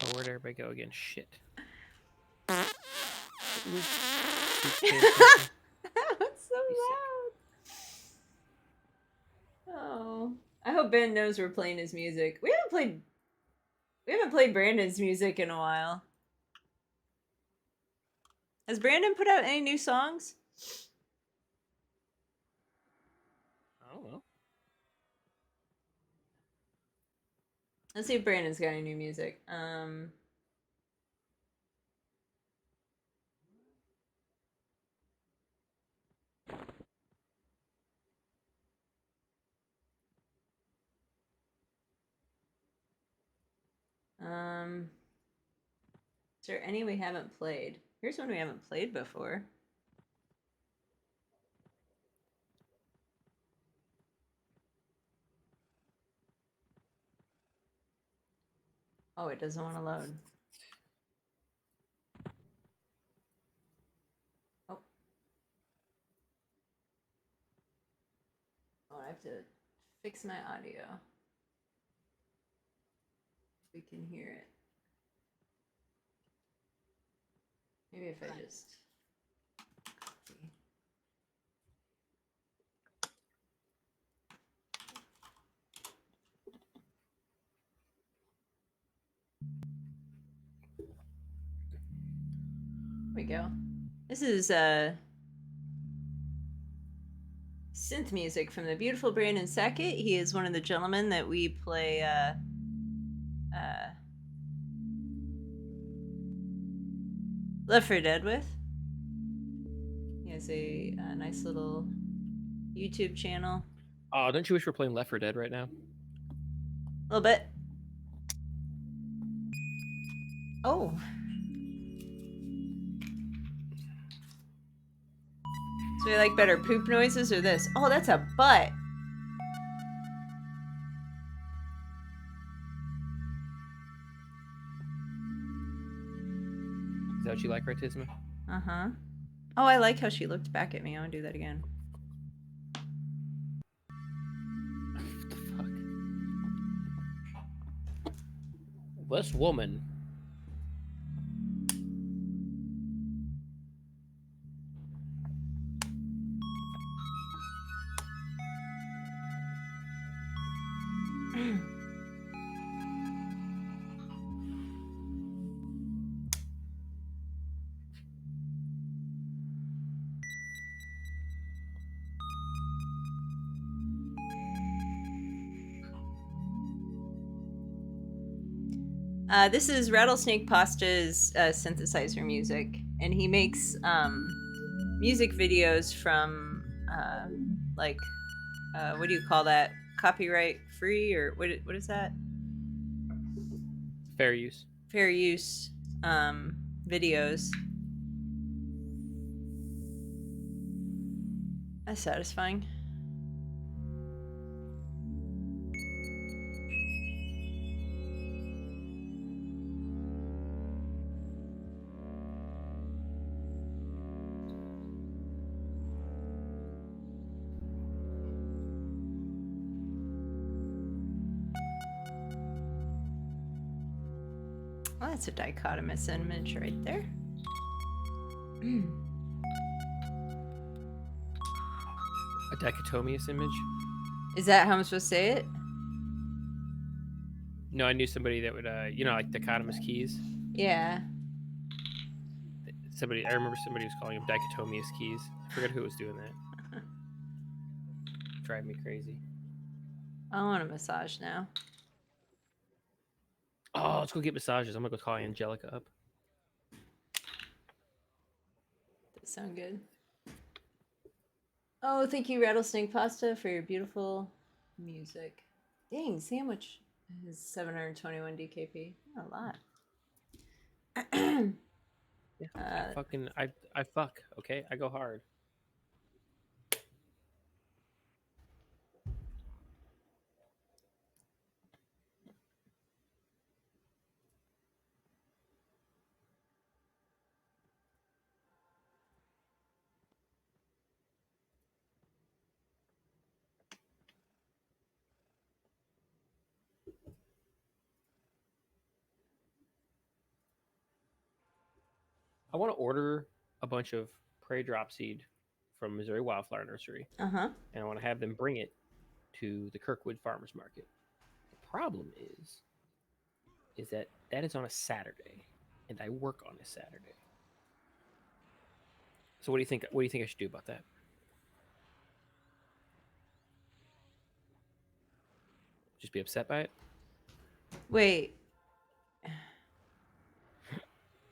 Oh, where'd everybody go again? Shit. That's so Be loud. Oh, I hope Ben knows we're playing his music. We haven't played Brandon's music in a while. Has Brandon put out any new songs? I don't know. Let's see if Brandon's got any new music. Is there any we haven't played? Here's one we haven't played before. Oh, it doesn't want to load. Oh. Oh, I have to fix my audio. We can hear it. Maybe if I just... we go. This is synth music from the beautiful Brandon Sackett. He is one of the gentlemen that we play Left 4 Dead with. He has a nice little YouTube channel. Oh, don't you wish we're playing Left 4 Dead right now? A little bit. Oh. So you like better poop noises or this? Oh, that's a butt. Is that what you like, right, Tisma? Uh-huh. Oh, I like how she looked back at me. I want to do that again. What the fuck? This woman. This is Rattlesnake Pasta's synthesizer music, and he makes music videos from like what do you call that? Copyright free or what is that? Fair use. Fair use videos. That's satisfying. Well, that's a dichotomous image right there. A dichotomous image? Is that how I'm supposed to say it? No, I knew somebody that would, you know, like dichotomous keys. Yeah. Somebody, I remember somebody was calling them dichotomous keys. I forget who was doing that. Drive me crazy. I want a massage now. Oh, let's go get massages. I'm gonna go call Angelica up. That sound good. Oh, thank you, Rattlesnake Pasta, for your beautiful music. Dang, sandwich is 721 DKP. A lot. I fuck. Okay, I go hard. I want to order a bunch of prairie drop seed from Missouri Wildflower Nursery, Uh-huh. and I want to have them bring it to the Kirkwood Farmers Market. The problem is that that is on a Saturday, and I work on a Saturday. So what do you think? What do you think I should do about that? Just be upset by it? Wait.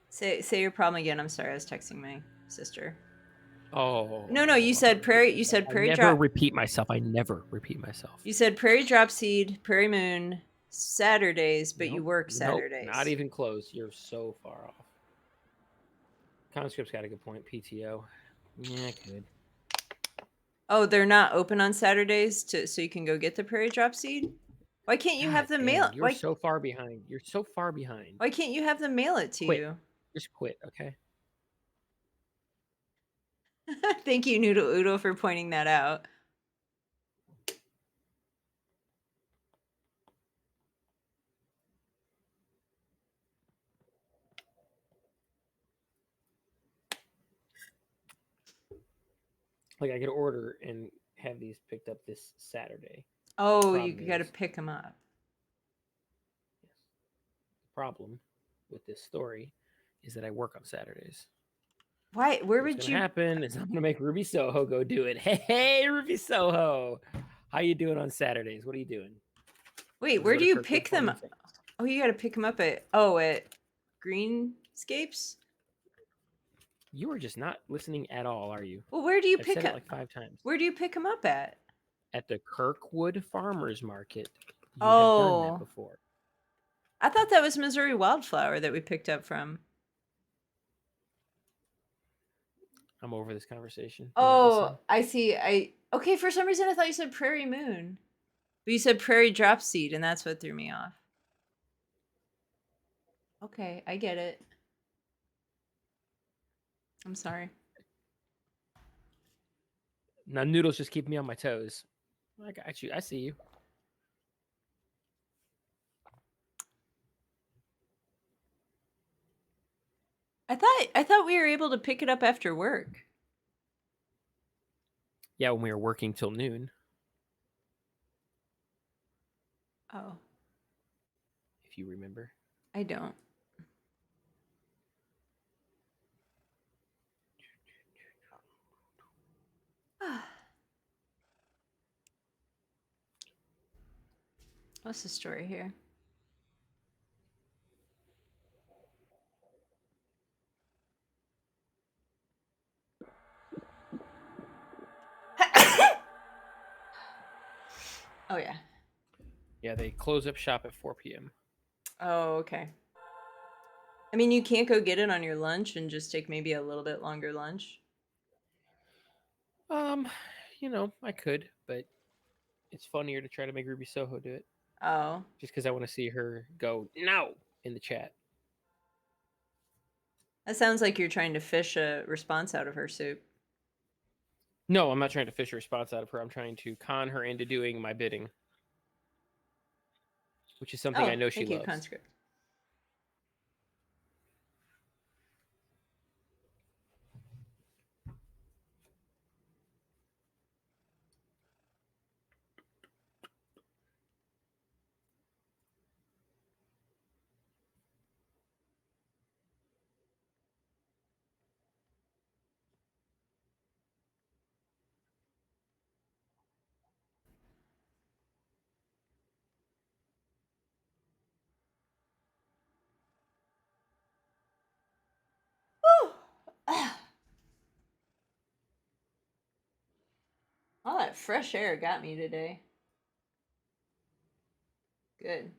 Say your problem again. I'm sorry, I was texting my sister. Oh No, you said prairie. You said I prairie never drop. repeat myself. I never repeat myself. You said prairie drop seed, prairie moon, Saturdays, but you Nope, work nope, Saturdays. not even close. You're so far off. Conscript's got a good point. PTO. Yeah, good. Oh, they're not open on Saturdays so you can go get the prairie drop seed? Why can't you have them mail? You're so far behind. You're so far behind. Why can't you have them mail it to Quit. you? Just quit, okay? Thank you, Noodle Oodle, for pointing that out. Like I could order and have these picked up this Saturday. Oh, you Problem got to is- pick them up. Yes. The problem with this story is that I work on Saturdays. Why? Where What's would gonna you? happen is I'm gonna make Ruby Soho go do it. Hey, Ruby Soho, how you doing on Saturdays? What are you doing? Wait, Wanna where go do to you Kirkwood pick them Farm up? and things? Oh, you got to pick them up at Greenscapes. You are just not listening at all, are you? Well, where do you I've pick said it up? like 5 times. Where do you pick them up at? At the Kirkwood Farmers Market. You have done that Oh, before. I thought that was Missouri Wildflower that we picked up from. I'm over this conversation. You're not Oh, listening. I see. Okay. For some reason, I thought you said Prairie Moon, but you said Prairie Drop Seed, and that's what threw me off. Okay, I get it. I'm sorry. Now noodles just keep me on my toes. I got you. I see you. I thought we were able to pick it up after work. Yeah, when we were working till noon, Oh, if you remember. I don't. What's the story here? Oh yeah. Yeah, they close up shop at 4 p.m. Oh, okay. I mean, you can't go get it on your lunch and just take maybe a little bit longer lunch. I could, but it's funnier to try to make Ruby Soho do it. Oh, Just because I want to see her go no in the chat. that sounds like you're trying to fish a response out of her soup. No, I'm not trying to fish a response out of her. I'm trying to con her into doing my bidding, which is something I know she thank you, loves. conscript. Whew. All that fresh air got me today. Good.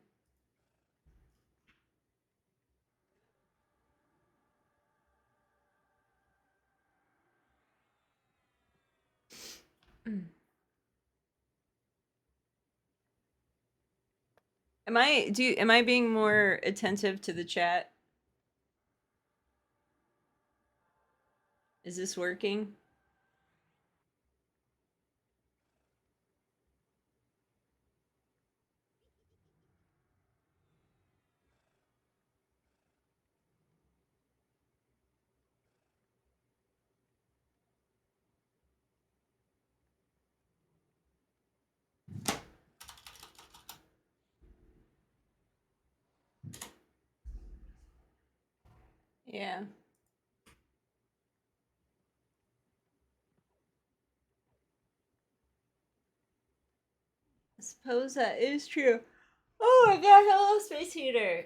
Am I being more attentive to the chat? Is this working? Yeah. I suppose that is true. Oh my god, hello, Space Heater.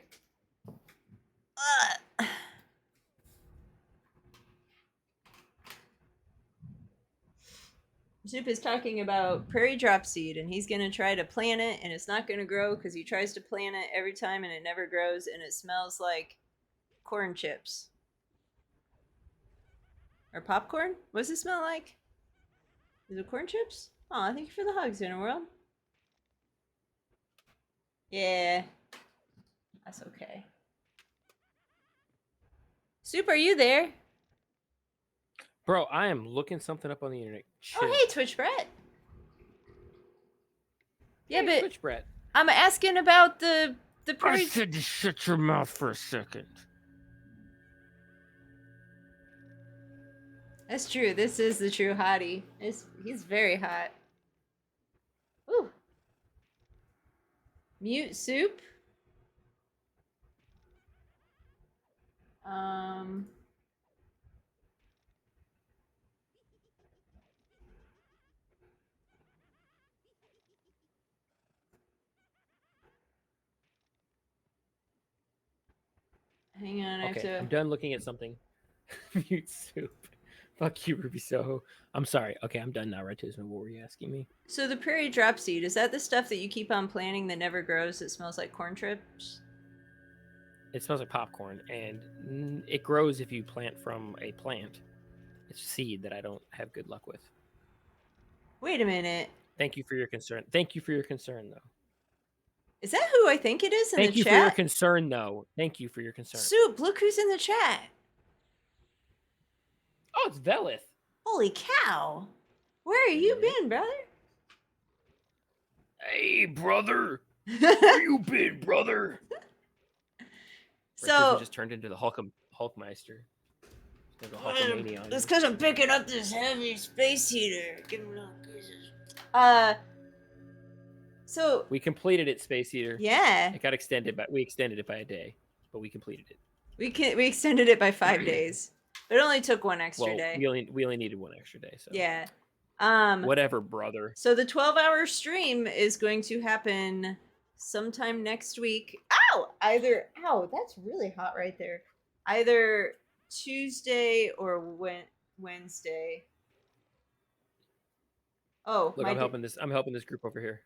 Ugh. Soup is talking about prairie drop seed, and he's gonna try to plant it, and it's not gonna grow because he tries to plant it every time, and it never grows, and it smells like corn chips or popcorn. What does it smell like? Is it corn chips? Oh, thank you for the hugs, Inner World. Yeah, that's okay. Soup, are you there? Bro, I am looking something up on the internet. Chill. Oh, hey, Twitch Brett. Yeah, Hey, but Twitch Brett. I'm asking about the I prairie. said to shut your mouth for a second. That's true. This is the true hottie. He's very hot. Ooh. Mute Soup. Um. Hang on, I have Okay, to. I'm done looking at something. Mute soup. Fuck you, Ruby Soho. I'm sorry. Okay, I'm done now, Ratisma. What were you asking me? So the prairie drop seed, is that the stuff that you keep on planting that never grows that smells like corn chips? It smells like popcorn, and it grows if you plant from a plant. It's seed that I don't have good luck with. Wait a minute. Thank you for your concern. Thank you for your concern, though. Is that who I think it is in Thank the you chat? for your concern, though. Thank you for your concern. Soup, look who's in the chat. Oh, it's Velith. Holy cow. Where have you been, brother? Hey, brother. Where you been, brother? So just turned into the Hulkmeister. He's gonna go Hulkamania on it's you. because I'm picking up this heavy space heater. Give me little pieces. So We completed it, Space Heater. yeah, It got extended, but we extended it by a day, but we completed it. we extended it by 5 days. It only took one extra Well, day. we only needed one extra day, so Yeah. whatever, brother. So the 12-hour stream is going to happen sometime next week. Ow, that's really hot right there. Either Tuesday or Wednesday. Oh, Look, I'm helping this group over here.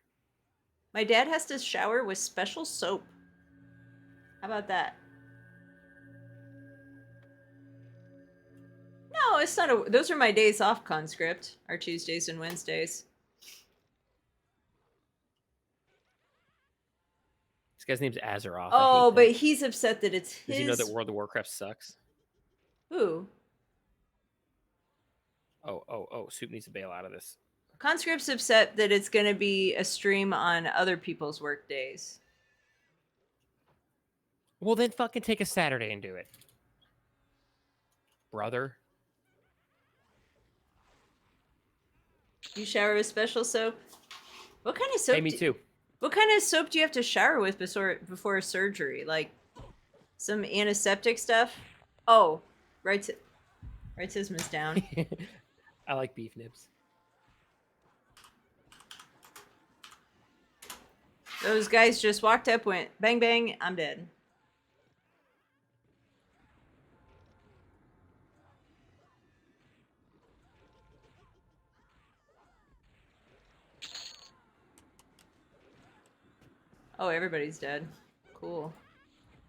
my dad has to shower with special soap. How about that? No, it's not a. Those are my days off, conscript. Are Tuesdays and Wednesdays. This guy's name's Azeroth. Oh, but he's upset that it's his. Does he know that World of Warcraft sucks? Who? Oh, Soup needs to bail out of this. Conscript's upset that it's going to be a stream on other people's work days. Well, then fucking take a Saturday and do it. Brother. You shower with special soap? What kind of soap? Hey, me too. What kind of soap do you have to shower with before surgery? Like some antiseptic stuff? Oh, Rightisma's down. I like beef nibs. Those guys just walked up, went bang bang, I'm dead. Oh, everybody's dead. Cool.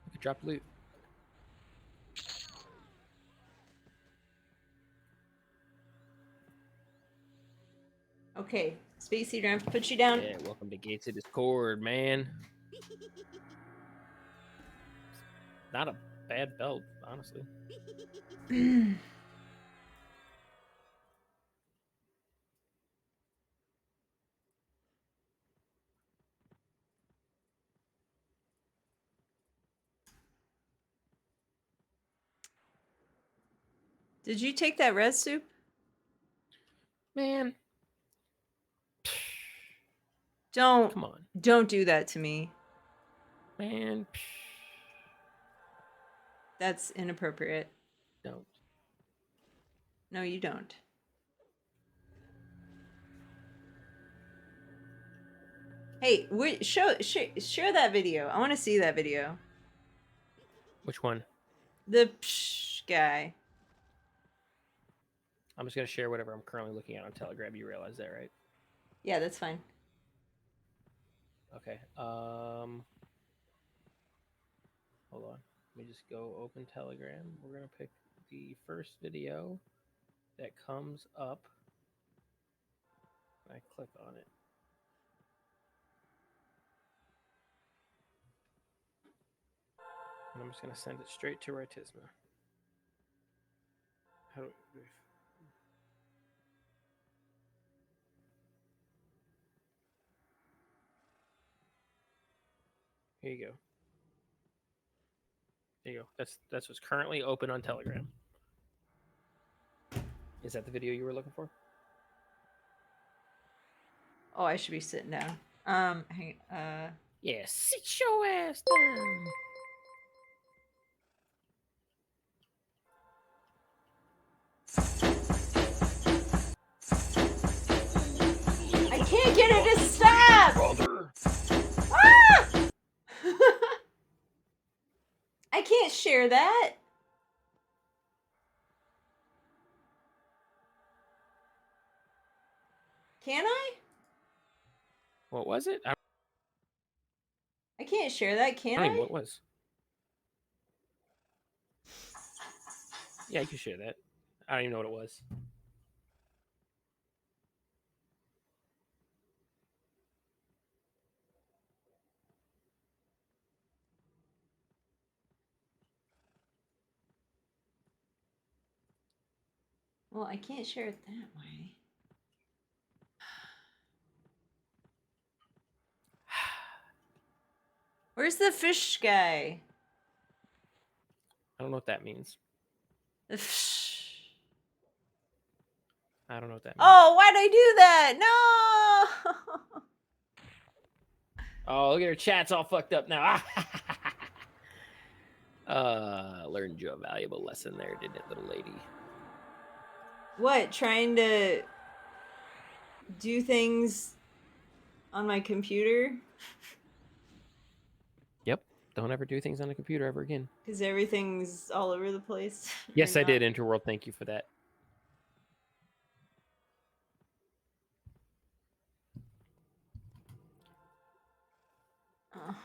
We could drop loot. Okay, Space Eater, I have to put you down. Yeah, welcome to Gates of Discord, man. Not a bad belt, honestly. Did you take that red soup? Man, Don't come on. don't do that to me. Man, That's inappropriate. don't. No, you don't. Hey, share that video. I want to see that video. Which one? The psh guy. I'm just going to share whatever I'm currently looking at on Telegram. You realize that, right? Yeah, that's fine. Okay. Hold on. Let me just go open Telegram. We're going to pick the first video that comes up. I click on it. And I'm just going to send it straight to Rightisma. How do we... Here you go. There you go. That's what's currently open on Telegram. Is that the video you were looking for? Oh, I should be sitting down. Yeah, sit your ass down. I can't get it to stop. Brother. Ah! I can't share that. Can I? What was it? I can't share that, I can don't even know I? what it was. Yeah, you can share that. I don't even know what it was. Well, I can't share it that way. Where's the fish guy? I don't know what that means. The fish. I don't know what that means. Oh, why'd I do that? No! Oh, look at her chat's all fucked up now. Learned you a valuable lesson there, didn't it, little lady? What? Trying to do things on my computer? Yep. Don't ever do things on a computer ever again. Because everything's all over the place. Yes, Or I not. did, Interworld. Thank you for that. Oh.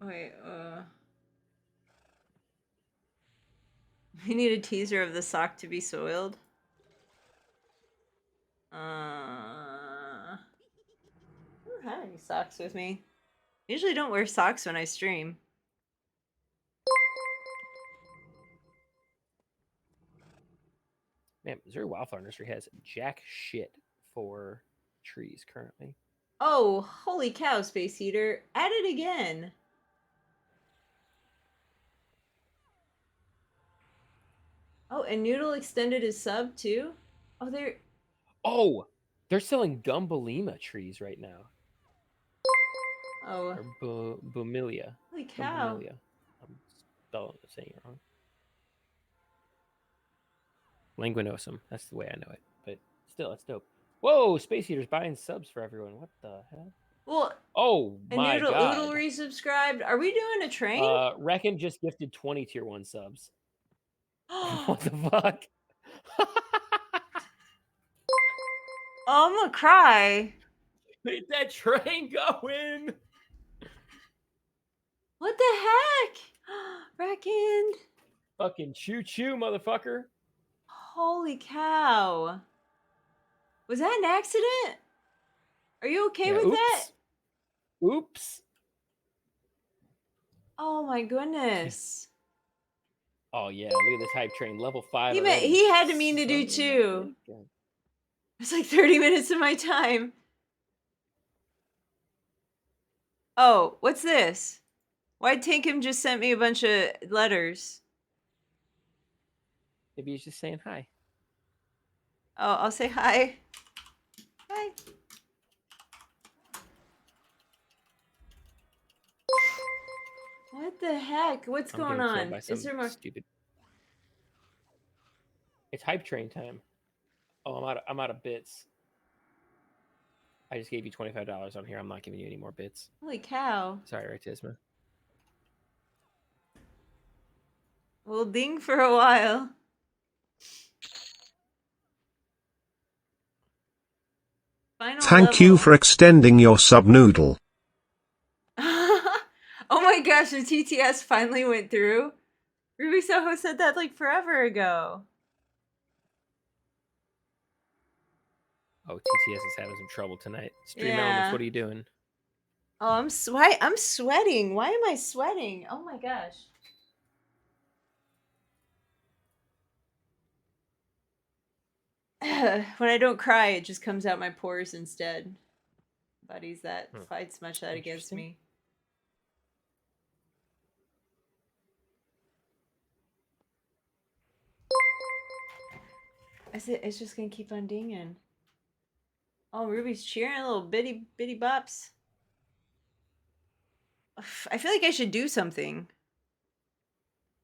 Wait, we need a teaser of the sock to be soiled. I don't have any socks with me. Usually don't wear socks when I stream. Man, Missouri Wildflower Nursery has jack shit for trees currently. Oh, holy cow, Space Heater. At it again. Oh, and Noodle extended his sub too? Oh, they're... Oh, they're selling Gumballima trees right now. Oh, Or Bumilia. holy cow. Bumilia. I'm saying it wrong. Languinosum. That's the way I know it. But still, it's dope. Whoa, Space Heater's buying subs for everyone. What the hell? Well, Oh and my Noodle god. Oodle resubscribed. Are we doing a train? Reckon just gifted 20 tier 1 subs. What the fuck? Oh, I'm gonna cry. Get that train going. What the heck? Reckon. Fucking choo choo, motherfucker. Holy cow. Was that an accident? Are you okay Yeah, with that? Oops. Oh my goodness. Oh yeah, look at this hype train. Level 5 He already. had to mean to do too. It's like 30 minutes of my time. Oh, what's this? Why'd Tankum just sent me a bunch of letters? Maybe he's just saying hi. Oh, I'll say hi. Hi. What the heck? What's I'm going getting killed on? by some Is there more? stupid. It's hype train time. Oh, I'm out of bits. I just gave you $25 on here. I'm not giving you any more bits. Holy cow. Sorry, Ratisma. We'll ding for a while. Final Thank you level. for extending your sub noodle. Oh my gosh, the TTS finally went through. Ruby Soho said that like forever ago. Oh, TTS is having some trouble tonight. Stream Yeah. Elements, what are you doing? Oh, I'm sweating. Why am I sweating? Oh my gosh. When I don't cry, it just comes out my pores instead. Buddies that fights much that against Interesting. me. It's just gonna keep on dinging. Oh, Ruby's cheering, little bitty bops. I feel like I should do something.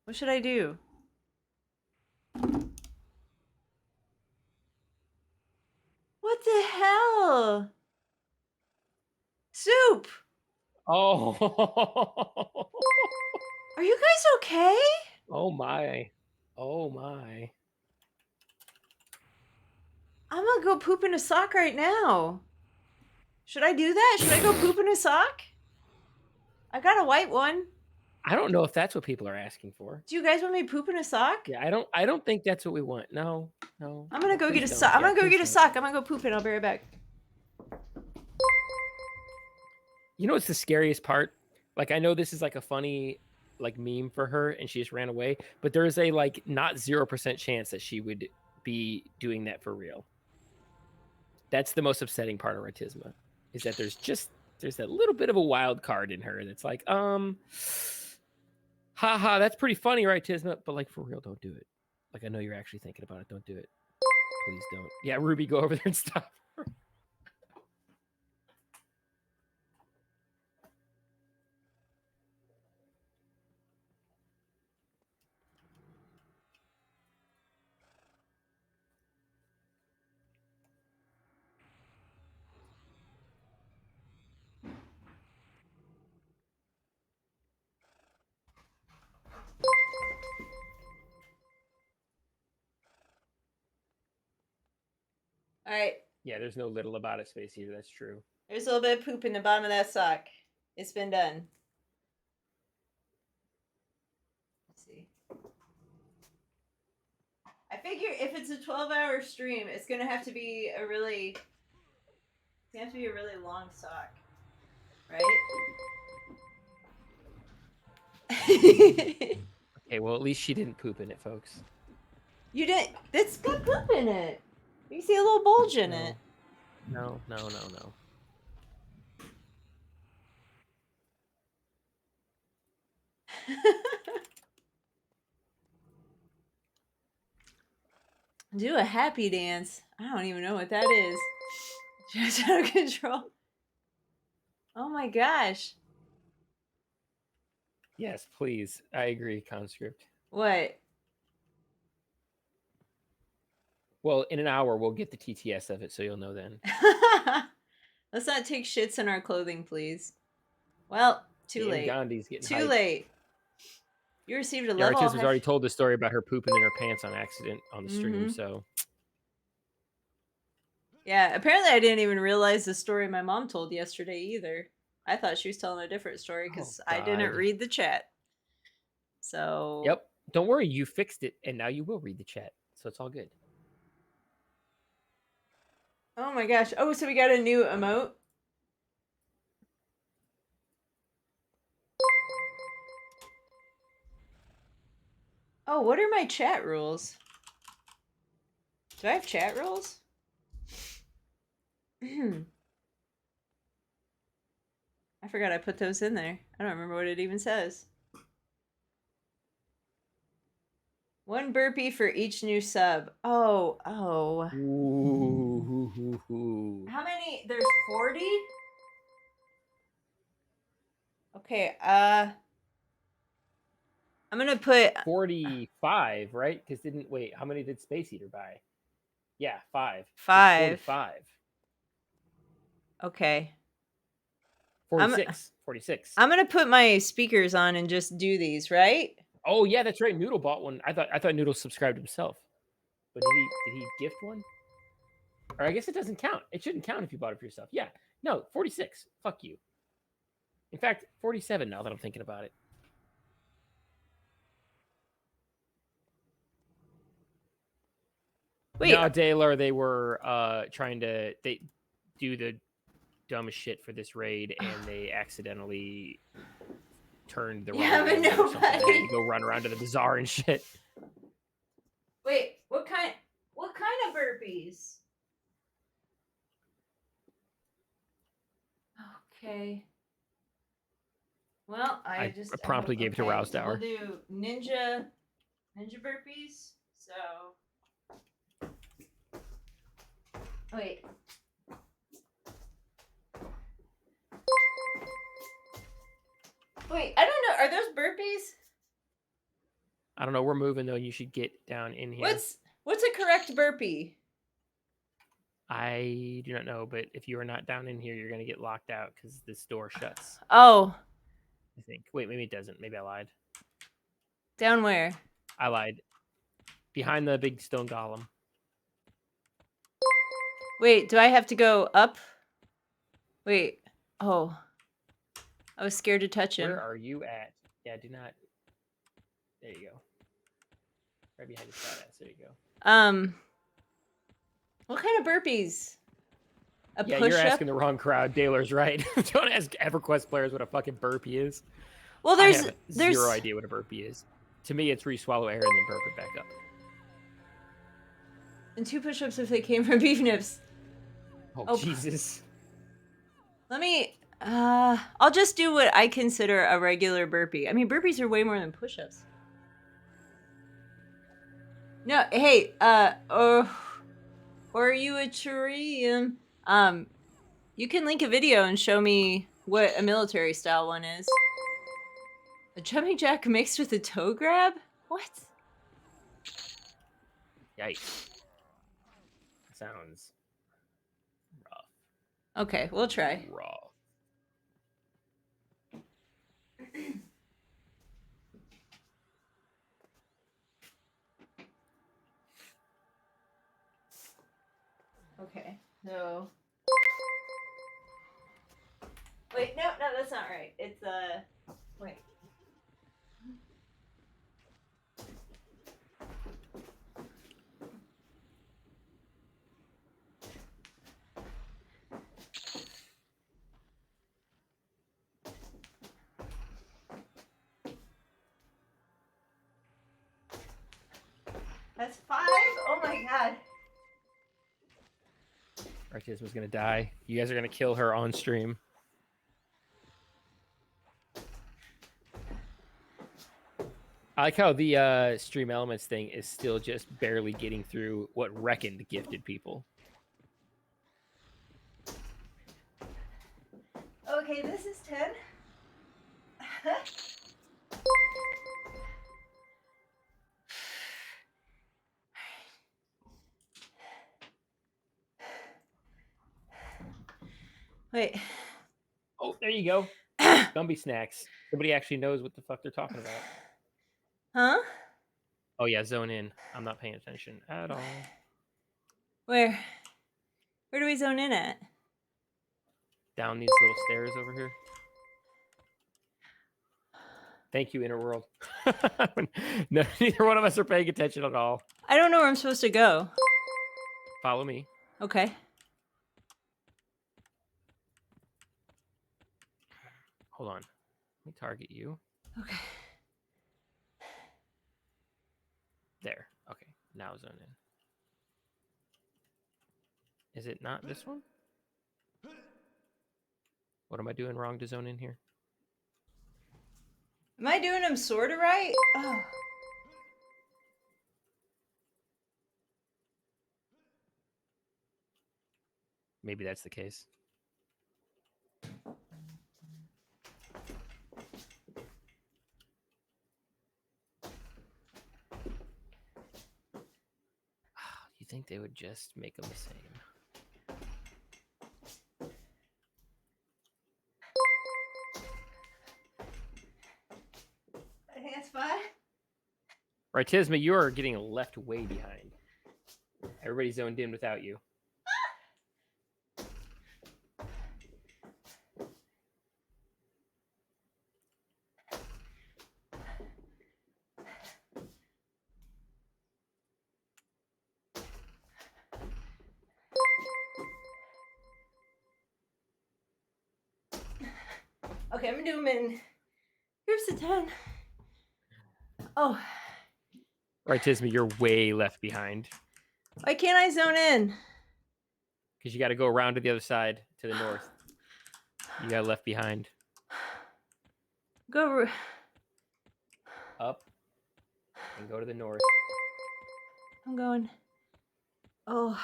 What should I do? What the hell? Soup! Oh. Are you guys okay? Oh my. Oh my. I'm gonna go poop in a sock right now. Should I do that? Should I go poop in a sock? I got a white one. I don't know if that's what people are asking for. Do you guys want me to poop in a sock? Yeah, I don't think that's what we want. No. No. I'm gonna go Please get a don't. sock. I'm Yeah, gonna go please get a don't. sock. I'm gonna go poop it. I'll be right back. You know what's the scariest part? Like, I know this is like a funny like meme for her and she just ran away, but there is a like not 0% chance that she would be doing that for real. That's the most upsetting part of Ratisma, is that there's that little bit of a wild card in her that's like, haha, that's pretty funny, right, Tisma? But like, for real, don't do it. Like, I know you're actually thinking about it. Don't do it. Please don't. Yeah, Ruby, go over there and stop her. All right. Yeah, there's no little about it space here. That's true. There's a little bit of poop in the bottom of that sock. It's been done. Let's see. I figure if it's a 12-hour stream, it's gonna have to be a really long sock, right? Okay, well, at least she didn't poop in it, folks. You didn't. It's got poop in it. You can see a little bulge in No. it. No. Do a happy dance. I don't even know what that is. Just out of control. Oh my gosh. Yes, please. I agree, Conscript. What? Well, in an hour, we'll get the TTS of it, so you'll know then. Let's not take shits in our clothing, please. Well, too Yeah, late. Gandhi's getting Too hyped. late. You received a Yeah, level. Artis has already told the story about her pooping in her pants on accident on the stream, Mhm. so Yeah, apparently I didn't even realize the story my mom told yesterday either. I thought she was telling a different story because I didn't God. read the chat. So. Yep. Don't worry, you fixed it, and now you will read the chat, so it's all good. Oh my gosh. Oh, so we got a new emote? Oh, what are my chat rules? Do I have chat rules? I forgot I put those in there. I don't remember what it even says. 1 burpee for each new sub. Oh. Ooh. How many? There's 40? Okay, I'm gonna put 45, right? Because wait, how many did Space Eater buy? Yeah, 5. So 5. 45. Okay. 46. I'm gonna put my speakers on and just do these, right? Oh yeah, that's right. Noodle bought one. I thought Noodle subscribed himself. But did he gift one? Or I guess it doesn't count. It shouldn't count if you bought it for yourself. Yeah. No, 46. Fuck you. In fact, 47 now that I'm thinking about it. Wait. No, Daylor, they were trying to do the dumbest shit for this raid, and they accidentally turned the Yeah, wrong but way or something. They had nobody- to go run around to the bazaar and shit. Wait, what kind of burpees? Okay. Well, I promptly gave it to Rouse so Dower. We'll do ninja burpees. So wait. Wait, I don't know. Are those burpees? I don't know. We're moving though. You should get down in here. What's a correct burpee? I do not know, but if you are not down in here, you're gonna get locked out because this door shuts. Oh, I think. Wait, maybe it doesn't. Maybe I lied. down where? I lied. Behind the big stone golem. Wait, do I have to go up? Wait. Oh. I was scared to touch him. Where are you at? Yeah, do not. There you go. Right behind his fat ass. There you go. What kind of burpees? A Yeah, push you're up? asking the wrong crowd. Daylor's right. Don't ask EverQuest players what a fucking burpee is. Well, I there's have zero idea what a burpee is. To me, it's where you swallow air and then burp it back up. and 2 push-ups if they came from beef nips. Oh, Jesus. Let me I'll just do what I consider a regular burpee. I mean, burpees are way more than push-ups. No, hey, or are you a Churium? You can link a video and show me what a military style one is. A jumping jack mixed with a toe grab? What? Yikes. Sounds rough. Okay, we'll try. Raw. Okay, so. Wait, no, that's not right. It's wait. That's 5? Oh my god. Artis was gonna die. You guys are gonna kill her on stream. I like how the stream elements thing is still just barely getting through what Reckoned gifted people. Okay, this is 10. Wait. Oh, there you go. Gumby snacks. Somebody actually knows what the fuck they're talking about. Huh? Oh yeah, zone in. I'm not paying attention at all. Where do we zone in at? Down these little stairs over here. Thank you, Interworld. No, neither one of us are paying attention at all. I don't know where I'm supposed to go. Follow me. Okay. Hold on. Let me target you. Okay. There. Okay. Now zone in. Is it not this one? What am I doing wrong to zone in here? Am I doing them sort of right? Oh. Maybe that's the case. You think they would just make them the same? I think that's 5. Right, Tisma, you are getting left way behind. Everybody's zoned in without you. Okay, I'm gonna do them in groups of 10. Oh. Right, Tisma, you're way left behind. Why can't I zone in? Because you got to go around to the other side, to the north. You got left behind. Go. Up. And go to the north. I'm going. Oh.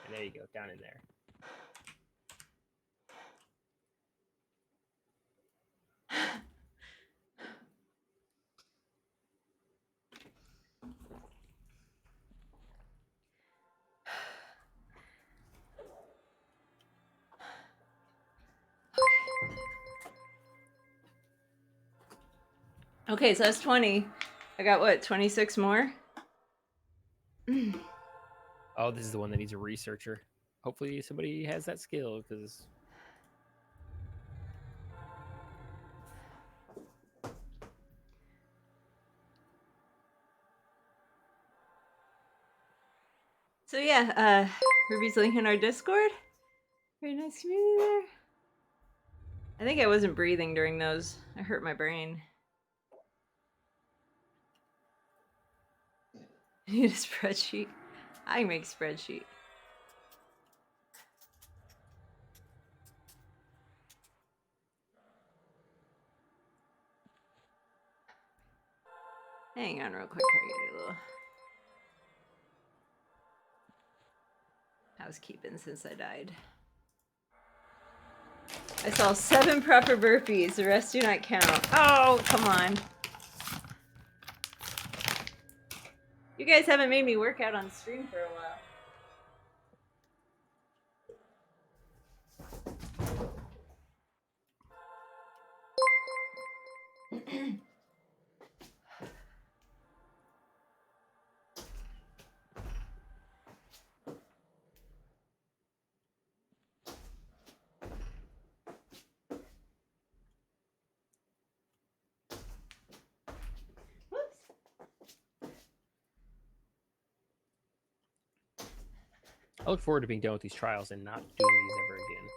And there you go, down in there. Okay, so that's 20. I got what, 26 more? Oh, this is the one that needs a researcher. Hopefully somebody has that skill because So yeah, Ruby's link in our Discord. Very nice community there. I think I wasn't breathing during those. I hurt my brain. Need a spreadsheet. I can make a spreadsheet. Hang on real quick. I get a little housekeeping since I died. I saw 7 proper burpees. The rest do not count. Oh, come on. You guys haven't made me work out on stream for a while. Whoops. I look forward to being done with these trials and not doing these ever again.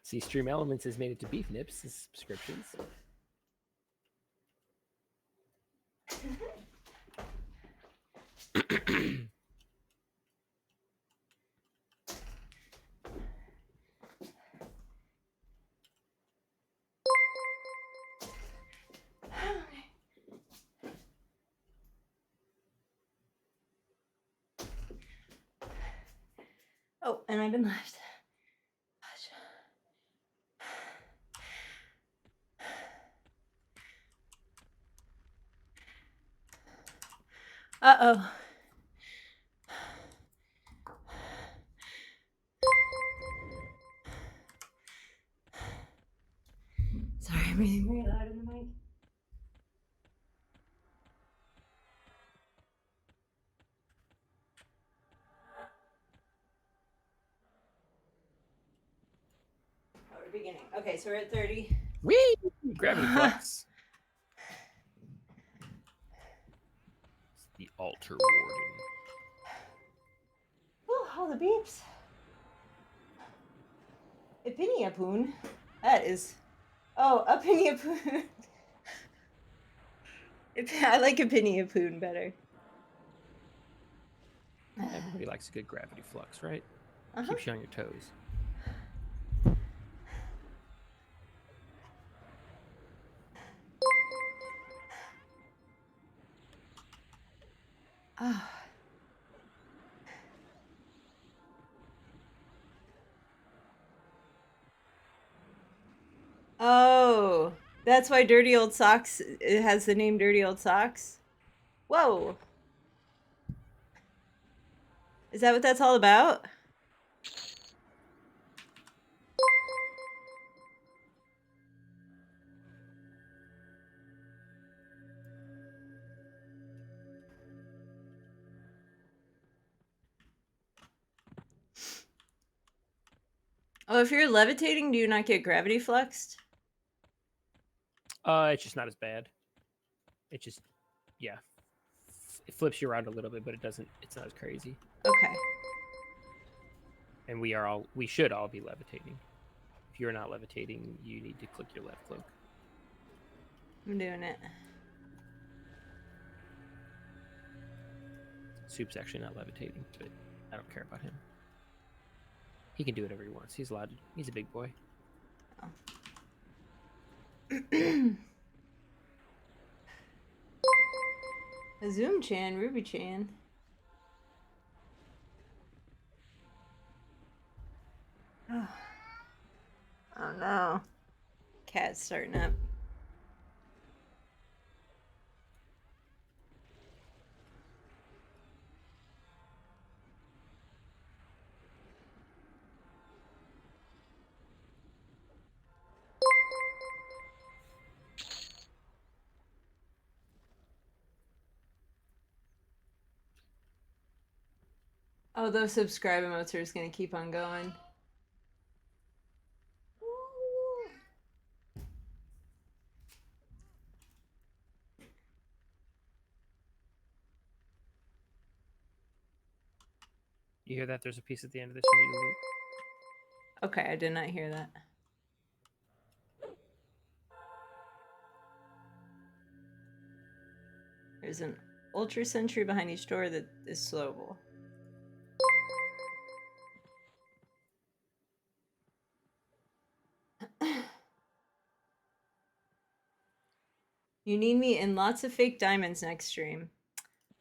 See, Stream Elements has made it to Beef Nips subscriptions. Oh, and I've been left. Uh-oh. Sorry, I'm breathing very loud in the mic. Oh, we're beginning. Okay, so we're at 30. Whee! Gravity flux. It's the Altar Warden. Oh, all the beeps. Ipiniapoon. That is. Oh, Ipiniapoon. I like Ipiniapoon better. Everybody likes a good gravity flux, right? Uh-huh. Keeps you on your toes. Oh. Oh, that's why Dirty Old Socks, it has the name Dirty Old Socks? Whoa. Is that what that's all about? Oh, if you're levitating, do you not get gravity fluxed? It's just not as bad. It just, yeah, it flips you around a little bit, but it's not as crazy. Okay. And we should all be levitating. If you're not levitating, you need to click your left cloak. I'm doing it. Soup's actually not levitating, but I don't care about him. He can do whatever he wants. He's allowed to. He's a big boy. Azum-chan, Ruby-chan. Oh. Oh no. Cat's starting up. Oh, those subscribe emotes are just gonna keep on going. You hear that? There's a piece at the end of this you need to loot. Okay, I did not hear that. There's an ultra sentry behind each door that is slowable. You need me in lots of fake diamonds next stream.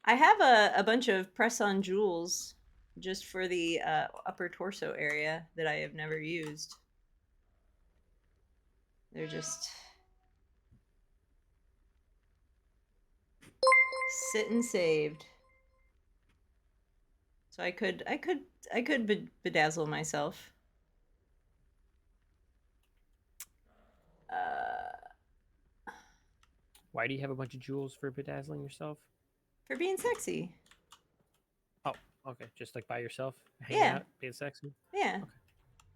I have a bunch of press-on jewels just for the upper torso area that I have never used. They're just sitting saved. So I could bedazzle myself. Why do you have a bunch of jewels for bedazzling yourself? For being sexy. Oh, okay. Just like by yourself, hanging Yeah. out, being sexy. Yeah. Okay.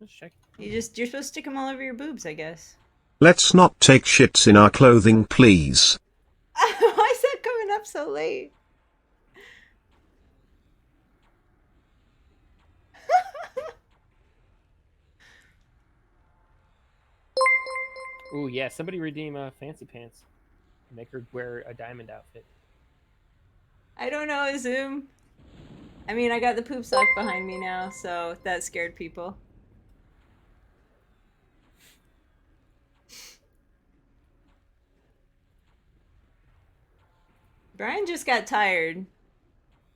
Let's check. You're supposed to stick them all over your boobs, I guess. Let's not take shits in our clothing, please. Why is that coming up so late? Ooh, yeah. Somebody redeem Fancy Pants. Make her wear a diamond outfit. I don't know, Zoom. I mean, I got the poop sock behind me now, so that scared people. Brian just got tired.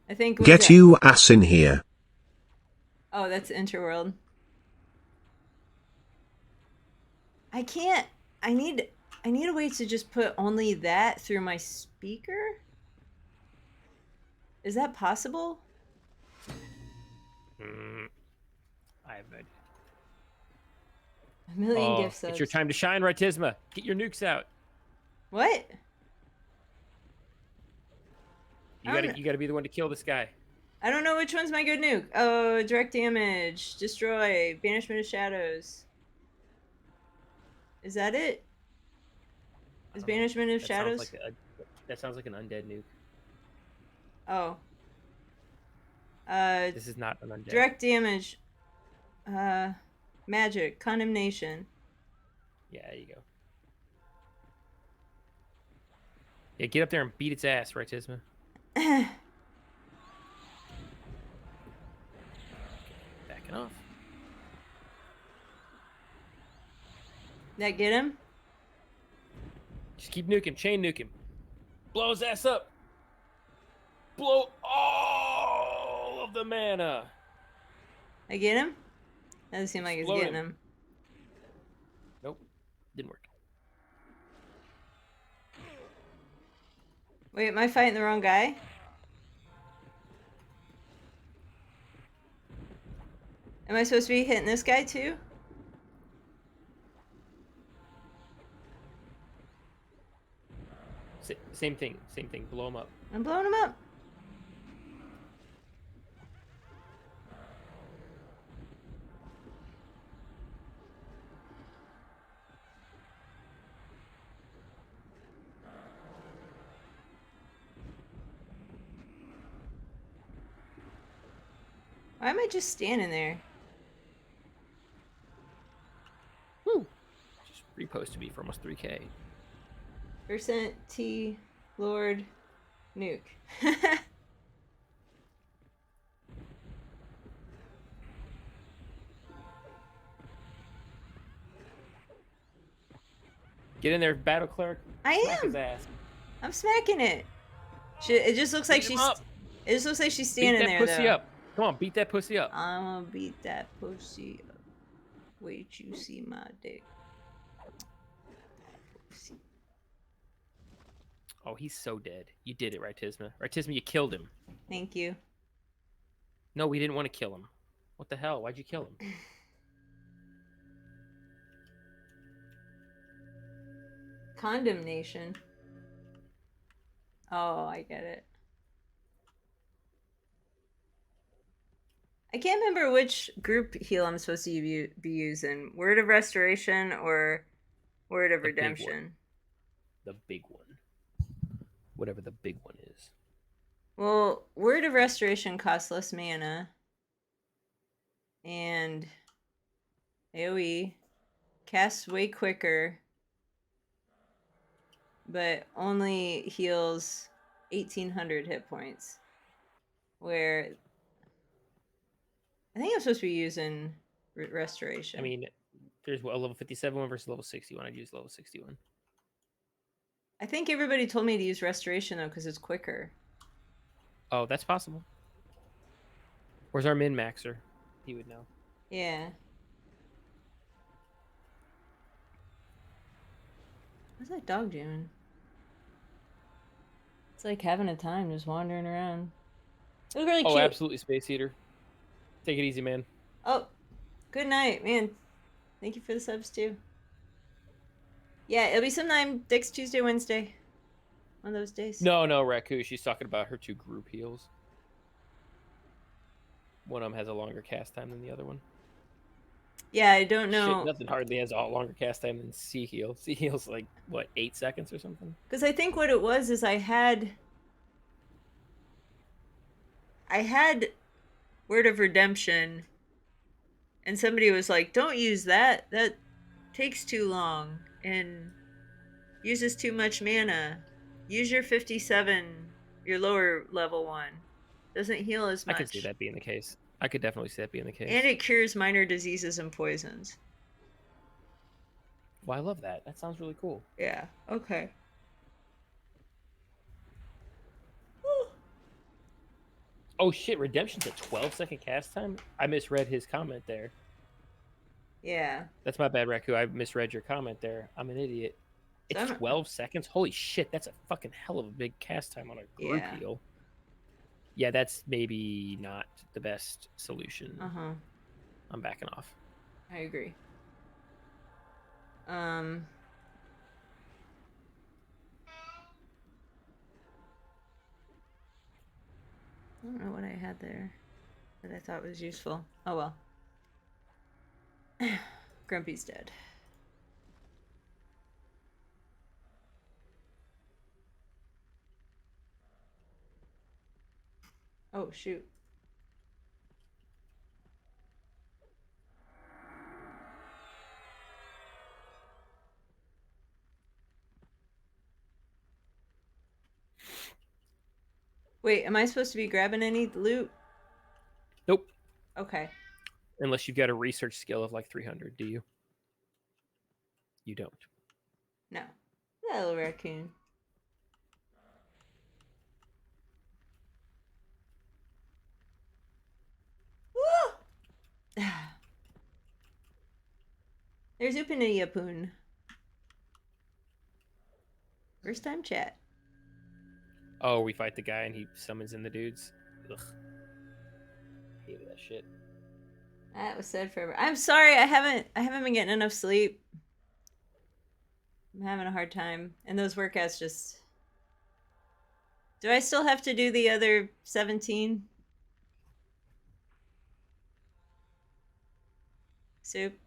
I think. Get you ass in here. Oh, that's Interworld. I can't. I need a way to just put only that through my speaker. Is that possible? I have no idea. A million Oh, gift subs. it's your time to shine, Ratisma. Get your nukes out. What? You gotta be the one to kill this guy. I don't know which one's my good nuke. Oh, direct damage, destroy, banishment of shadows. Is that it? Is banishment of shadows? That sounds like an undead nuke. Oh. This is not an undead. Direct damage. Magic, condemnation. Yeah, there you go. Yeah, get up there and beat its ass, Ratisma. Backing off. That get him? Just keep nuking, chain nuke him. Blow his ass up. Blow all of the mana. I get him? Doesn't seem like it's Explode getting him. him. Nope, didn't work. Wait, am I fighting the wrong guy? Am I supposed to be hitting this guy too? Same thing, blow him up. I'm blowing him up. Why am I just standing there? Woo! Just reposted me for almost 3K. Percent T Lord Nuke. Get in there, battle clerk. I Smack am. his ass. I'm smacking it. It just looks like Beat him she's. up. It just looks like she's Beat standing that there pussy though. up. Come on, beat that pussy up. I'm gonna beat that pussy up. Wait, you see my dick. Pussy. Oh, he's so dead. You did it, Ratisma. Ratisma, you killed him. Thank you. No, we didn't want to kill him. What the hell? Why'd you kill him? Condemnation. Oh, I get it. I can't remember which group heal I'm supposed to be using. Word of Restoration or Word of The big one. Redemption. The big one. Whatever the big one is. Well, Word of Restoration costs less mana. And AoE. Casts way quicker. But only heals 1,800 hit points. Where I think I'm supposed to be using Restoration. I mean, there's what, a level 57 one versus level 61. I'd use level 61. I think everybody told me to use Restoration though because it's quicker. Oh, that's possible. Where's our min maxer? He would know. Yeah. What's that dog doing? It's like having a time just wandering around. It was really Oh, cute. absolutely, Space Eater. Take it easy, man. Oh, good night, man. Thank you for the subs too. Yeah, it'll be sometime next Tuesday, Wednesday. One of those days. No, Raku. She's talking about her 2 group heals. One of them has a longer cast time than the other one. Yeah, I don't know. Shit, nothing hardly has a longer cast time than Sea Heal. Sea Heal's like, what, 8 seconds or something? Because I think what it was is I had Word of Redemption, and somebody was like, "Don't use that. That takes too long and uses too much mana. Use your 57, your lower level one. Doesn't heal as much. I could see that being the case. I could definitely see that being the case. And it cures minor diseases and poisons." Well, I love that. That sounds really cool. Yeah. Okay. Oh shit, Redemption's a 12-second cast time? I misread his comment there. Yeah. That's my bad, Raku. I misread your comment there. I'm an idiot. It's 12 seconds? Holy shit, that's a fucking hell of a big cast time on a group heal. Yeah, that's maybe not the best solution. Uh-huh. I'm backing off. I agree. I don't know what I had there that I thought was useful. Oh well. Grumpy's dead. Oh shoot. Wait, am I supposed to be grabbing any loot? Nope. Okay. Unless you've got a research skill of like 300, do you? You don't. No. That little raccoon. Woo! There's Upiniyapun. First time chat. Oh, we fight the guy and he summons in the dudes. Ugh. Hated that shit. That was said forever. I'm sorry, I haven't been getting enough sleep. I'm having a hard time. And those workouts just... Do I still have to do the other 17? Soup?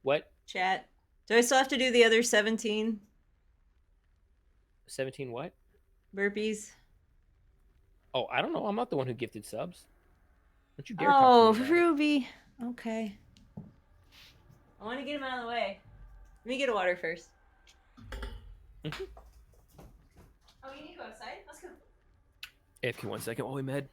What? Chat? Do I still have to do the other 17? 17 what? Burpees? Oh, I don't know. I'm not the one who gifted subs. Don't you dare Oh, talk to me about it. Ruby. Okay. I want to get him out of the way. Let me get a water first. Mhm. Oh, you need to go outside? Let's go. AFK 1 second while we med.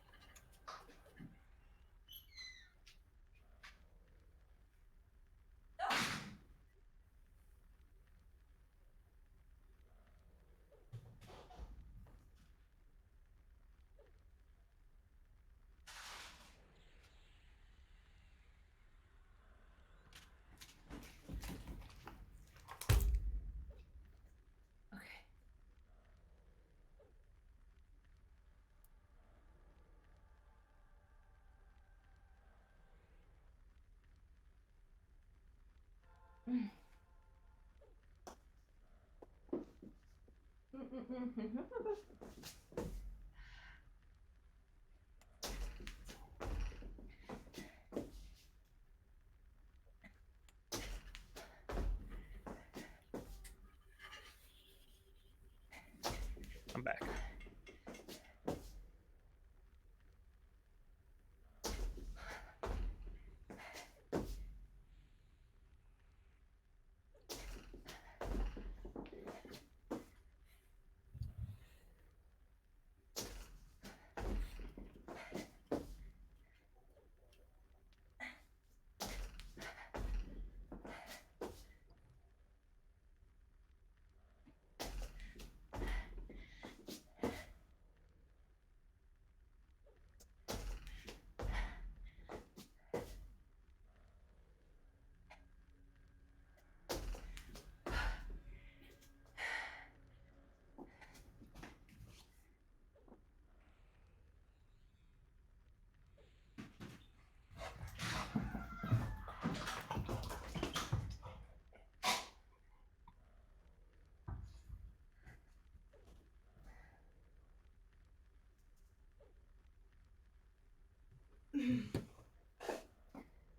Okay. I'm back.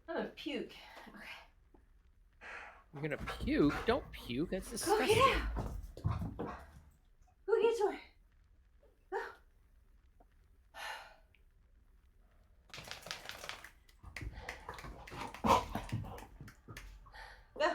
I'm gonna puke. You're gonna puke? Don't puke. That's Go disgusting. get out. Go get some. Go. Go.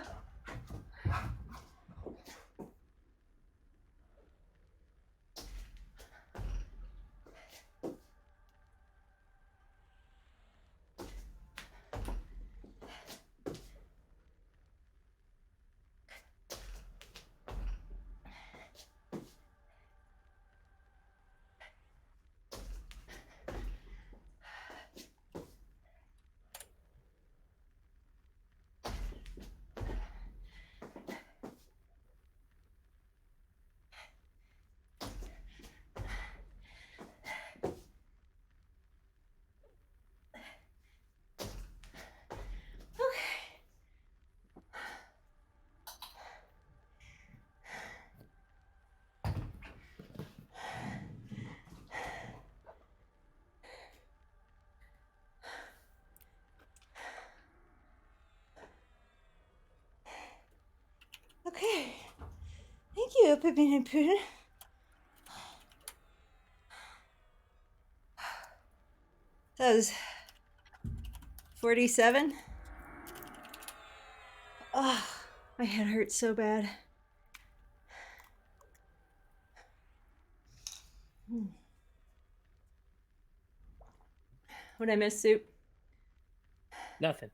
Okay. Thank you, Pippin and Puddin. That was 47. Oh, my head hurts so bad. What'd I miss, Soup? Nothing.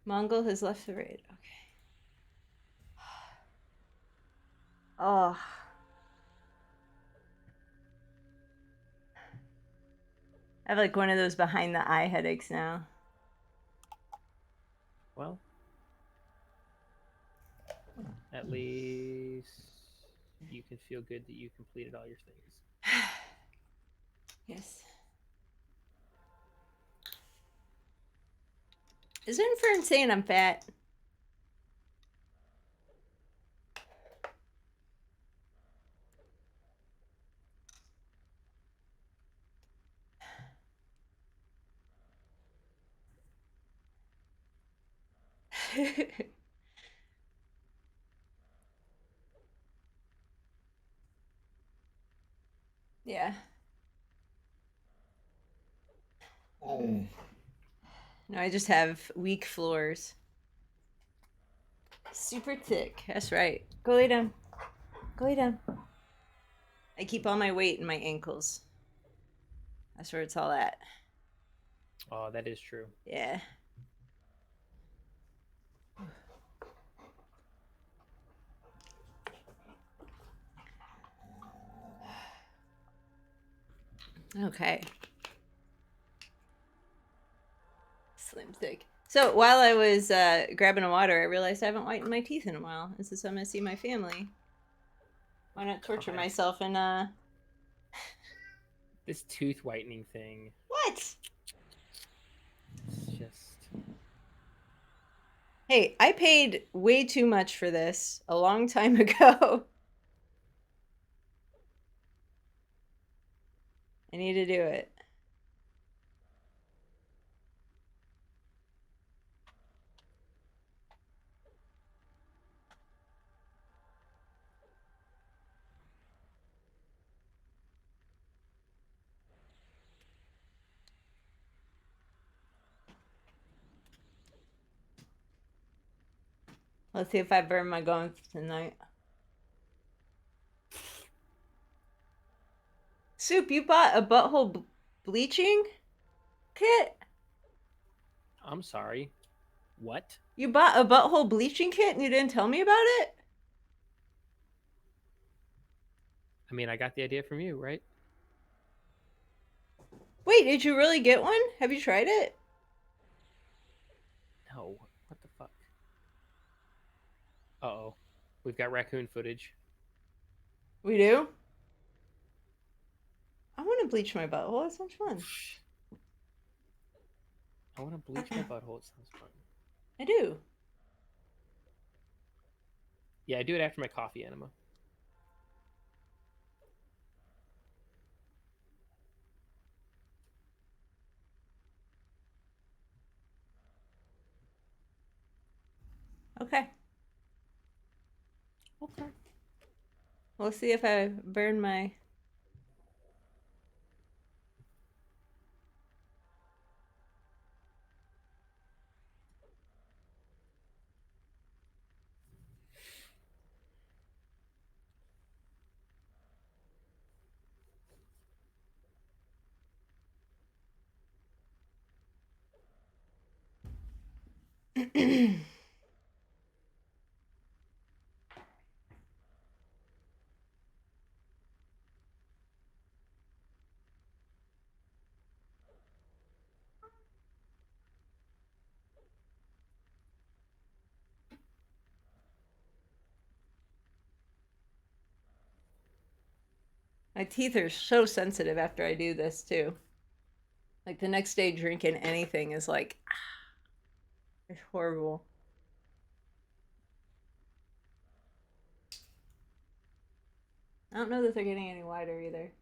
Mongol has left the raid. Okay. Oh. I have like one of those behind the eye headaches now. Well, at least you can feel good that you completed all your things. Yes. Is it inference saying I'm fat? Yeah. No, I just have weak floors. Super thick. That's right. Go lay down. Go lay down. I keep all my weight in my ankles. That's where it's all at. Oh, that is true. Yeah. Okay. Slim thick. So while I was grabbing a water, I realized I haven't whitened my teeth in a while. And since I'm gonna see my family, why not torture God. myself and This tooth whitening thing. what? It's just. Hey, I paid way too much for this a long time ago. I need to do it. Let's see if I burn my gums tonight. Soup, you bought a butthole bleaching kit? I'm sorry. What? You bought a butthole bleaching kit and you didn't tell me about it? I mean, I got the idea from you, right? Wait, did you really get one? Have you tried it? No. What the fuck? Uh-oh. We've got raccoon footage. We do? I want to bleach my butthole. That sounds fun. I want to bleach my butthole. It sounds fun. I do. Yeah, I do it after my coffee enema. Okay. Okay. We'll see if I burn my... My teeth are so sensitive after I do this too. Like the next day drinking anything is like, it's horrible. I don't know that they're getting any wider either.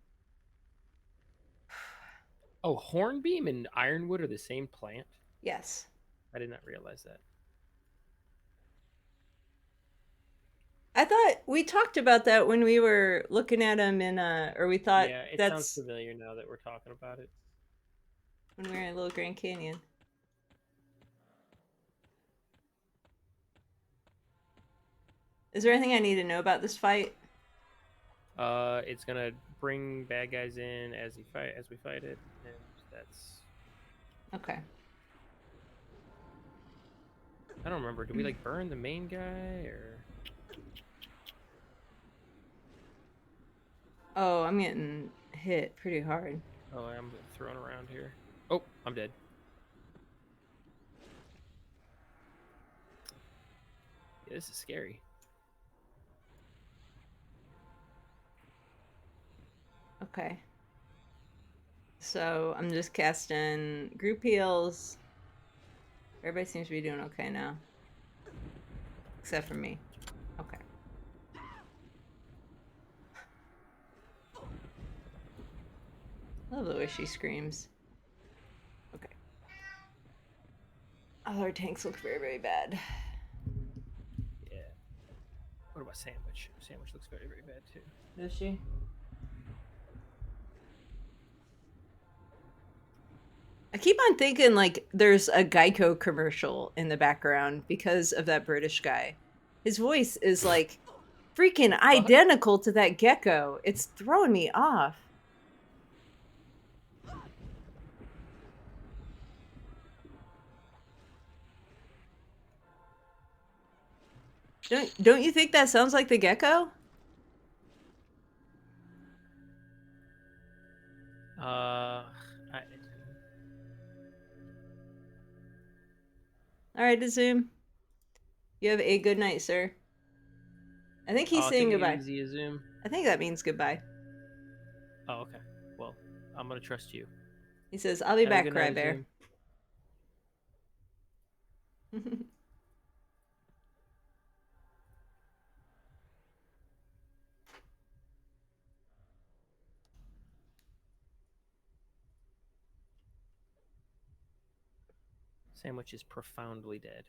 Oh, hornbeam and ironwood are the same plant? Yes. I did not realize that. I thought we talked about that when we were looking at them in or we thought Yeah, it sounds that's familiar now that we're talking about it. when we were in Little Grand Canyon. Is there anything I need to know about this fight? It's gonna bring bad guys in as we fight it, and that's. Okay. I don't remember. Did we like burn the main guy or? Oh, I'm getting hit pretty hard. Oh, I'm thrown around here. Oh, I'm dead. Yeah, this is scary. Okay. So I'm just casting group heals. Everybody seems to be doing okay now. Except for me. Okay. I love the way she screams. Okay. Oh, our tanks look very, very bad. Yeah. What about Sandwich? Sandwich looks very, very bad too. Does she? I keep on thinking like there's a Geico commercial in the background because of that British guy. His voice is like freaking identical to that gecko. It's throwing me off. Don't you think that sounds like the gecko? All right, Azum. You have a good night, sir. I think he's saying take it goodbye. easy, Zoom. I think that means goodbye. Oh, okay. Well, I'm gonna trust you. He says, "I'll be Have a back, good night, Crybear." Zoom. Sandwich is profoundly dead.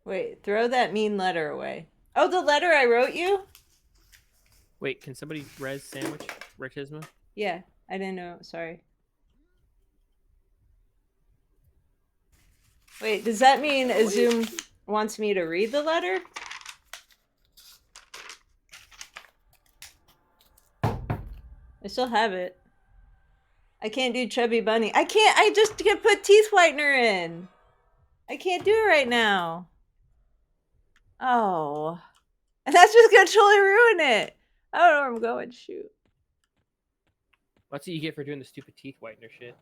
Wait, throw that mean letter away. Oh, the letter I wrote you? Wait, can somebody res sandwich? Retisma? Yeah, I didn't know. Sorry. Wait, does that mean Azum wants me to read the letter? I still have it. I can't do Chubby Bunny. I just can put teeth whitener in. I can't do it right now. Oh. And that's just gonna totally ruin it. I don't know where I'm going. Shoot. That's what you get for doing the stupid teeth whitener shit.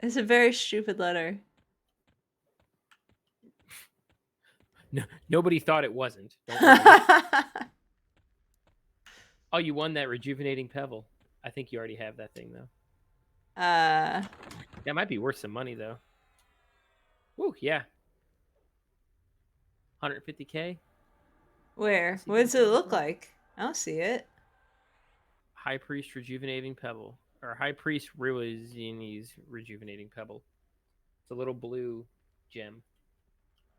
It's a very stupid letter. No, nobody thought it wasn't. Don't worry. Oh, you won that rejuvenating pebble. I think you already have that thing though. That might be worth some money though. Woo, yeah. 150K. Where? What does it look like? I don't see it. High Priest rejuvenating pebble, or High Priest Ruizini's rejuvenating pebble. It's a little blue gem.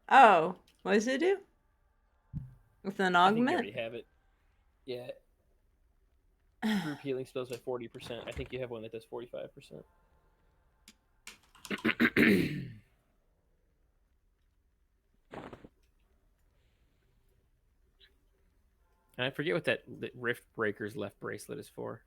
Oh, what does it do? With an I think you augment? already have it. Yeah. Group healing spells by 40%. I think you have one that does 45%. And I forget what that Rift Breaker's left bracelet is for.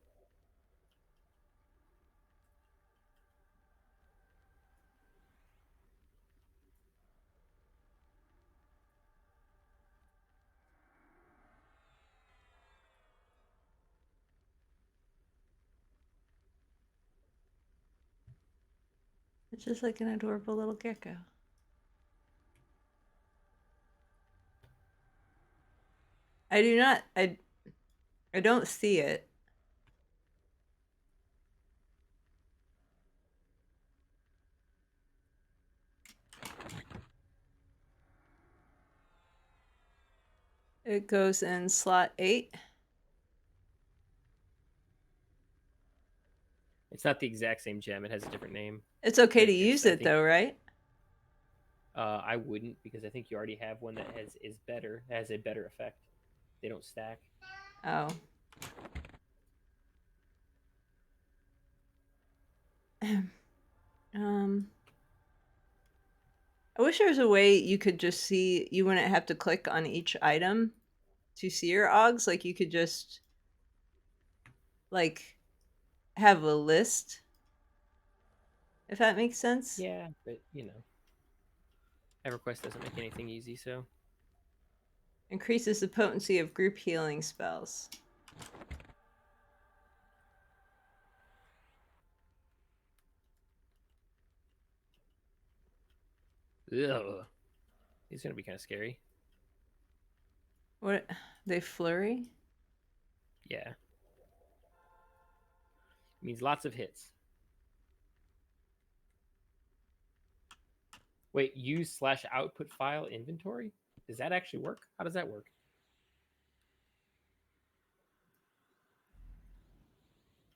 It's just like an adorable little gecko. I do not. I don't see it. It goes in slot 8. It's not the exact same gem. It has a different name. It's okay to It's- use I it think- though, right? I wouldn't, because I think you already have one that is better, has a better effect. They don't stack. Oh. I wish there was a way you could just see, you wouldn't have to click on each item to see your augs. Like you could just like have a list. If that makes sense. Yeah, but you know, EverQuest doesn't make anything easy, so Increases the potency of group healing spells. ugh. He's gonna be kind of scary. What? They flurry? Yeah, means lots of hits. Wait, use /output file inventory? Does that actually work? How does that work?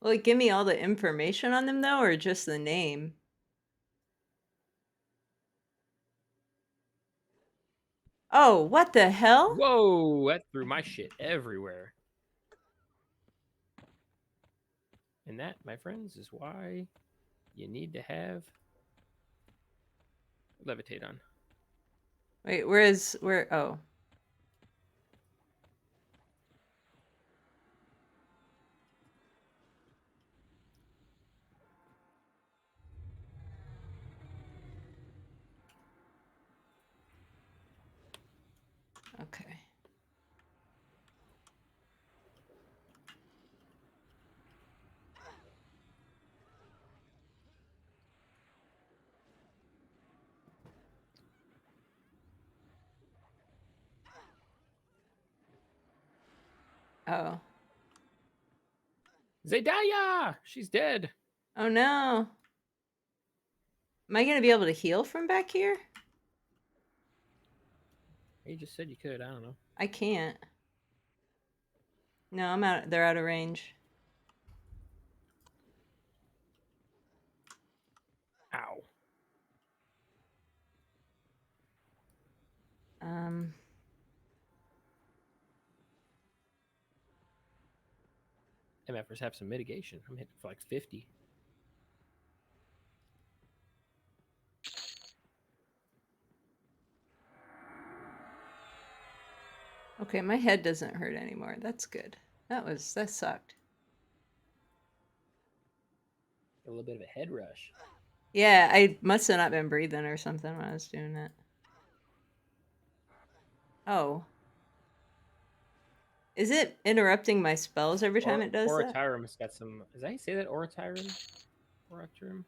Will it give me all the information on them though, or just the name? Oh, what the hell? Whoa, that threw my shit everywhere. And that, my friends, is why you need to have levitate on. Wait, where? Oh. Okay. Oh. Zedaya! She's dead. Oh no. Am I gonna be able to heal from back here? You just said you could. I don't know. I can't. No, I'm out. They're out of range. MFers have some mitigation. I'm hitting for like 50. Okay, my head doesn't hurt anymore. That's good. That sucked. A little bit of a head rush. Yeah, I must have not been breathing or something when I was doing it. Oh. Is it interrupting my spells every time it does that? Oratirum's got some. Is that how you say that? Oratirum? Oratirum?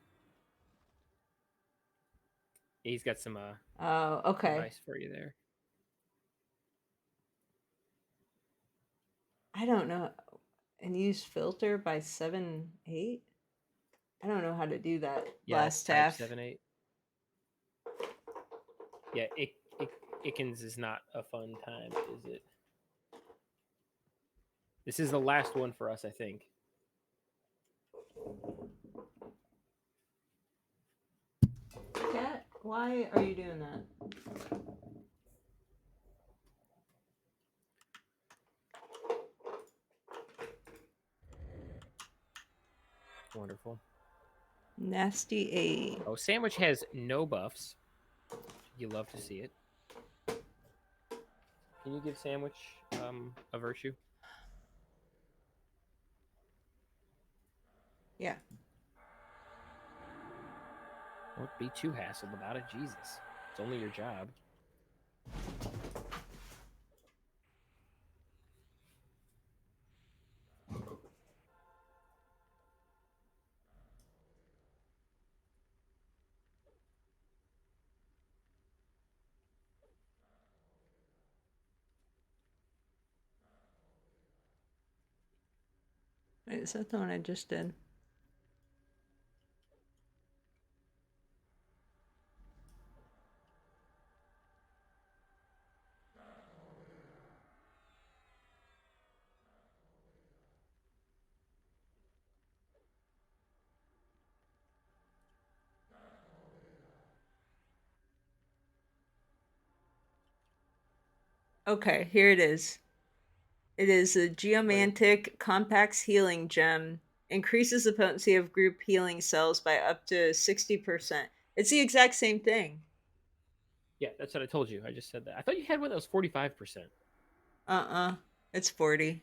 Yeah, he's got some Oh, okay. advice for you there. I don't know. And use filter by 7/8? I don't know how to do that Yeah, last type half. 7/8. Yeah, Ikkinz is not a fun time, is it? This is the last one for us, I think. Cat, why are you doing that? Wonderful. Nasty A. Oh, Sandwich has no buffs. You love to see it. Can you give Sandwich a virtue? Yeah. Don't be too hassled about it. Jesus. It's only your job. Wait, is that the one I just did? Okay, here it is. It is a Geomantic Compacts Healing Gem. Increases the potency of group healing cells by up to 60%. It's the exact same thing. Yeah, that's what I told you. I just said that. I thought you had one that was 45%. It's 40.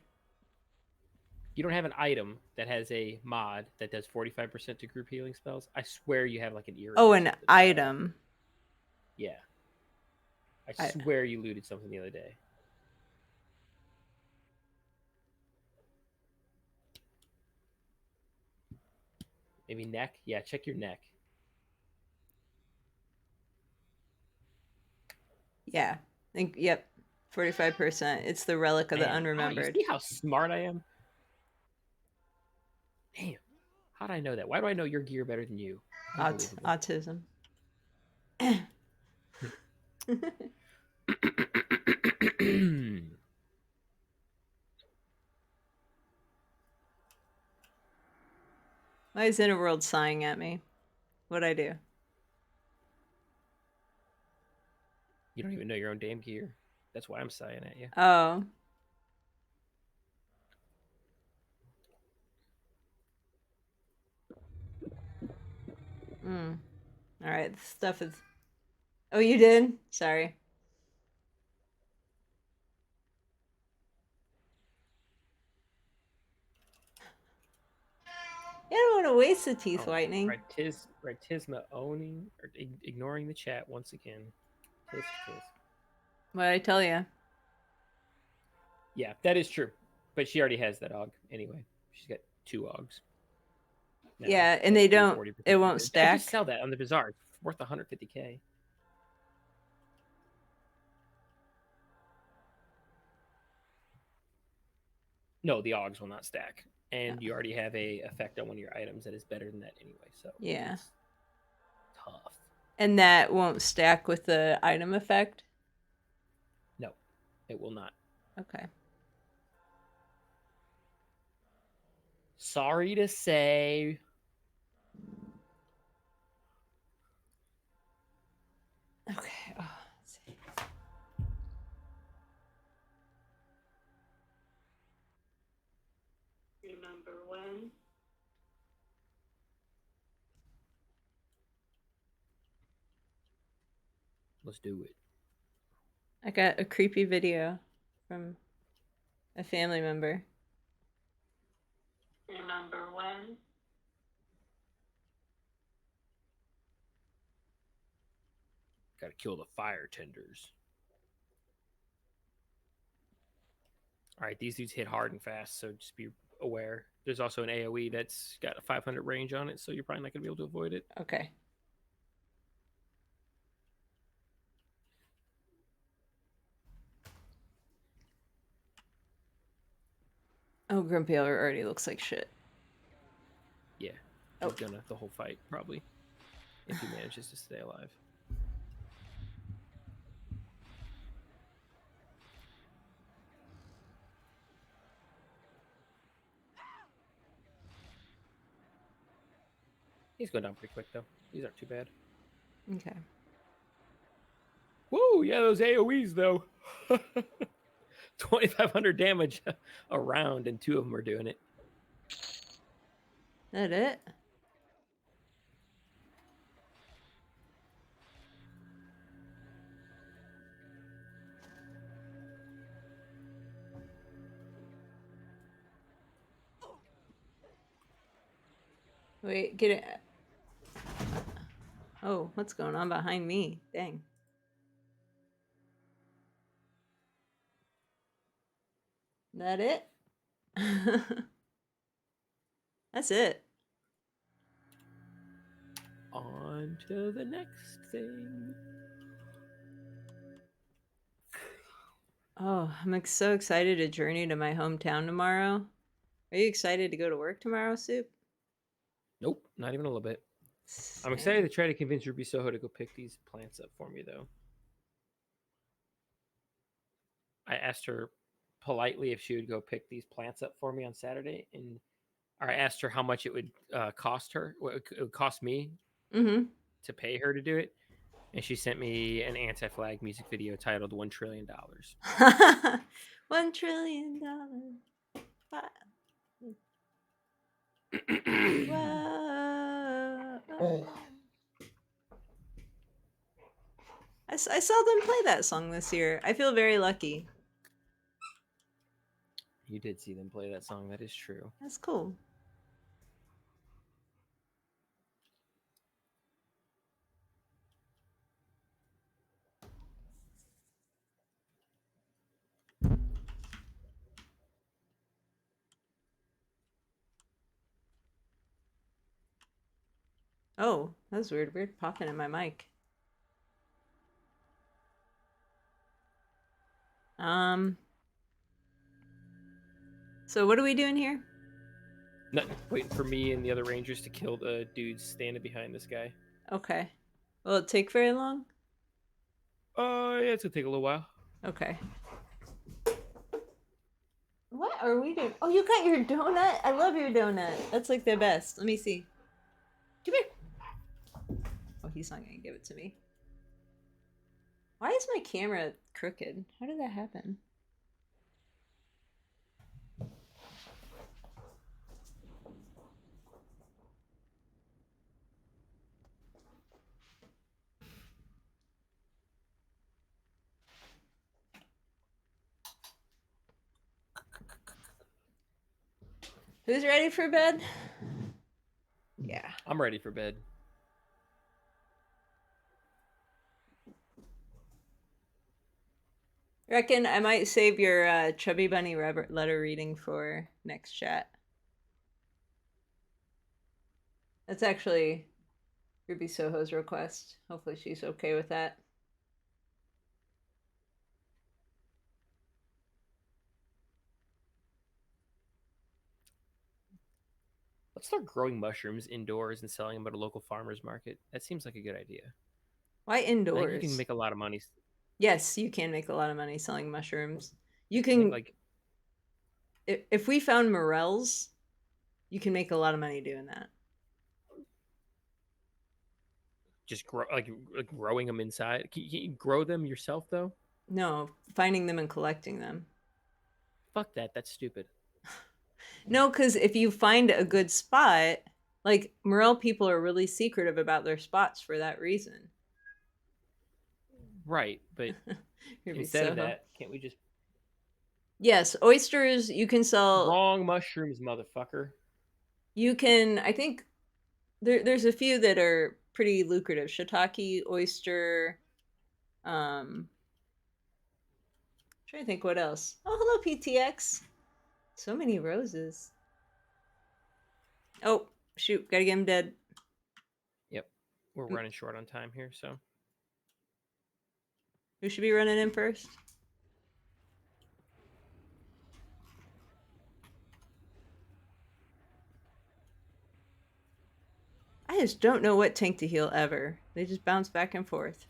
You don't have an item that has a mod that does 45% to group healing spells. I swear you have like an earring. Oh, or an something. item. Yeah. I swear you looted something the other day. Maybe neck? Yeah, check your neck. Yeah. Yep. 45%. It's the relic of the Man, unremembered. you see how smart I am? Damn. How did I know that? Why do I know your gear better than you? Autism. Why is Interworld sighing at me? What'd I do? You don't even know your own damn gear. That's why I'm sighing at you. Oh. All right, this stuff is... Oh, you did? Sorry. Yeah, I don't want to waste the teeth whitening. Ratisma owning or ignoring the chat once again. Tisk. What'd I tell you? Yeah, that is true. But she already has that og anyway. She's got 2 ogs. Now, Yeah, and they don't... 40%. It won't I stack. just sell that on the bazaar. It's worth 150K. No, the Augs will not stack. And you already have a effect on one of your items that is better than that anyway. So yeah, it's tough. And that won't stack with the item effect? No, it will not. Okay. Sorry to say. Okay. Oh, let's see. Remember Let's do it. I got a creepy video from a family member. Remember when? Gotta kill the fire tenders. All right, these dudes hit hard and fast, so just be aware. There's also an AoE that's got a 500 range on it, so you're probably not gonna be able to avoid it. Okay. Oh, Grumpy already looks like shit. Yeah, he's gonna the whole fight probably, if he manages to stay alive. He's going down pretty quick though. These aren't too bad. Okay. Woo! Yeah, those AoEs though. 2,500 damage a round, and 2 of them are doing it. That it? Wait, get it. Oh, what's going on behind me? Dang. That it? That's it. On to the next thing. Oh, I'm so excited to journey to my hometown tomorrow. Are you excited to go to work tomorrow, Soup? Nope, not even a little bit. I'm excited to try to convince Ruby Soho to go pick these plants up for me, though. I asked her politely if she would go pick these plants up for me on Saturday, or I asked her how much it would cost her, what it would cost me to pay her to do it, and she sent me an Anti-Flag music video titled $1 trillion. $1 trillion. Whoa. I saw them play that song this year. I feel very lucky. You did see them play that song. That is true. That's cool. Oh, that was weird. Weird popping in my mic. So what are we doing here? Nothing. Waiting for me and the other rangers to kill the dudes standing behind this guy. Okay. Will it take very long? Yeah, it's gonna take a little while. Okay. What are we doing? Oh, you got your donut? I love your donut. That's like the best. Let me see. Come here. Oh, he's not gonna give it to me. Why is my camera crooked? How did that happen? Who's ready for bed? Yeah. I'm ready for bed. Reckon I might save your Chubby Bunny letter reading for next chat. That's actually Ruby Soho's request. Hopefully she's okay with that. Let's start growing mushrooms indoors and selling them at a local farmer's market. That seems like a good idea. Why indoors? I think you can make a lot of money. Yes, you can make a lot of money selling mushrooms. You can, like, if we found morels, you can make a lot of money doing that. Just grow, like growing them inside. Can you grow them yourself though? No, finding them and collecting them. Fuck that. That's stupid. No, because if you find a good spot, like morel people are really secretive about their spots for that reason. Right, but You're gonna be instead of Soho. that, can't we just Yes, oysters you can sell. wrong mushrooms, motherfucker? You can. I think there's a few that are pretty lucrative. Shiitake, oyster. Trying to think what else. Oh, hello PTX. So many roses. Oh shoot, gotta get him dead. Yep, we're Mm. running short on time here, so Who should be running in first? I just don't know what tank to heal ever. They just bounce back and forth.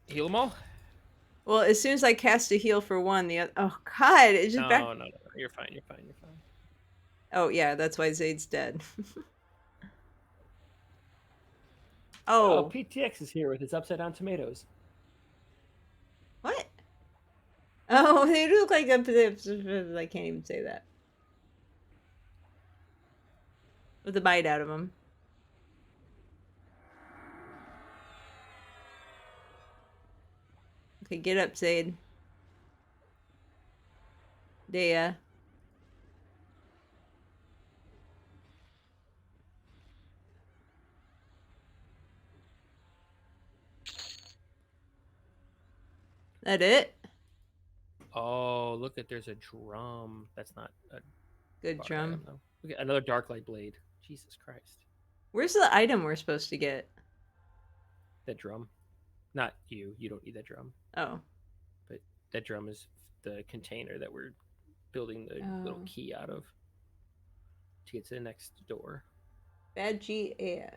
heal them all. Well, as soon as I cast a heal for one, the other. Oh God, it just No, back. no, you're fine. You're fine. You're fine. Oh yeah, that's why Zayd's dead. Oh, Oh, PTX is here with his upside down tomatoes. what? Oh, they do look like I can't even say that. With a bite out of them. Okay, get up, Zayd. Dea. That it? Oh, look at there's a drum. That's not a Good bar drum. item, though. Look at another dark light blade. Jesus Christ. Where's the item we're supposed to get? That drum. Not you. You don't need that drum. Oh. But that drum is the container that we're building the little Oh. key out of to get to the next door. Bad GAF.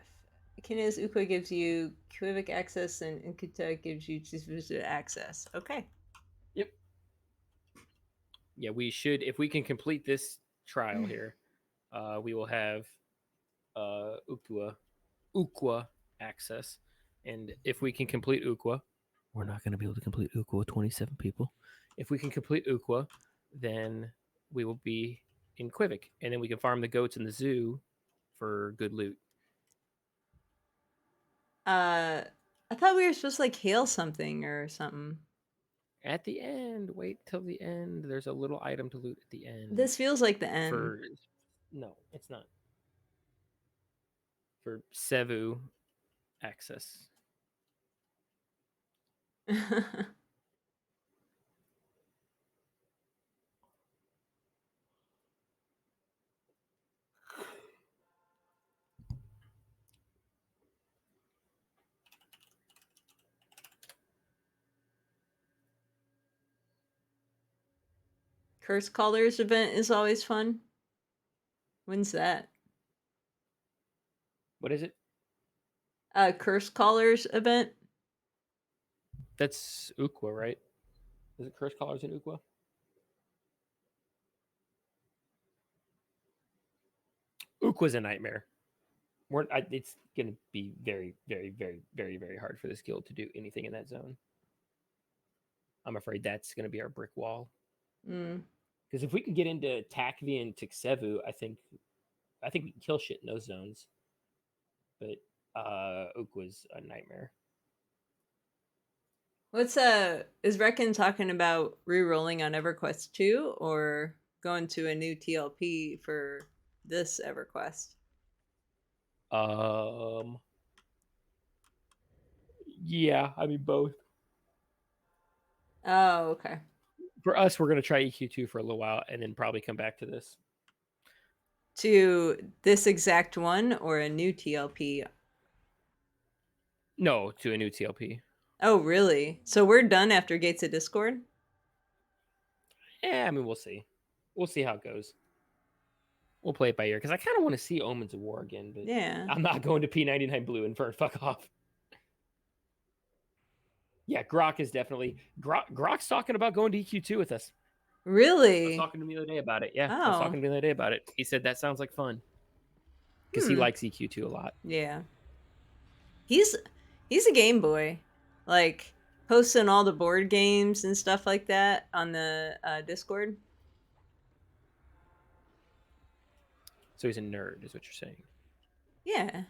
Ikkinz Ukwa gives you Quivic access and Inkuta gives you just access. Okay. Yep. Yeah, we should, if we can complete this trial here, we will have Ukwa access. And if we can complete Ukwa, we're not going to be able to complete Ukwa with 27 people. If we can complete Ukwa, then we will be in Quivik. And then we can farm the goats in the zoo for good loot. I thought we were supposed to like hail something or something. At the end, wait till the end. There's a little item to loot at the end. This feels like the end. For no, it's not. For Sevu access. Curse Callers event is always fun. When's that? What is it? Curse Callers event. That's Ukwa, right? Is it Curse Collars in Ukwa? Ukwa's a nightmare. It's going to be very, very, very, very, very hard for this guild to do anything in that zone. I'm afraid that's going to be our brick wall. Because if we can get into Takvi and Tiksevu, I think we can kill shit in those zones. But Ukwa's a nightmare. What's is Reckon talking about re-rolling on EverQuest 2 or going to a new TLP for this EverQuest? Yeah, I mean both. Oh, okay. For us, we're going to try EQ2 for a little while and then probably come back to this. To this exact one or a new TLP? No, to a new TLP. Oh, really? So we're done after Gates of Discord? Yeah, I mean, we'll see. We'll see how it goes. We'll play it by ear because I kind of want to see Omens of War again, but yeah, I'm not going to P99 Blue and fuck off. Yeah, Grok is definitely Grok's talking about going to EQ2 with us. Really? I was talking to me the other day about it. Yeah, Oh. I was talking to me the other day about it. He said that sounds like fun because he likes EQ2 a lot. Yeah, he's a Game Boy, like posting all the board games and stuff like that on the Discord. So he's a nerd, is what you're saying. Yeah.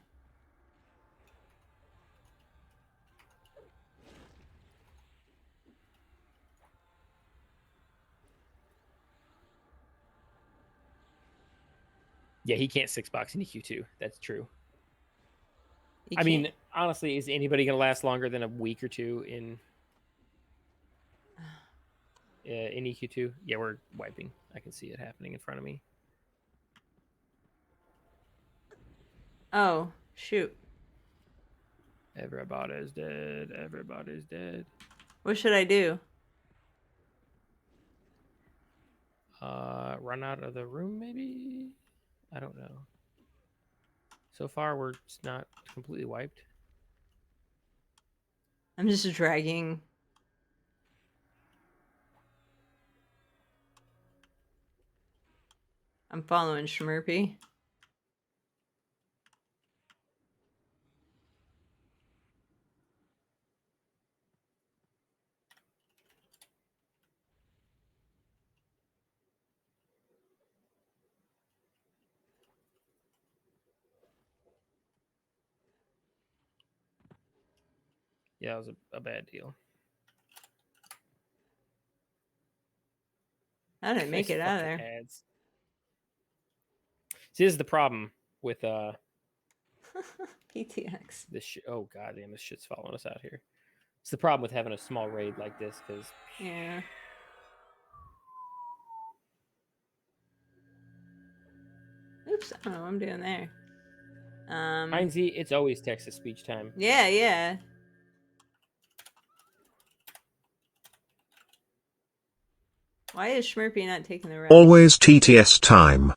Yeah, he can't 6-box in EQ2. That's true. You I mean, can't- honestly, is anybody going to last longer than a week or two in EQ2? Yeah, we're wiping. I can see it happening in front of me. oh shoot! Everybody's dead. Everybody's dead. What should I do? Run out of the room, maybe? I don't know. So far, we're not completely wiped. I'm just dragging. I'm following Schmurpy. Yeah, it was a bad deal. How did I make Nice it out of fucking there? ads. See, this is the problem with PTX. this shit. Oh god damn, this shit's following us out here. It's the problem with having a small raid like this, because Yeah. Oops, I don't know what I'm doing there. Heinz, it's always text to speech time. Yeah, yeah. Why is Schmurpy not taking the rest? Always TTS time.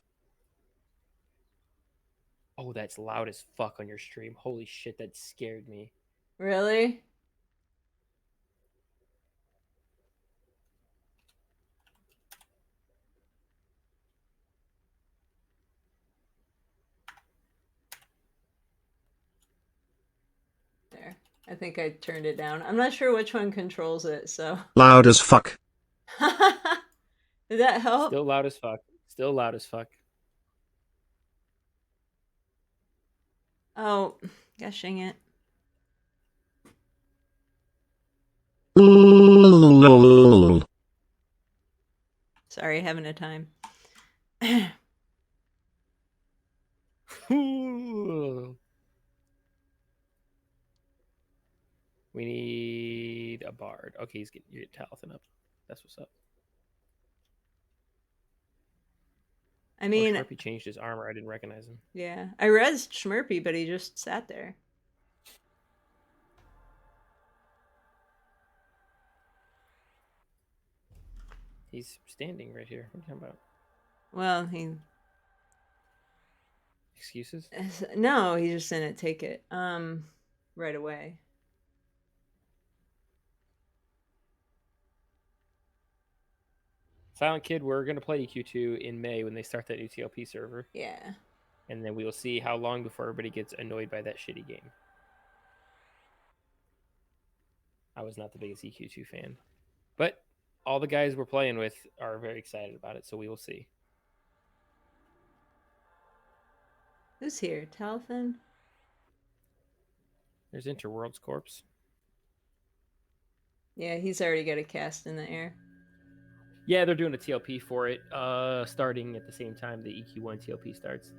Oh, that's loud as fuck on your stream. Holy shit, that scared me. Really? There. I think I turned it down. I'm not sure which one controls it, so. Loud as fuck. Did that help? Still loud as fuck. Still loud as fuck. Oh, gosh dang it. Sorry, having a time. We need a bard. Okay, you're Talithan up. That's what's up. I mean, Schmurpy changed his armor. I didn't recognize him. yeah. I rezzed Schmurpy, but he just sat there. He's standing right here. What are you talking about? Well, he. Excuses? No, he just didn't take it. Right away. Silent Kid, we're going to play EQ2 in May when they start that new TLP server. Yeah. And then we will see how long before everybody gets annoyed by that shitty game. I was not the biggest EQ2 fan. But all the guys we're playing with are very excited about it, so we will see. Who's here? Talithan? There's Interworld's corpse. Yeah, he's already got a cast in the air. Yeah, they're doing a TLP for it, starting at the same time the EQ1 TLP starts.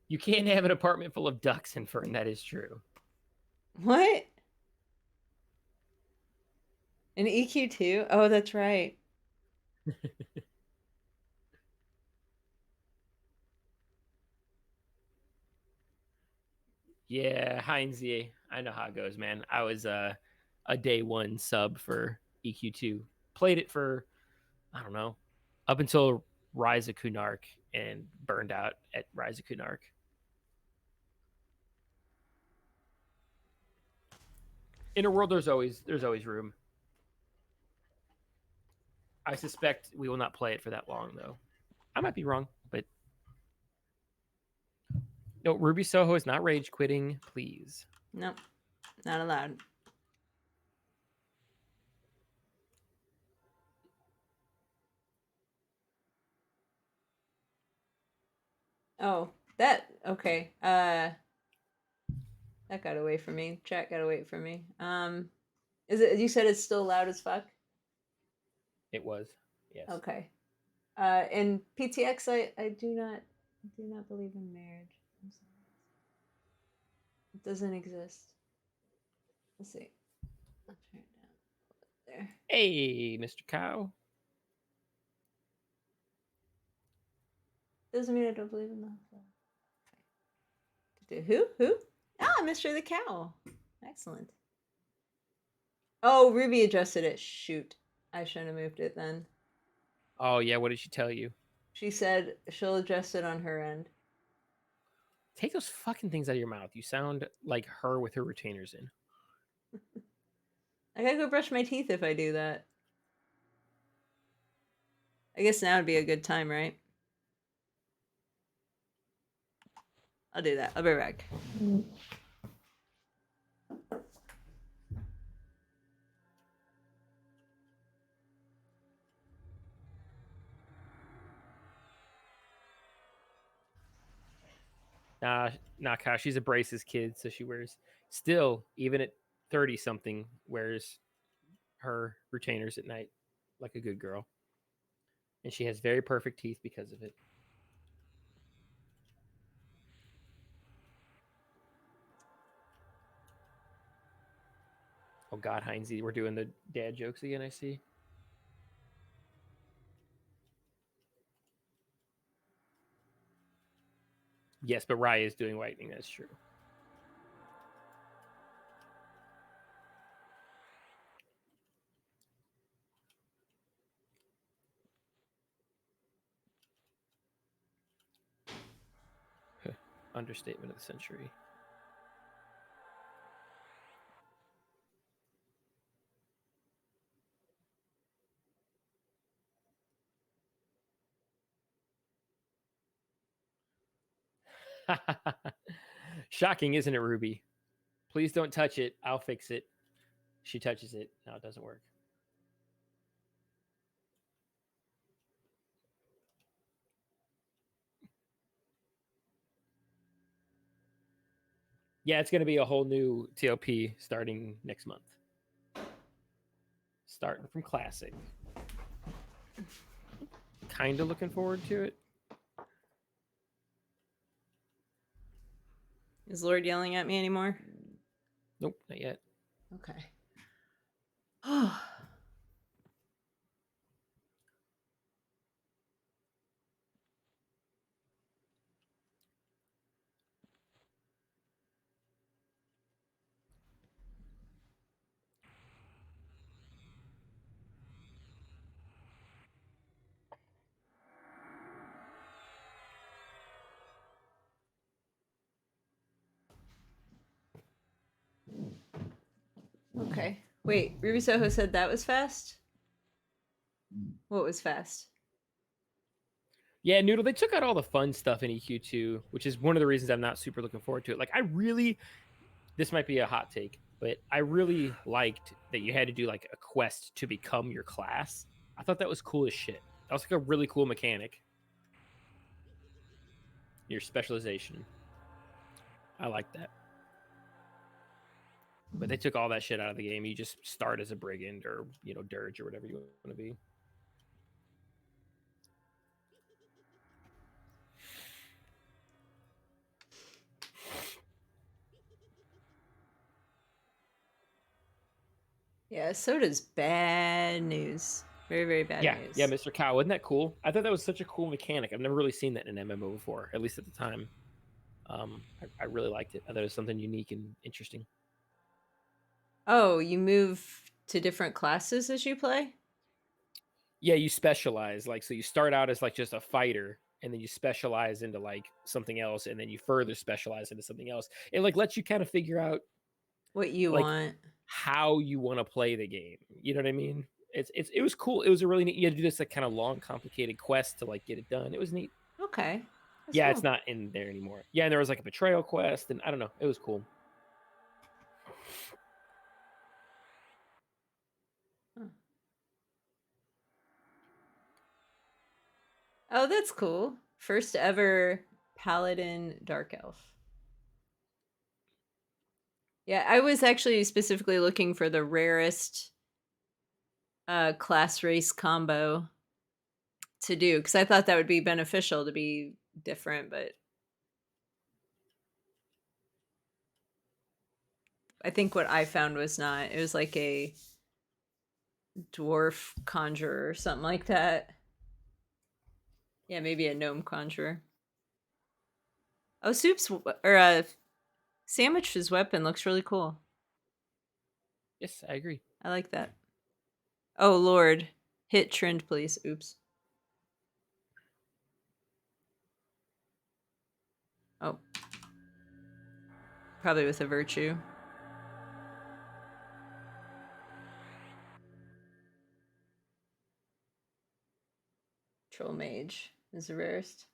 You can't have an apartment full of ducks, Infern. That is true. What? An EQ2? Oh, that's right. Yeah, Heinz, I know how it goes, man. I was a day one sub for EQ2. Played it for, I don't know, up until Rise of Kunark and burned out at Rise of Kunark. In a world, there's always room. I suspect we will not play it for that long, though. I might be wrong, but no, Ruby Soho is not rage quitting, please. Nope, not allowed. Oh, that okay. That got away from me. Chat got away from me. Is it? You said it's still loud as fuck. It was, yes. Okay. In PTX, I do not believe in marriage. I'm sorry. It doesn't exist. Let's see. I'll turn it down there. Hey, Mr. Cow. Doesn't mean I don't believe in the who? Who? Ah, Mr. the Cow. Excellent. Oh, Ruby adjusted it. Shoot. I shouldn't have moved it then. Oh yeah, what did she tell you? She said she'll adjust it on her end. Take those fucking things out of your mouth. You sound like her with her retainers in. I gotta go brush my teeth if I do that. I guess now would be a good time, right? I'll do that. I'll be right back. Nah, Kyle. She's a braces kid, so she wears still, even at 30 something, wears her retainers at night like a good girl. And she has very perfect teeth because of it. Oh God, Heinzie, we're doing the dad jokes again, I see. Yes, but Raya is doing whitening, that's true. Understatement of the century. Shocking, isn't it, Ruby? Please don't touch it. I'll fix it. She touches it. No, it doesn't work. Yeah, it's going to be a whole new TOP starting next month. Starting from Classic. Kind of looking forward to it. Is Lord yelling at me anymore? Nope, not yet. Okay. Okay. Wait, Ruby Soho said that was fast? What was fast? Yeah, Noodle, they took out all the fun stuff in EQ2, which is one of the reasons I'm not super looking forward to it. Like, this might be a hot take, but I really liked that you had to do like a quest to become your class. I thought that was cool as shit. That was like a really cool mechanic. Your specialization. I like that. But they took all that shit out of the game. You just start as a brigand or, dirge or whatever you want to be. Yeah, soda's bad news. Very, very bad news. Yeah, Mr. Cow. Wasn't that cool? I thought that was such a cool mechanic. I've never really seen that in an MMO before, at least at the time. I really liked it. I thought it was something unique and interesting. Oh, you move to different classes as you play? Yeah, you specialize. Like, so you start out as like just a fighter, and then you specialize into like something else, and then you further specialize into something else. It like lets you kind of figure out What you like want. how you want to play the game. You know what I mean? It was cool. It was a really neat. You had to do this like kind of long, complicated quest to like get it done. It was neat. Okay. That's Yeah, cool. it's not in there anymore. Yeah, and there was like a betrayal quest, and I don't know. It was cool. Huh. Oh, that's cool. First ever Paladin Dark Elf. Yeah, I was actually specifically looking for the rarest class race combo to do because I thought that would be beneficial to be different, but I think what I found was not. It was like a dwarf conjurer or something like that. Yeah, maybe a gnome conjurer. Oh, Sandwich's weapon looks really cool. Yes, I agree. I like that. Oh Lord, hit trend, please. Oops. Oh, probably with a virtue. Troll mage is the rarest.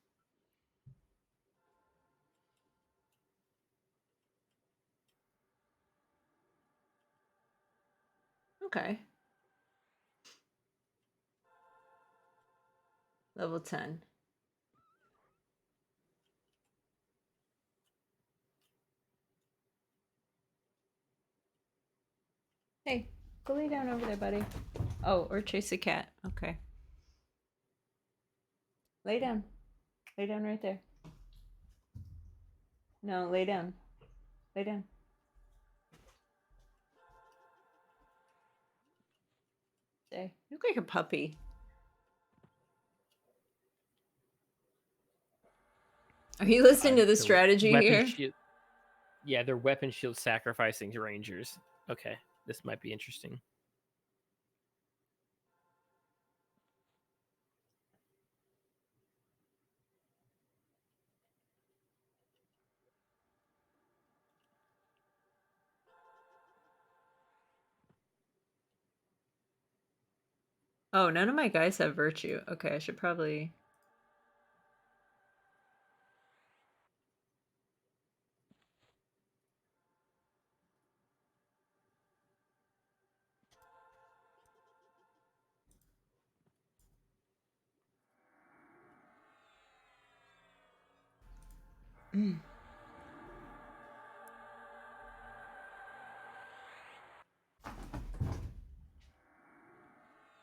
Okay. Level 10. Hey, go lay down over there, buddy. Oh, or chase a cat. Okay. Lay down. Lay down right there. No, lay down. Lay down. Stay. You look like a puppy. Are you listening to the So strategy weapon here? shield. Yeah, they're weapon shield sacrificing rangers. Okay, this might be interesting. Oh, none of my guys have virtue. Okay, I should probably.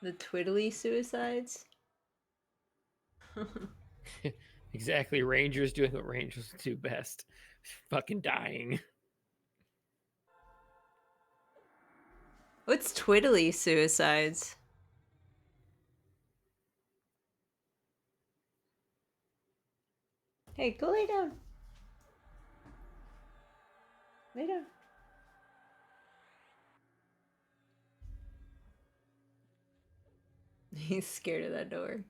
The twiddly suicides? Exactly, rangers doing what rangers do best. Fucking dying. What's twiddly suicides? Hey, go lay down. Lay down. He's scared of that door.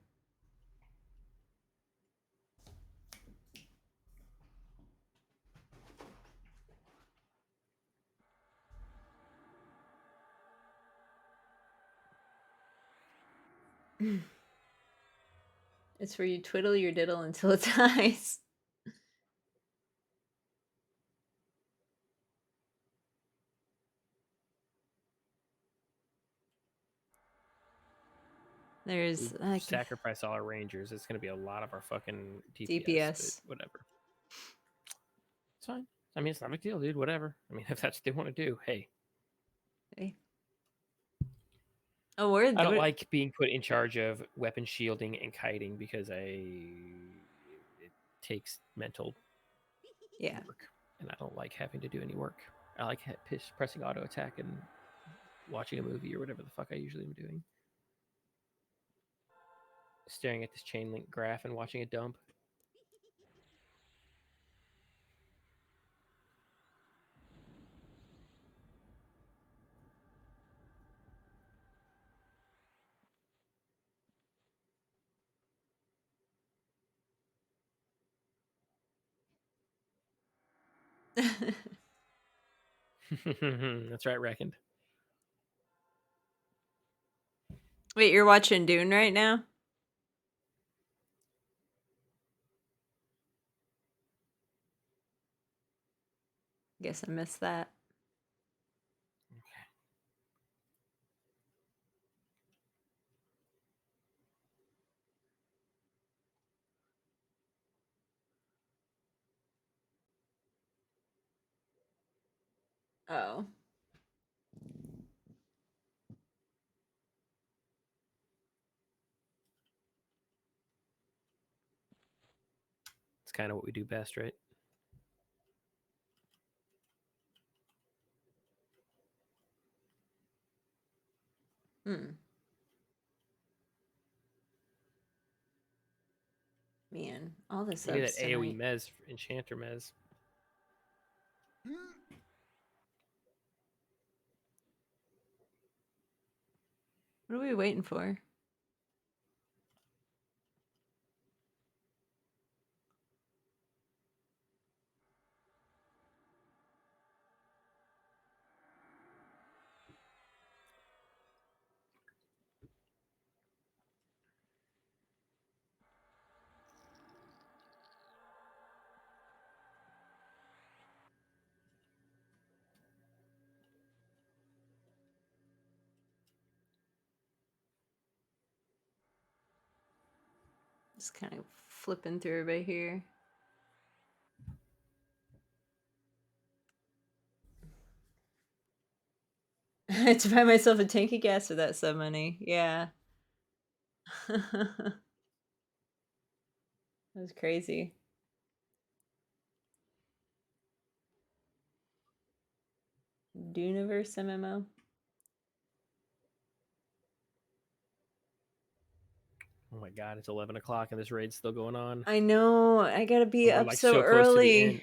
It's where you twiddle your diddle until it dies. There's like Sacrifice all our rangers. It's gonna be a lot of our fucking DPS, DPS. but whatever. It's fine. I mean, it's not a big deal, dude. Whatever. I mean, if that's what they want to do, hey. Hey. Oh, we're I don't like being put in charge of weapon shielding and kiting because it takes mental yeah. work, and I don't like having to do any work. I like pressing auto attack and watching a movie or whatever the fuck I usually am doing. Staring at this chain link graph and watching a dump. That's right, reckoned. Wait, you're watching Dune right now? Guess I missed that. Oh. kind of what we do best, right? Man, all the Look subs at that AoE tonight. Mez, Enchanter Mez. What are we waiting for? Just kind of flipping through everybody here. To buy myself a tank of gas with that sub money. Yeah. That was crazy. Duniverse MMO. Oh my god, it's 11 o'clock and this raid's still going on. I know. I gotta be We're up like so close to the early. end.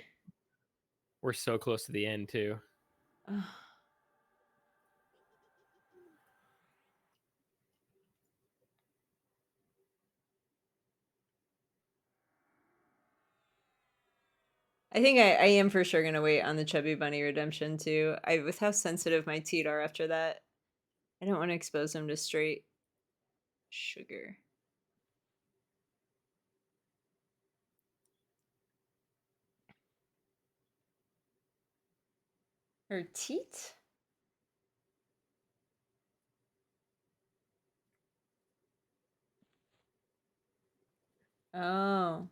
We're so close to the end too. I think I am for sure gonna wait on the Chubby Bunny redemption too. With how sensitive my teeth are after that, I don't want to expose them to straight sugar. Her teeth? Oh.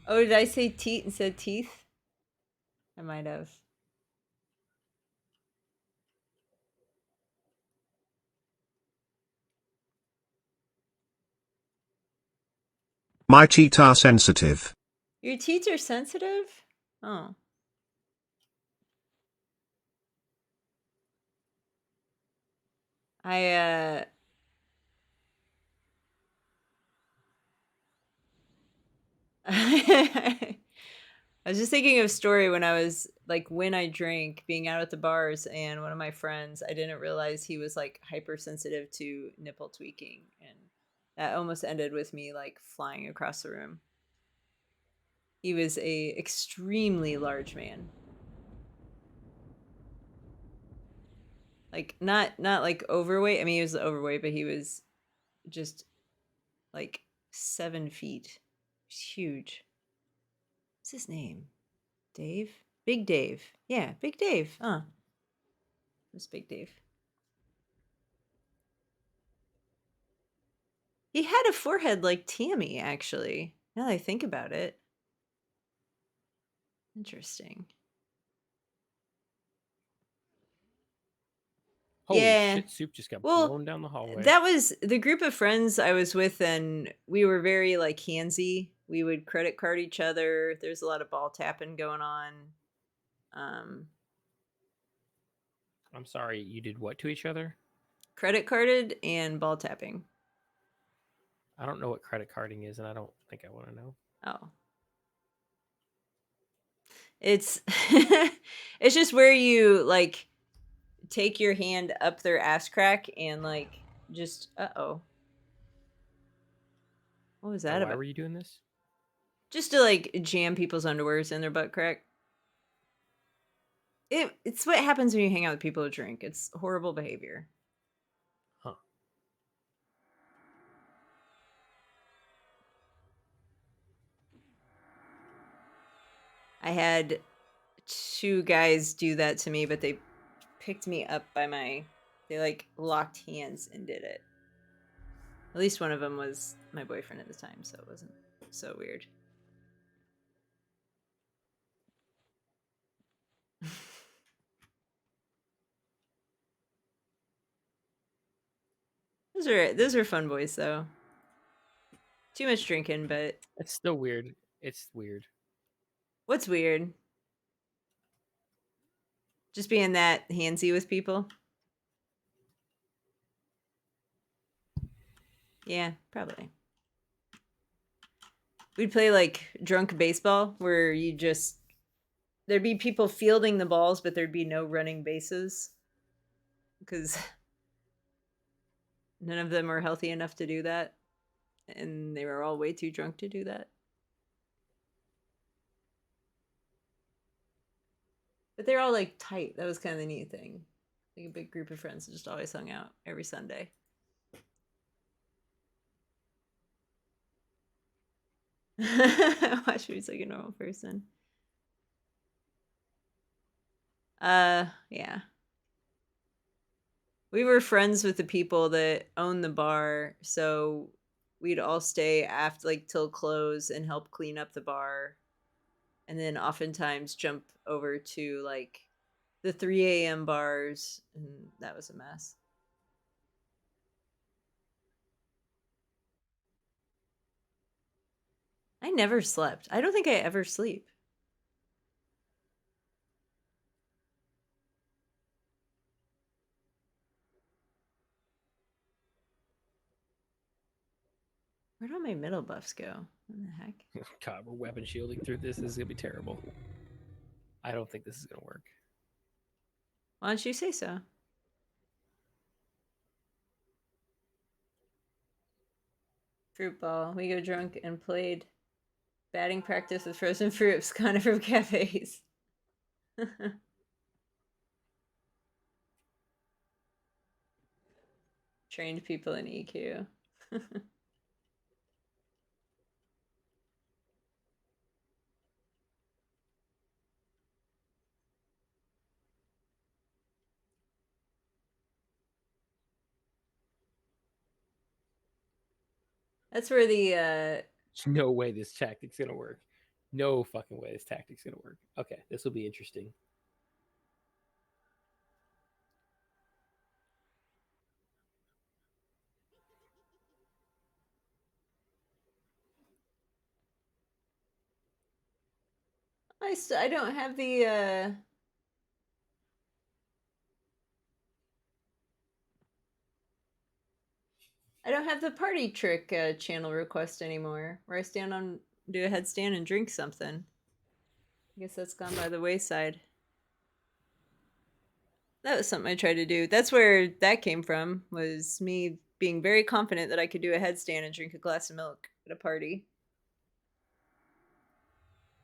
Oh, did I say teeth instead of teeth? I might have. My teeth are sensitive. Your teeth are sensitive? Oh. I I was just thinking of a story when I was like when I drank, being out at the bars, and one of my friends, I didn't realize he was like hypersensitive to nipple tweaking, and that almost ended with me like flying across the room. He was a extremely large man. Like not like overweight. I mean, he was overweight, but he was just like 7 feet. He's huge. What's his name? Dave? Big Dave. Yeah, Big Dave. It was Big Dave. He had a forehead like Tammy, actually. Now that I think about it. Interesting. Holy Yeah. shit, soup just got Well, blown down the hallway. that was the group of friends I was with, and we were very like handsy. We would credit card each other. There's a lot of ball tapping going on. I'm sorry, you did what to each other? Credit carded and ball tapping. I don't know what credit carding is, and I don't think I want to know. Oh. It's it's just where you like take your hand up their ass crack and like just uh-oh. What was that Why about? were you doing this? Just to like jam people's underwears in their butt crack. It's what happens when you hang out with people who drink. It's horrible behavior. Huh. I had 2 guys do that to me, but they picked me up by they like locked hands and did it. At least one of them was my boyfriend at the time, so it wasn't so weird. Those are fun boys though. Too much drinking, but It's still weird. It's weird. what's weird? Just being that handsy with people. Yeah, probably. We'd play like drunk baseball where you just there'd be people fielding the balls, but there'd be no running bases because none of them are healthy enough to do that, and they were all way too drunk to do that. But they're all like tight. That was kind of the neat thing. Like a big group of friends that just always hung out every Sunday. Watch me like a normal person. Yeah. We were friends with the people that owned the bar, so we'd all stay after like till close and help clean up the bar. And then oftentimes jump over to like the 3 a.m. bars, and that was a mess. I never slept. I don't think I ever sleep. Where'd all my middle buffs go? What the heck? God, we're weapon shielding through this. This is gonna be terrible. I don't think this is gonna work. Why don't you say so? Fruit ball. We go drunk and played batting practice with frozen fruits, kind of from cafes. Trained people in EQ. That's where the There's no way this tactic's gonna work. No fucking way this tactic's gonna work. Okay, this will be interesting. I don't have the I don't have the party trick channel request anymore, where I stand on do a headstand and drink something. I guess that's gone by the wayside. That was something I tried to do. That's where that came from. Was me being very confident that I could do a headstand and drink a glass of milk at a party.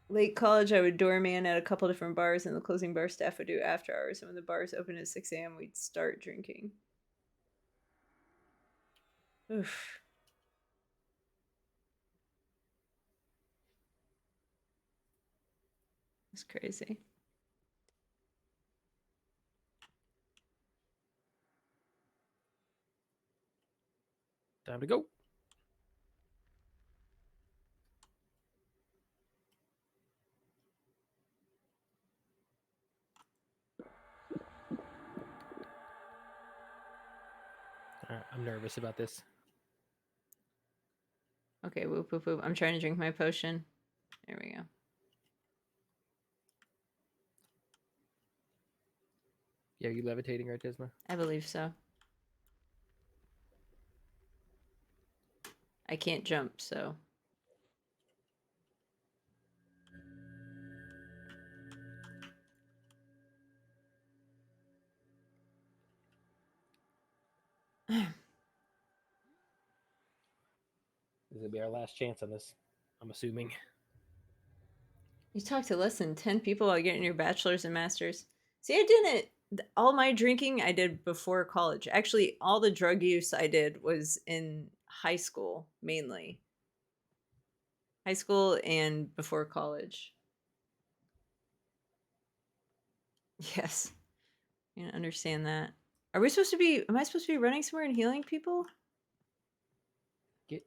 Late college, I would doorman at a couple different bars, and the closing bar staff would do after hours. And when the bars opened at 6 a.m., we'd start drinking. Oof. That's crazy. Time to go. I'm nervous about this. Okay, whoop, whoop, whoop. I'm trying to drink my potion. There we go. Yeah, are you levitating right, Tisma? I believe so. I can't jump, so. This will be our last chance on this, I'm assuming. You talk to less than 10 people while getting your bachelor's and master's. See, I didn't. All my drinking I did before college. Actually, all the drug use I did was in high school, mainly. High school and before college. Yes. I can understand that. Are we supposed to be, am I supposed to be running somewhere and healing people? Get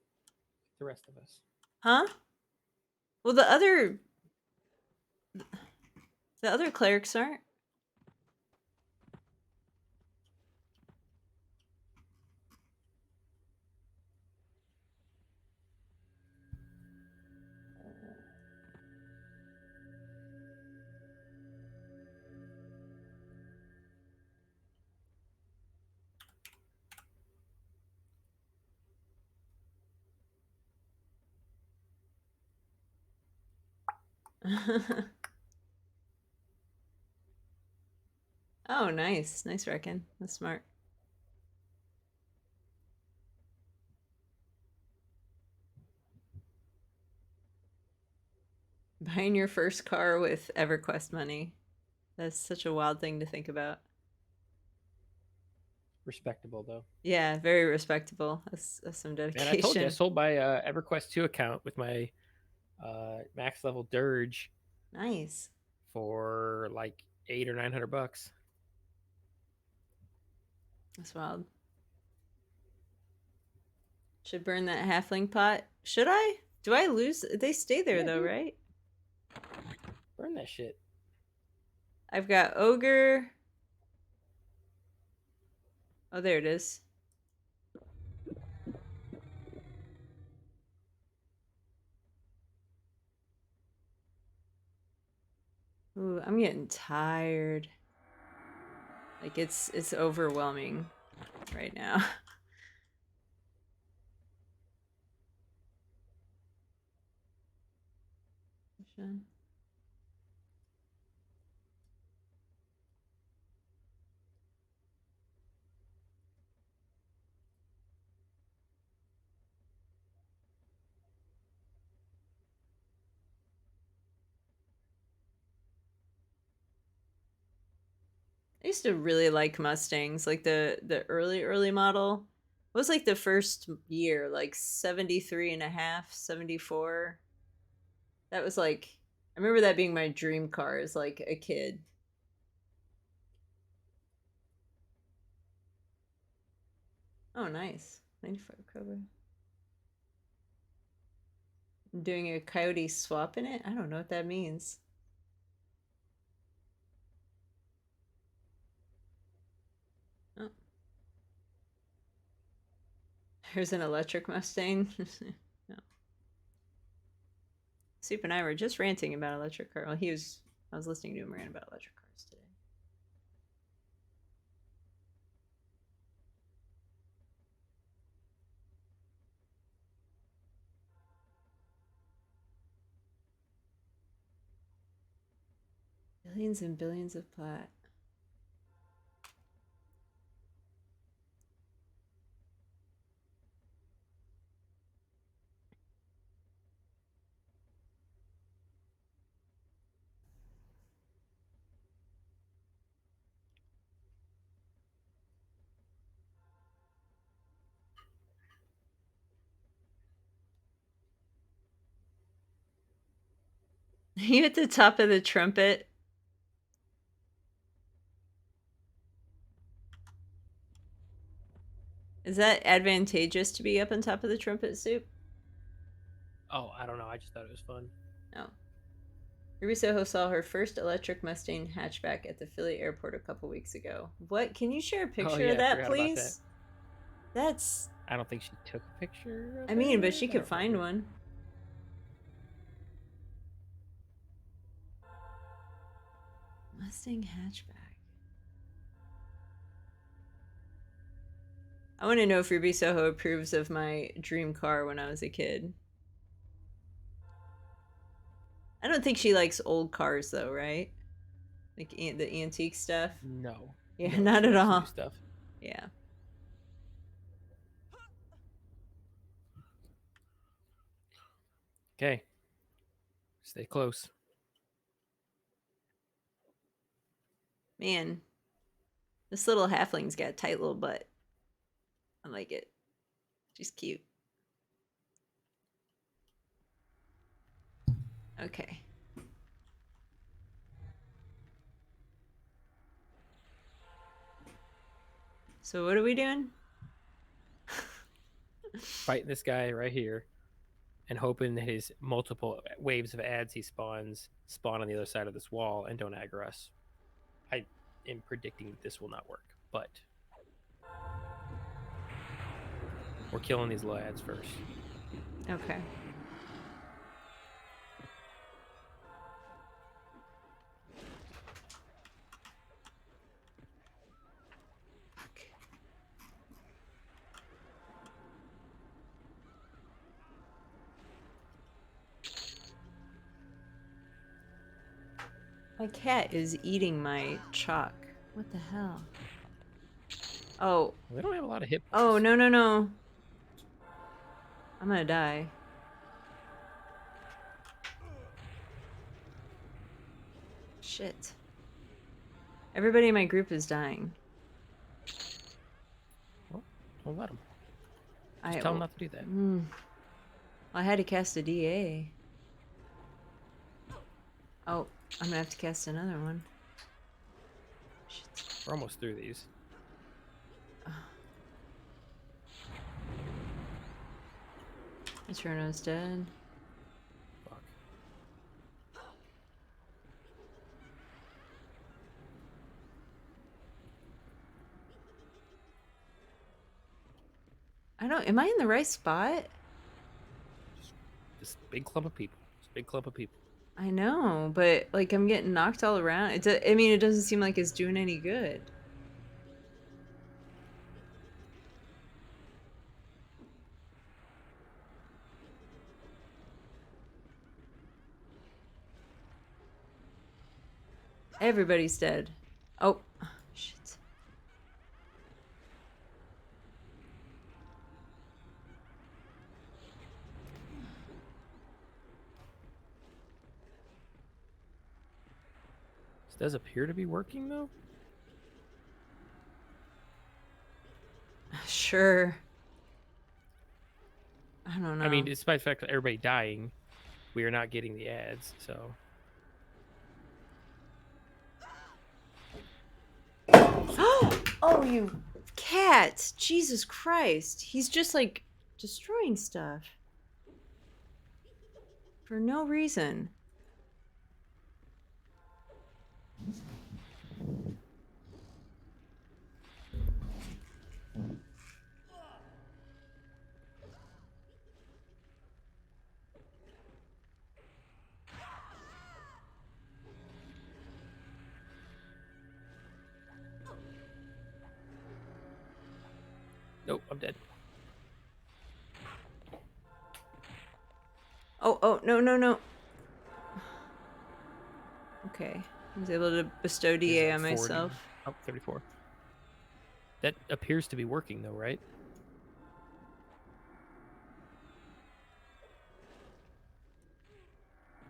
the rest of us. Huh? Well, the other clerics aren't. Oh, nice. Nice reckon. That's smart. Buying your first car with EverQuest money. That's such a wild thing to think about. Respectable though. Yeah, very respectable. That's some Man, I told you I dedication. sold my EverQuest 2 account with my max level Dirge Nice. for like 800 or 900 bucks. That's wild. Should burn that halfling pot. Should I? Do I lose? They stay there Yeah, though, dude. right? Burn that shit. I've got ogre. Oh, there it is. Ooh, I'm getting tired. Like it's overwhelming right now. I used to really like Mustangs, like the early model. What was like the first year, like 73 and a half, 74. That was like I remember that being my dream car as like a kid. Oh, nice. 95 cover. Doing a coyote swap in it? I don't know what that means. Oh. There's an electric Mustang. No. Soup and I were just ranting about electric car. Well, I was listening to him rant about electric cars today. Billions and billions of plat. You at the top of the trumpet. Is that advantageous to be up on top of the trumpet, Soup? Oh, I don't know. I just thought it was fun. No. Ruby Soho saw her first electric Mustang hatchback at the Philly airport a couple weeks ago. What? Can you share a picture yeah, of I that, forgot about please? That's. I don't think she took a picture. I mean, but it. she I could don't find remember. one. Mustang hatchback. I want to know if Ruby Soho approves of my dream car when I was a kid. I don't think she likes old cars, though, right? Like the antique stuff. No. Yeah, No, not she at likes all. new stuff. Yeah. Okay. Stay close. Man, this little halfling's got a tight little butt. I like it. She's cute. Okay. So what are we doing? Fighting this guy right here and hoping that his multiple waves of ads he spawns spawn on the other side of this wall and don't aggro us. I am predicting this will not work, but we're killing these little ads first. Okay. Fuck. My cat is eating my chalk. What the hell? Oh. Well, they don't have a lot of hit Oh, points. no, no, no. I'm gonna die. Shit. Everybody in my group is dying. Well, don't let them. I Just tell them not to do that. I had to cast a DA. Oh, I'm gonna have to cast another one. Shit. We're almost through these. Eterno's dead. Fuck. I don't. Am I in the right spot? This big clump of people. This big clump of people. I know, but like I'm getting knocked all around. I mean, it doesn't seem like it's doing any good. Everybody's dead. Oh, shit. This does appear to be working, though. Sure. I don't know. I mean, despite the fact that everybody dying, we are not getting the ads, so... Oh, you cat! Jesus Christ. He's just like destroying stuff. For no reason. Nope, I'm dead. Oh, no, no, no. Okay. I was able to bestow DA There's on like 40. myself. Oh, 34. That appears to be working, though, right?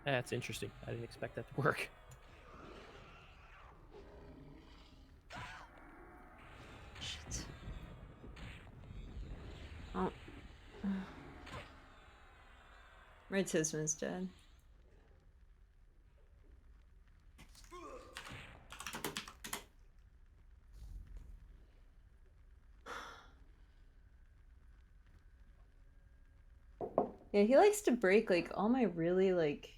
That's interesting. I didn't expect that to work. Shit. Oh. Red Tisman's dead. Yeah, he likes to break like all my really like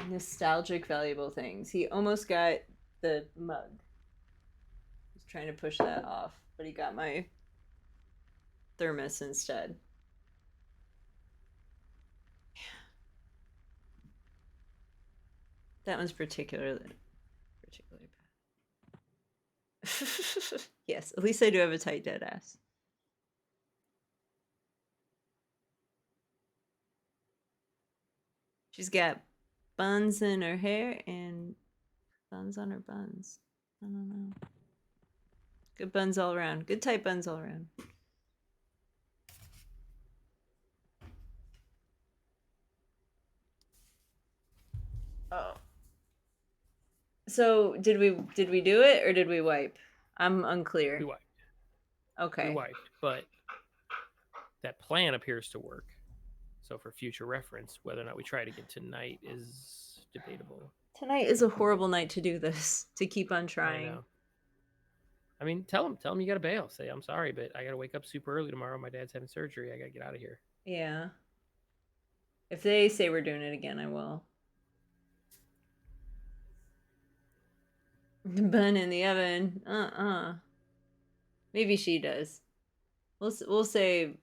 nostalgic valuable things. He almost got the mug. He's trying to push that off, but he got my thermos instead. That one's particularly bad. Yes, at least I do have a tight dead ass. She's got buns in her hair and buns on her buns. I don't know. Good buns all around. Good tight buns all around. Oh. So did we do it or did we wipe? I'm unclear. We wiped. Okay. We wiped, but that plan appears to work. So for future reference, whether or not we try it again tonight is debatable. Tonight is a horrible night to do this. To keep on I trying. know. I mean, tell them you got to bail. Say, I'm sorry, but I got to wake up super early tomorrow. My dad's having surgery. I got to get out of here. Yeah. If they say we're doing it again, I will. Bun in the oven. Maybe she does. We'll say. Okay.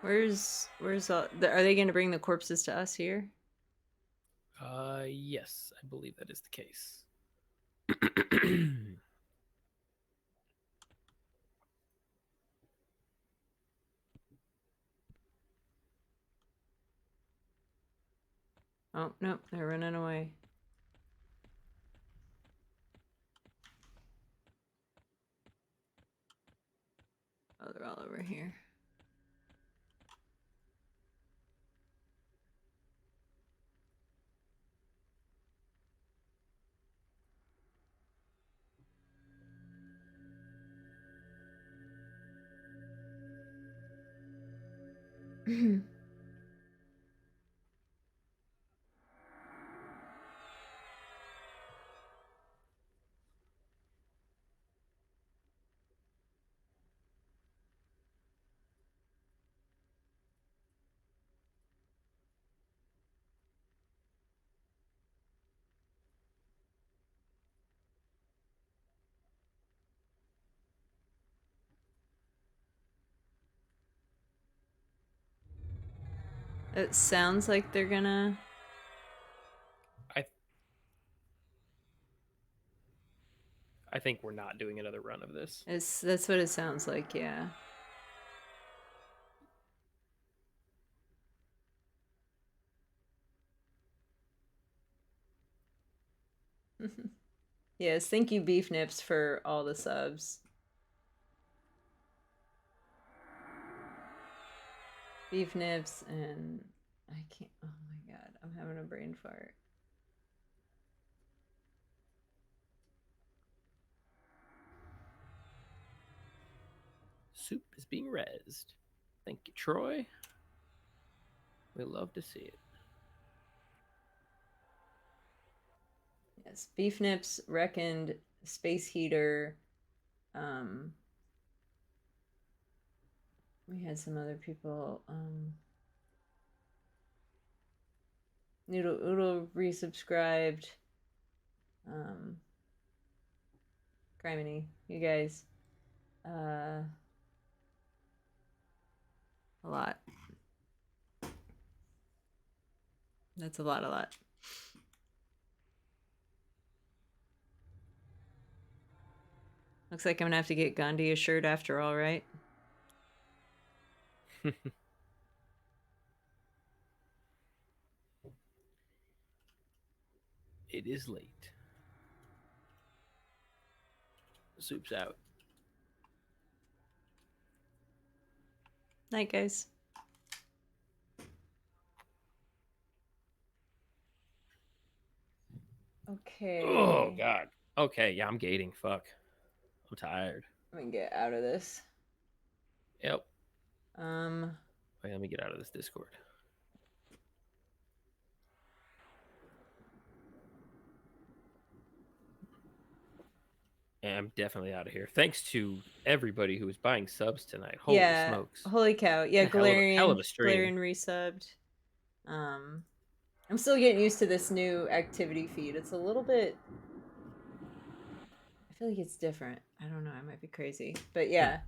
Where's all? Are they going to bring the corpses to us here? Yes, I believe that is the case. Oh no, they're running away. Oh, they're all over here. It sounds like they're gonna. I think we're not doing another run of this. That's what it sounds like, yeah. Yes, thank you, Beef Nips, for all the subs. Beef Nips and I can't. Oh my god, I'm having a brain fart. Soup is being rezzed. Thank you, Troy. We love to see it. Yes, Beef Nips reckoned Space Heater. We had some other people. Noodle Oodle resubscribed. Criminy, you guys. A lot. That's a lot. Looks like I'm gonna have to get Gandhi a shirt after all, right? It is late. Soup's out. Night, guys. Okay. Oh god. Okay, yeah, I'm gating. Fuck. I'm tired. Let me get out of this. Yep. Um. Wait, let me get out of this Discord. And I'm definitely out of here. Thanks to everybody who was buying subs tonight. Holy Yeah. smokes. Holy cow. Yeah, Hell of a stream. Galarian resubbed. I'm still getting used to this new activity feed. It's a little bit. I feel like it's different. I don't know. I might be crazy, but yeah.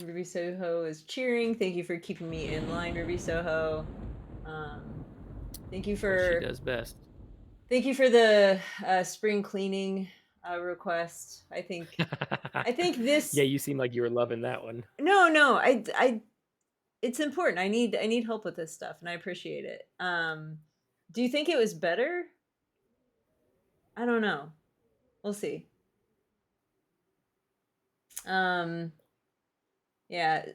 Ruby Soho is cheering. Thank you for keeping me in line, Ruby Soho. Thank you for. What she does best. Thank you for the spring cleaning request. I think this. Yeah, you seem like you were loving that one. No. It's important. I need help with this stuff, and I appreciate it. Do you think it was better? I don't know. We'll see. Yeah.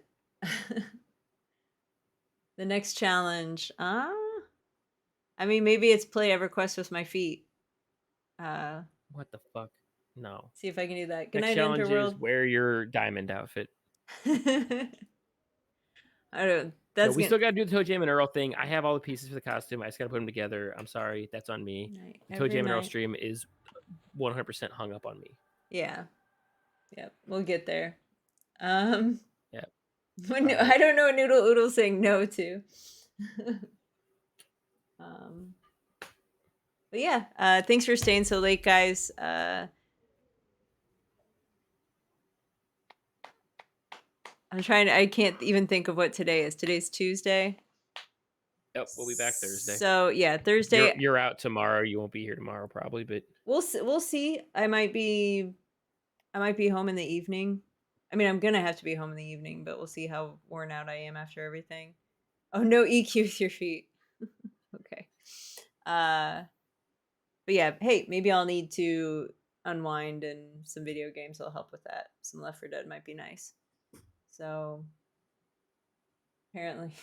The next challenge. I mean, maybe it's play EverQuest with my feet. What the fuck? No. See if I can do that. Good Next night, challenge Interworld. is wear your diamond outfit. I don't. No, we still got to do the Toe Jam and Earl thing. I have all the pieces for the costume. I just got to put them together. I'm sorry. That's on me. The Toe Jam and Earl stream is 100% hung up on me. Yeah. Yep. We'll get there. Yeah. Right. I don't know what Noodle Oodle's saying no to. But yeah, thanks for staying so late, guys. I'm trying to, I can't even think of what today is. Today's Tuesday. Yep, we'll be back Thursday. So yeah, Thursday. You're out tomorrow. You won't be here tomorrow probably, but We'll see. I might be home in the evening. I mean, I'm gonna have to be home in the evening, but we'll see how worn out I am after everything. Oh no, EQ with your feet. Okay. But yeah, hey, maybe I'll need to unwind and some video games will help with that. Some Left 4 Dead might be nice. So apparently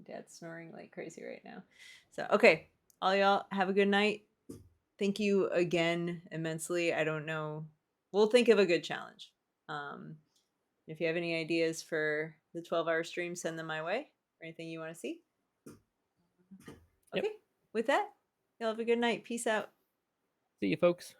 Dad's snoring like crazy right now. So okay, all y'all have a good night. Thank you again immensely. I don't know. We'll think of a good challenge. If you have any ideas for the 12-hour stream, send them my way or anything you want to see. Yep. Okay. With that, y'all have a good night. Peace out. see you folks.